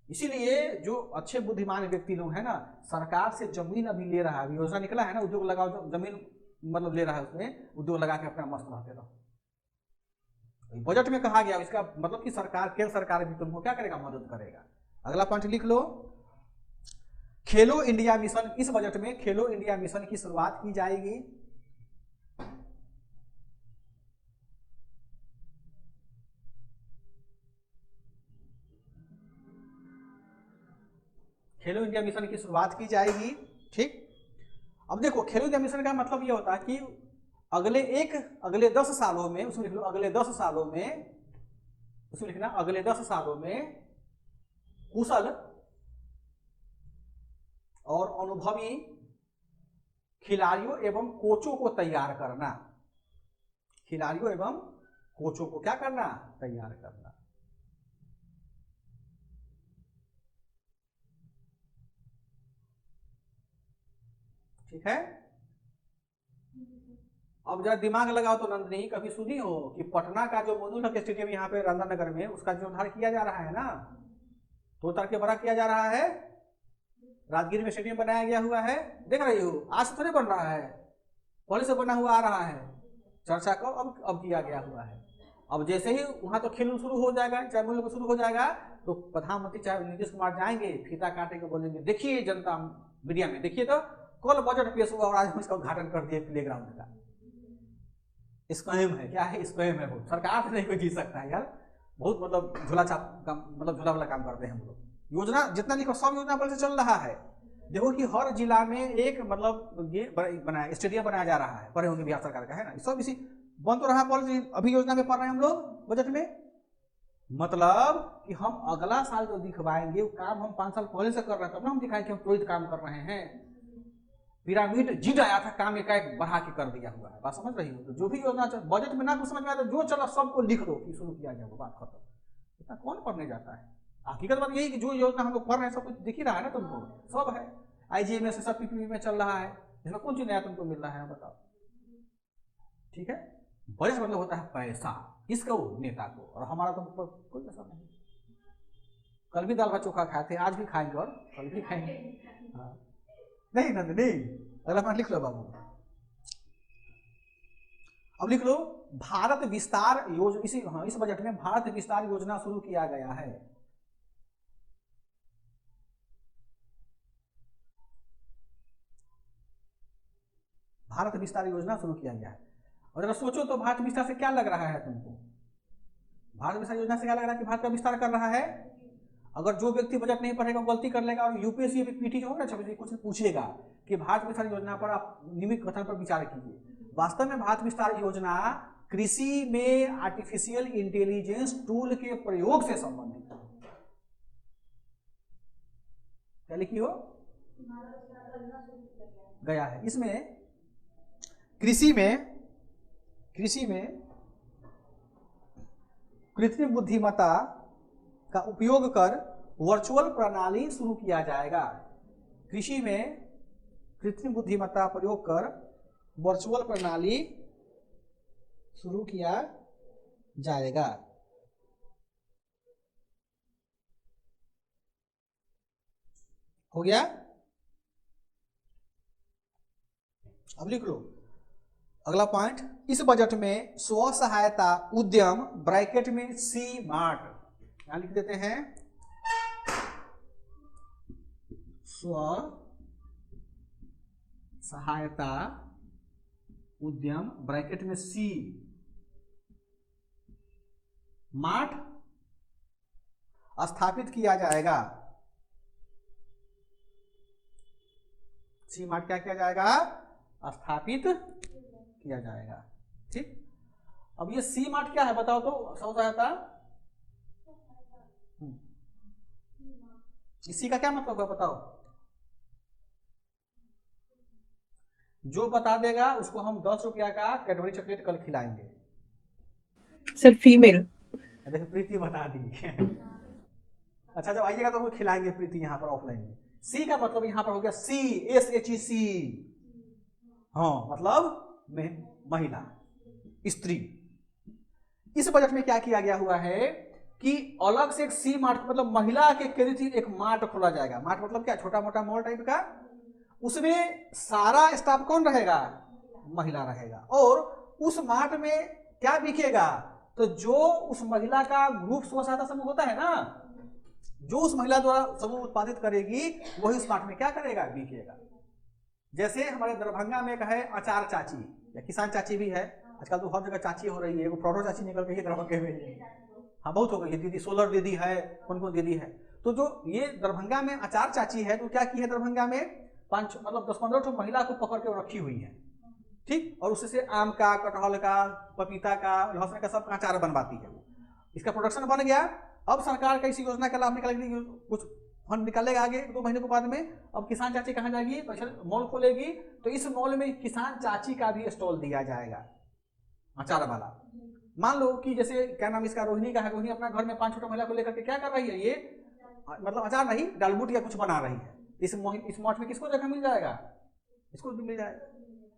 इसीलिए जो अच्छे बुद्धिमान व्यक्ति लोग हैं ना, सरकार से जमीन अभी ले रहा है, अभी योजना निकला है ना, उद्योग लगाओ, जमीन मतलब ले रहा है, उसमें उद्योग लगा के अपना मस्त रहते रहो। बजट में कहा गया, इसका मतलब कि सरकार, केंद्र सरकार भी तुमको क्या करेगा, मदद करेगा। अगला पॉइंट लिख लो, खेलो इंडिया मिशन। इस बजट में खेलो इंडिया मिशन की शुरुआत की जाएगी। खेलो इंडिया मिशन की शुरुआत की जाएगी। ठीक, अब देखो खेलो इंडिया मिशन का मतलब ये होता है कि अगले 10 सालों में, उसमें लिख लो अगले 10 सालों में, उसमें लिखना अगले 10 सालों में कुशल और अनुभवी खिलाड़ियों एवं कोचों को तैयार करना। खिलाड़ियों एवं कोचों को क्या करना, तैयार करना। ठीक है। अब जरा दिमाग लगाओ तो नंदनी, कभी सुनी हो कि पटना का जो मोनू स्टेडियम यहाँ पे राधा नगर में, उसका जीर्णोद्धार किया जा रहा है ना, तो उतर के बड़ा किया जा रहा है। राजगीर में स्टेडियम बनाया गया हुआ है, देख रही हो, आज से थोड़े बन रहा है, पहले से बना हुआ आ रहा है। चर्चा को अब किया गया हुआ है। अब जैसे ही वहां तो खेल शुरू हो जाएगा, चाहे मूल्य शुरू हो जाएगा, तो प्रधानमंत्री चाहे नीतीश कुमार जाएंगे, फीता काटेंगे, बोलेंगे देखिए जनता मीडिया में, देखिए तो कल बजट पेश हुआ और आज हम इसका उद्घाटन कर दिए प्ले ग्राउंड का। स्कैम है, क्या है, स्कैम है। वो सरकार से नहीं कोई जीत सकता है यार, बहुत मतलब झोला छाप काम, मतलब झोला वाला काम करते हैं हम लोग। योजना जितना लिखो सब योजना बल से चल रहा है। देखो कि हर जिला में एक मतलब ये बनाया, स्टेडियम बनाया जा रहा है, पढ़े होंगे बिहार सरकार का है ना, सब इसी बन तो रहा पॉलिसी, अभी योजना में पढ़ रहे हैं हम लोग बजट में। मतलब कि हम अगला साल जो दिखवाएंगे वो काम हम 5 साल पहले से कर रहे हैं, तब ना हम दिखाएंगे कि हम त्वरित काम कर रहे हैं। पिरामिड जीत आया था, काम एकाएक बढ़ा के कर दिया हुआ है। बात समझ रही हो? तो जो भी योजना बजट में ना कुछ समझ में आया तो जो चला सबको लिख दो कि शुरू किया गया, वो बात खत्म। इतना कौन पढ़ने जाता है? हकीकत बात यही कि जो योजना हम लोग पढ़ रहे हैं सब कुछ दिख ही रहा है ना तुमको, सब है। आईजीएम में से सब पीपीपी में चल रहा है, इसमें कौन चीज नया तुमको मिल रहा है बताओ। ठीक है, बजट मतलब होता है पैसा, किसको, नेता को। और हमारा तो कोई पैसा नहीं। कल भी दाल भात चोखा खाए थे, आज भी खाएंगे और कल भी खाएंगे। हाँ नहीं नंदिनी, अगला पॉइंट लिख लो बाबू। अब लिख लो भारत विस्तार योजना। इस बजट में भारत विस्तार योजना शुरू किया गया है। भारत विस्तार योजना शुरू किया गया है। और अगर सोचो तो भारत विस्तार से क्या लग रहा है तुमको? भारत विस्तार योजना से क्या लग रहा है कि भारत का विस्तार कर रहा है? अगर जो व्यक्ति बजट नहीं पढ़ेगा गलती कर लेगा, और यूपीएससी पीटी जो होगा ना कुछ पूछेगा कि भारत विस्तार योजना पर आप नियमित कथन पर विचार कीजिए। वास्तव में भारत विस्तार योजना कृषि में आर्टिफिशियल इंटेलिजेंस टूल के प्रयोग से संबंधित है। क्या लिखी हो गया है इसमें? कृषि में कृत्रिम बुद्धिमत्ता का उपयोग कर वर्चुअल प्रणाली शुरू किया जाएगा। कृषि में कृत्रिम बुद्धिमत्ता प्रयोग कर वर्चुअल प्रणाली शुरू किया जाएगा। हो गया? अब लिख लो अगला पॉइंट, इस बजट में स्व सहायता उद्यम ब्रैकेट में सी मार्ट, यहां लिख देते हैं स्व सहायता उद्यम ब्रैकेट में सी मार्ट स्थापित किया जाएगा। सी मार्ट क्या किया जाएगा? स्थापित किया जाएगा। ठीक, अब ये सी मार्ट क्या है बताओ तो, स्व सहायता, इसी का क्या मतलब है बताओ? जो बता देगा उसको हम 10 रुपया का कैडबरी चॉकलेट कल खिलाएंगे। Sir female. देखो प्रीति बता दी। अच्छा जब आइएगा तो वो खिलाएंगे प्रीति यहाँ पर ऑफलाइन में। सी का मतलब यहाँ पर हो गया सी, SHEC, हाँ मतलब महिला, स्त्री। इस बजट में क्या किया गया हुआ है कि अलग से एक सी मार्ट, मतलब महिला के केंद्रित एक मार्ट खोला जाएगा। मार्ट मतलब क्या? छोटा मोटा मॉल टाइप का। उसमें सारा स्टाफ कौन रहेगा? महिला रहेगा। और उस मार्ट में क्या बिकेगा? तो जो उस महिला का ग्रुप स्व सहायता समूह होता है ना, जो उस महिला द्वारा समूह उत्पादित करेगी वही उस मार्ट में क्या करेगा? बिकेगा। जैसे हमारे दरभंगा में एक है अचार चाची या किसान चाची भी है, आजकल तो हर जगह चाची हो रही है, वो प्रोडो चाची निकल गई है दरभंगे में, हाँ बहुत हो गई है, दीदी सोलर दीदी है, कौन कौन दीदी है। तो जो ये दरभंगा में अचार चाची है, तो क्या की है दरभंगा में 10-15 तो महिला को पकड़ के रखी हुई है, ठीक, और उससे आम का, कटहल का, पपीता का, लहसुन का सब अचार बनवाती है। इसका प्रोडक्शन बन गया। अब सरकार का इसी योजना का लाभ निकालेगी, कुछ फंड निकालेगा आगे 2 महीने के बाद में। अब किसान चाची कहाँ जाएगी? मॉल खोलेगी, तो इस मॉल में किसान चाची का भी स्टॉल दिया जाएगा अचार वाला। मान लो कि जैसे क्या नाम इसका, रोहिणी का है, रोहिणी अपना घर में 5 छोटा महिला को लेकर के क्या कर रही है, ये मतलब अचार नहीं दालबूट या कुछ बना रही है। इस मॉल में किसको जगह मिल जाएगा? इसको भी मिल जाएगा,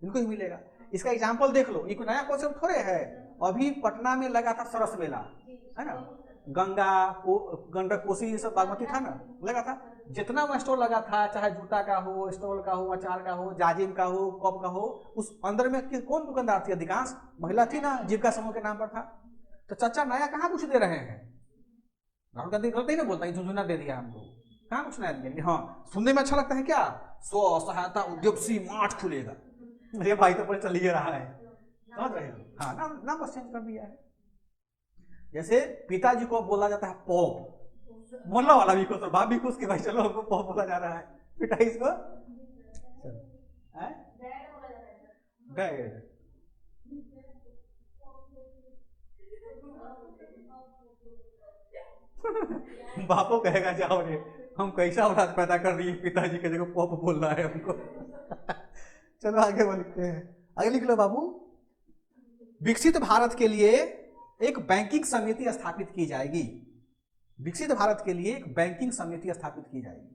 इनको ही मिलेगा। इसका एग्जाम्पल देख लो, ये कोई नया कॉन्सेप्ट थोड़े है। अभी पटना में लगा था सरस मेला, है ना, गंडक कोसी ये सब बागमती था ना, लगा था। जितना वहाँ स्टॉल लगा था, चाहे जूता का हो, स्टॉल का हो, अचार का हो, जाजिम का हो, कप का हो, उस अंदर में कौन दुकानदार थी? अधिकांश महिला थी ना, जीविका समूह के नाम पर था। तो चाचा नया कहाँ कुछ दे रहे हैं? राहुल गांधी गलत ही ना बोलता, झुंझुना दे दिया हमको, कहाँ कुछ नया दिया। हाँ सुनने में अच्छा लगता है क्या? स्व सहायता उद्योग सी मार्ट खुलेगा। मेरे भाई तो पर चल ही रहा है, समझ रहे हो? हाँ नाम बस चेंज कर दिया है। जैसे पिताजी को बोला जाता है पॉप, मोहल्ला वाला भी खुश और बाप भी खुश कि भाई चलो हमको पॉप बोला जा रहा है। बेटा इसको डैड, बापो कहेगा जाओ रे हम कैसा औलाद पैदा कर दिए, पिताजी के जगह पॉप बोल रहा है हमको। चलो आगे बोलते हैं, आगे लिख लो बाबू। विकसित भारत के लिए एक बैंकिंग समिति स्थापित की जाएगी। विकसित भारत के लिए एक बैंकिंग समिति स्थापित की जाएगी।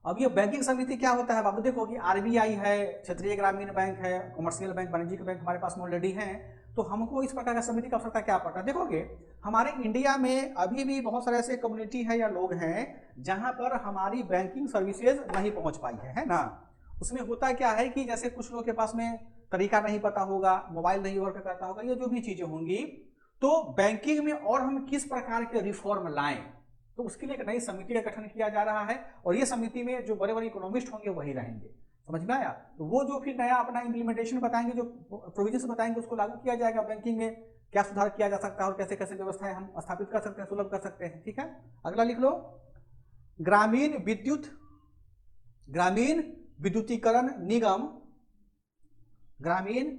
अब ये बैंकिंग समिति क्या होता है बाबू? देखो कि आरबीआई है, क्षेत्रीय ग्रामीण बैंक है, कमर्शियल बैंक, वाणिज्यिक बैंक हमारे पास में ऑलरेडी हैं। तो हमको इस प्रकार का समिति की आवश्यकता क्या पड़ता है? देखोगे हमारे इंडिया में अभी भी बहुत सारे ऐसे कम्युनिटी है या लोग हैं जहां पर हमारी बैंकिंग सर्विसेज नहीं पहुंच पाई है ना। उसमें होता क्या है कि जैसे कुछ लोग के पास में तरीका नहीं पता होगा, मोबाइल नहीं वर्क करता होगा, ये जो भी चीजें होंगी, तो बैंकिंग में और हम किस प्रकार के रिफॉर्म लाएं, तो उसके लिए एक नई समिति का गठन किया जा रहा है। और ये समिति में जो बड़े बड़े इकोनॉमिस्ट होंगे वही रहेंगे। समझ में आया? तो वो जो फिर नया अपना इम्प्लीमेंटेशन बताएंगे, जो प्रोविजंस बताएंगे, उसको लागू किया जाएगा। बैंकिंग में क्या सुधार किया जा सकता है और कैसे कैसे व्यवस्थाएं हम स्थापित कर सकते हैं, सुलभ कर सकते हैं। ठीक है, अगला लिख लो। ग्रामीण विद्युतीकरण निगम, ग्रामीण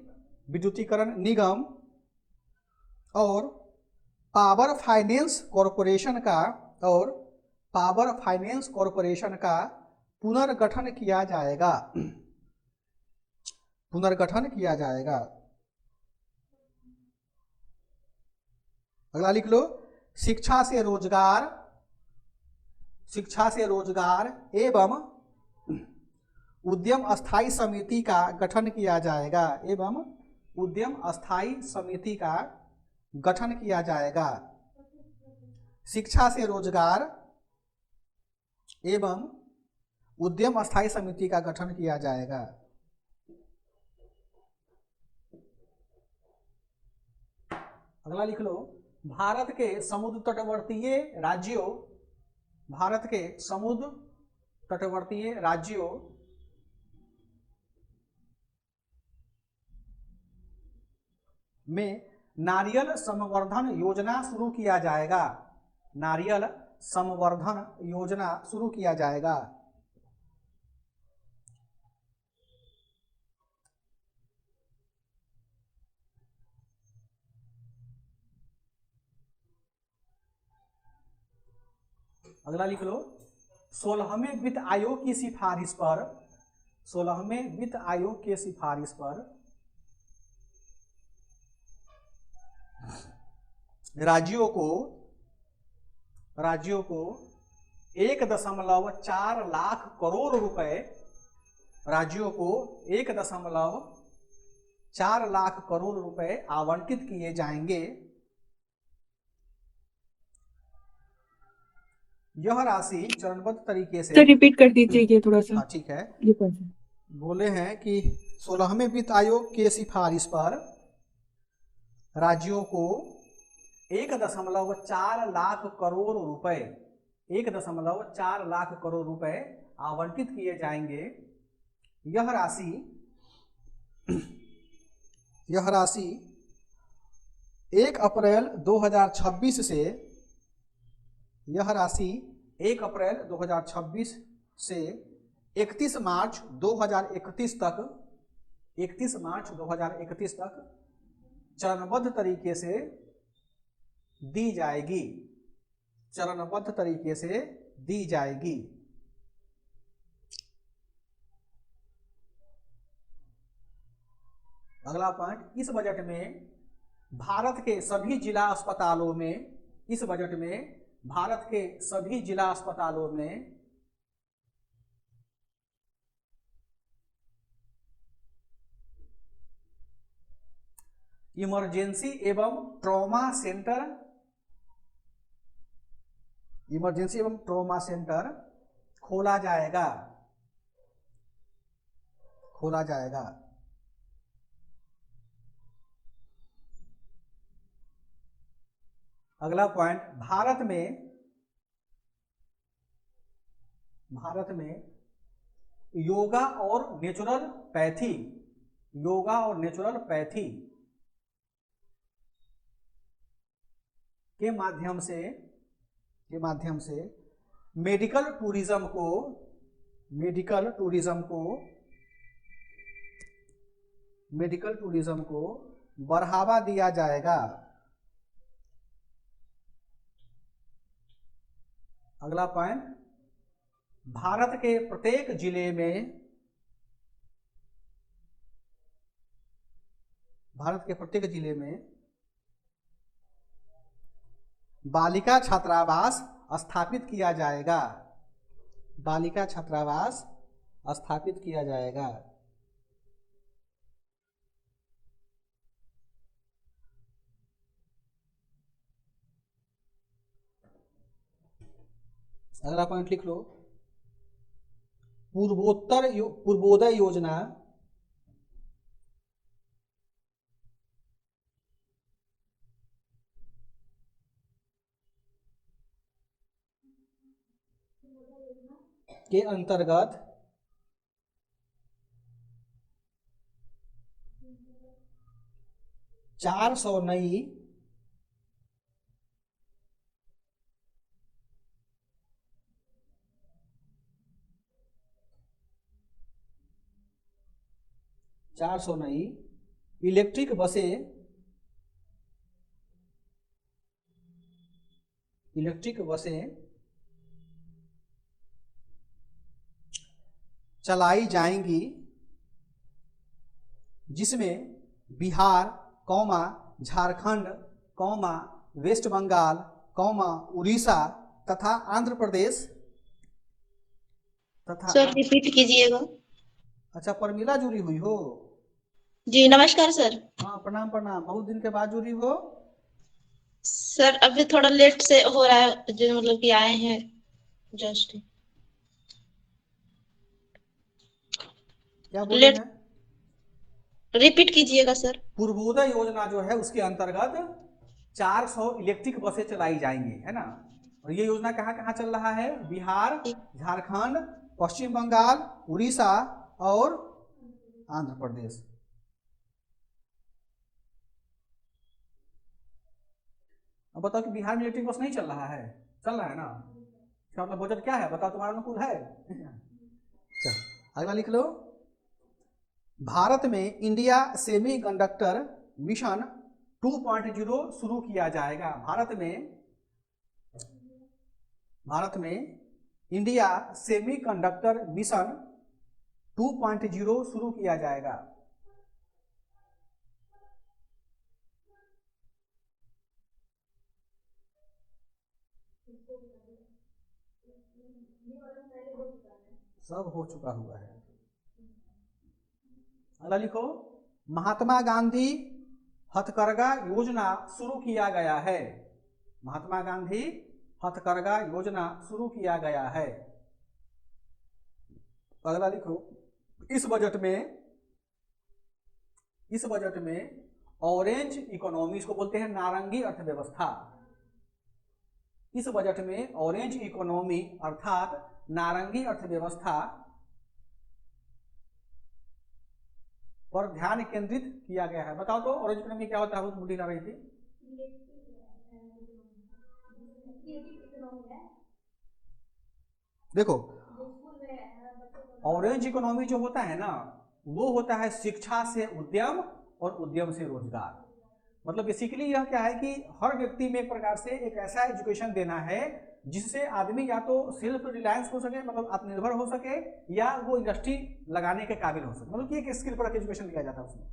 विद्युतीकरण निगम और पावर फाइनेंस कॉरपोरेशन का पुनर्गठन किया जाएगा। पुनर्गठन किया जाएगा। अगला लिख लो, शिक्षा से रोजगार एवं उद्यम अस्थायी समिति का गठन किया जाएगा। एवं उद्यम अस्थायी समिति का गठन किया जाएगा। शिक्षा से रोजगार एवं उद्यम अस्थायी समिति का गठन किया जाएगा। अगला लिख लो, भारत के समुद्र तटवर्तीय राज्यों में नारियल संवर्धन योजना शुरू किया जाएगा। नारियल संवर्धन योजना शुरू किया जाएगा। अगला लिख लो, 16वें वित्त आयोग की सिफारिश पर 16वें वित्त आयोग की सिफारिश पर राज्यों को 1.4 लाख करोड़ रुपए, राज्यों को 1.4 लाख करोड़ रुपए आवंटित किए जाएंगे। यह राशि चरणबद्ध तरीके से, सर रिपीट कर दीजिए ये थोड़ा सा। हाँ ठीक है, ये कौन सा? बोले हैं कि 16वें वित्त आयोग के सिफारिश पर राज्यों को 1.4 लाख करोड़ रुपए 1.4 लाख करोड़ रुपए आवंटित किए जाएंगे। यह राशि 1 अप्रैल 2026 से यह राशि 1 अप्रैल 2026 से 31 मार्च 2031 तक चरणबद्ध तरीके से दी जाएगी। चरणबद्ध तरीके से दी जाएगी। अगला पॉइंट, इस बजट में भारत के सभी जिला अस्पतालों में इमरजेंसी एवं ट्रॉमा सेंटर खोला जाएगा। अगला पॉइंट, भारत में योगा और नेचुरल पैथी के माध्यम से मेडिकल टूरिज्म को बढ़ावा दिया जाएगा। अगला पॉइंट, भारत के प्रत्येक जिले में बालिका छात्रावास स्थापित किया जाएगा। अगला पॉइंट लिख लो, पूर्वोदय योजना के अंतर्गत 400 नई 400 नई इलेक्ट्रिक बसें चलाई जाएंगी जिसमें Bihar, comma, Jharkhand, comma, West Bengal, comma, Orissa तथा आंध्र प्रदेश तथा सर रिपीट कीजिएगा। अच्छा, परमिला जुड़ी हुई हो? जी नमस्कार सर। हाँ, प्रणाम प्रणाम, बहुत दिन के बाद जुड़ी हो। सर अभी थोड़ा लेट से हो रहा है, जो मतलब कि आए हैं जस्ट। क्या बोले लेट हैं? रिपीट कीजिएगा सर। पूर्वोदय योजना जो है उसके अंतर्गत 400 इलेक्ट्रिक बसें चलाई जाएंगी, है ना। और ये योजना कहाँ कहाँ चल रहा है? बिहार, झारखंड, पश्चिम बंगाल, उड़ीसा और आंध्र प्रदेश। अब बताओ कि बिहार में इलेक्ट्रिक बस नहीं चल रहा है? चल रहा है ना। इसका मतलब बजट क्या है बताओ, तुम्हारा अनुकूल है? चलो अगला लिख लो। भारत में इंडिया सेमीकंडक्टर मिशन 2.0 शुरू किया जाएगा। भारत में इंडिया सेमीकंडक्टर मिशन 2.0 शुरू किया जाएगा। सब हो चुका हुआ है। अगला लिखो, महात्मा गांधी हथकरघा योजना शुरू किया गया है। महात्मा गांधी हथकरघा योजना शुरू किया गया है। अगला लिखो, इस बजट में ऑरेंज इकोनॉमी, इसको बोलते हैं नारंगी अर्थव्यवस्था। इस बजट में ऑरेंज इकोनॉमी अर्थात नारंगी अर्थव्यवस्था पर ध्यान केंद्रित किया गया है। बताओ तो ऑरेंज इकोनॉमी क्या होता है? वो मुझे ला रही थी। देखो, ऑरेंज इकोनॉमी जो होता है ना, वो होता है शिक्षा से उद्यम और उद्यम से रोजगार। मतलब बेसिकली यह क्या है कि हर व्यक्ति में एक प्रकार से एक ऐसा एजुकेशन देना है जिससे आदमी या तो सेल्फ रिलायंस हो सके, मतलब आत्मनिर्भर हो सके, या वो इंडस्ट्री लगाने के काबिल हो सके। मतलब कि एक स्किल पर एजुकेशन दिया जाता है उसमें।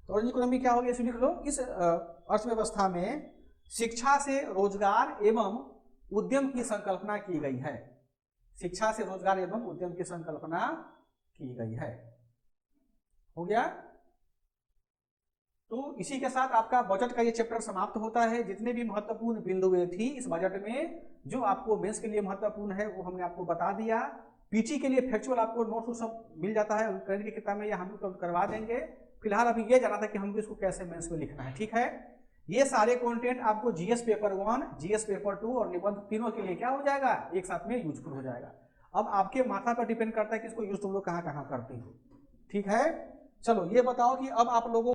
तो ऑरेंज इकोनॉमी क्या होगी, इसे लिख लो। इस अर्थव्यवस्था में शिक्षा से रोजगार एवं उद्यम की संकल्पना की गई है। शिक्षा से रोजगार एवं उद्यम की संकल्पना की गई है। हो गया। तो इसी के साथ आपका बजट का ये चैप्टर समाप्त होता है। जितने भी महत्वपूर्ण बिंदुएं थी इस बजट में, जो आपको मेंस के लिए महत्वपूर्ण है, वो हमने आपको बता दिया। पीटी के लिए फैक्चुअल आपको नोट्स सब मिल जाता है करंट की किताब में, या हम लोग करवा देंगे। फिलहाल अभी ये जाना था कि हमको इसको कैसे मेंस में लिखना है, ठीक है। ये सारे कंटेंट आपको जीएस पेपर 1, जीएस पेपर 2 और निबंध तीनों के लिए क्या हो जाएगा, एक साथ में यूजफुल हो जाएगा। अब आपके माथा पर डिपेंड करता है कि इसको यूज तुम लोग कहाँ कहाँ करते हो, ठीक है। चलो ये बताओ कि अब आप लोगों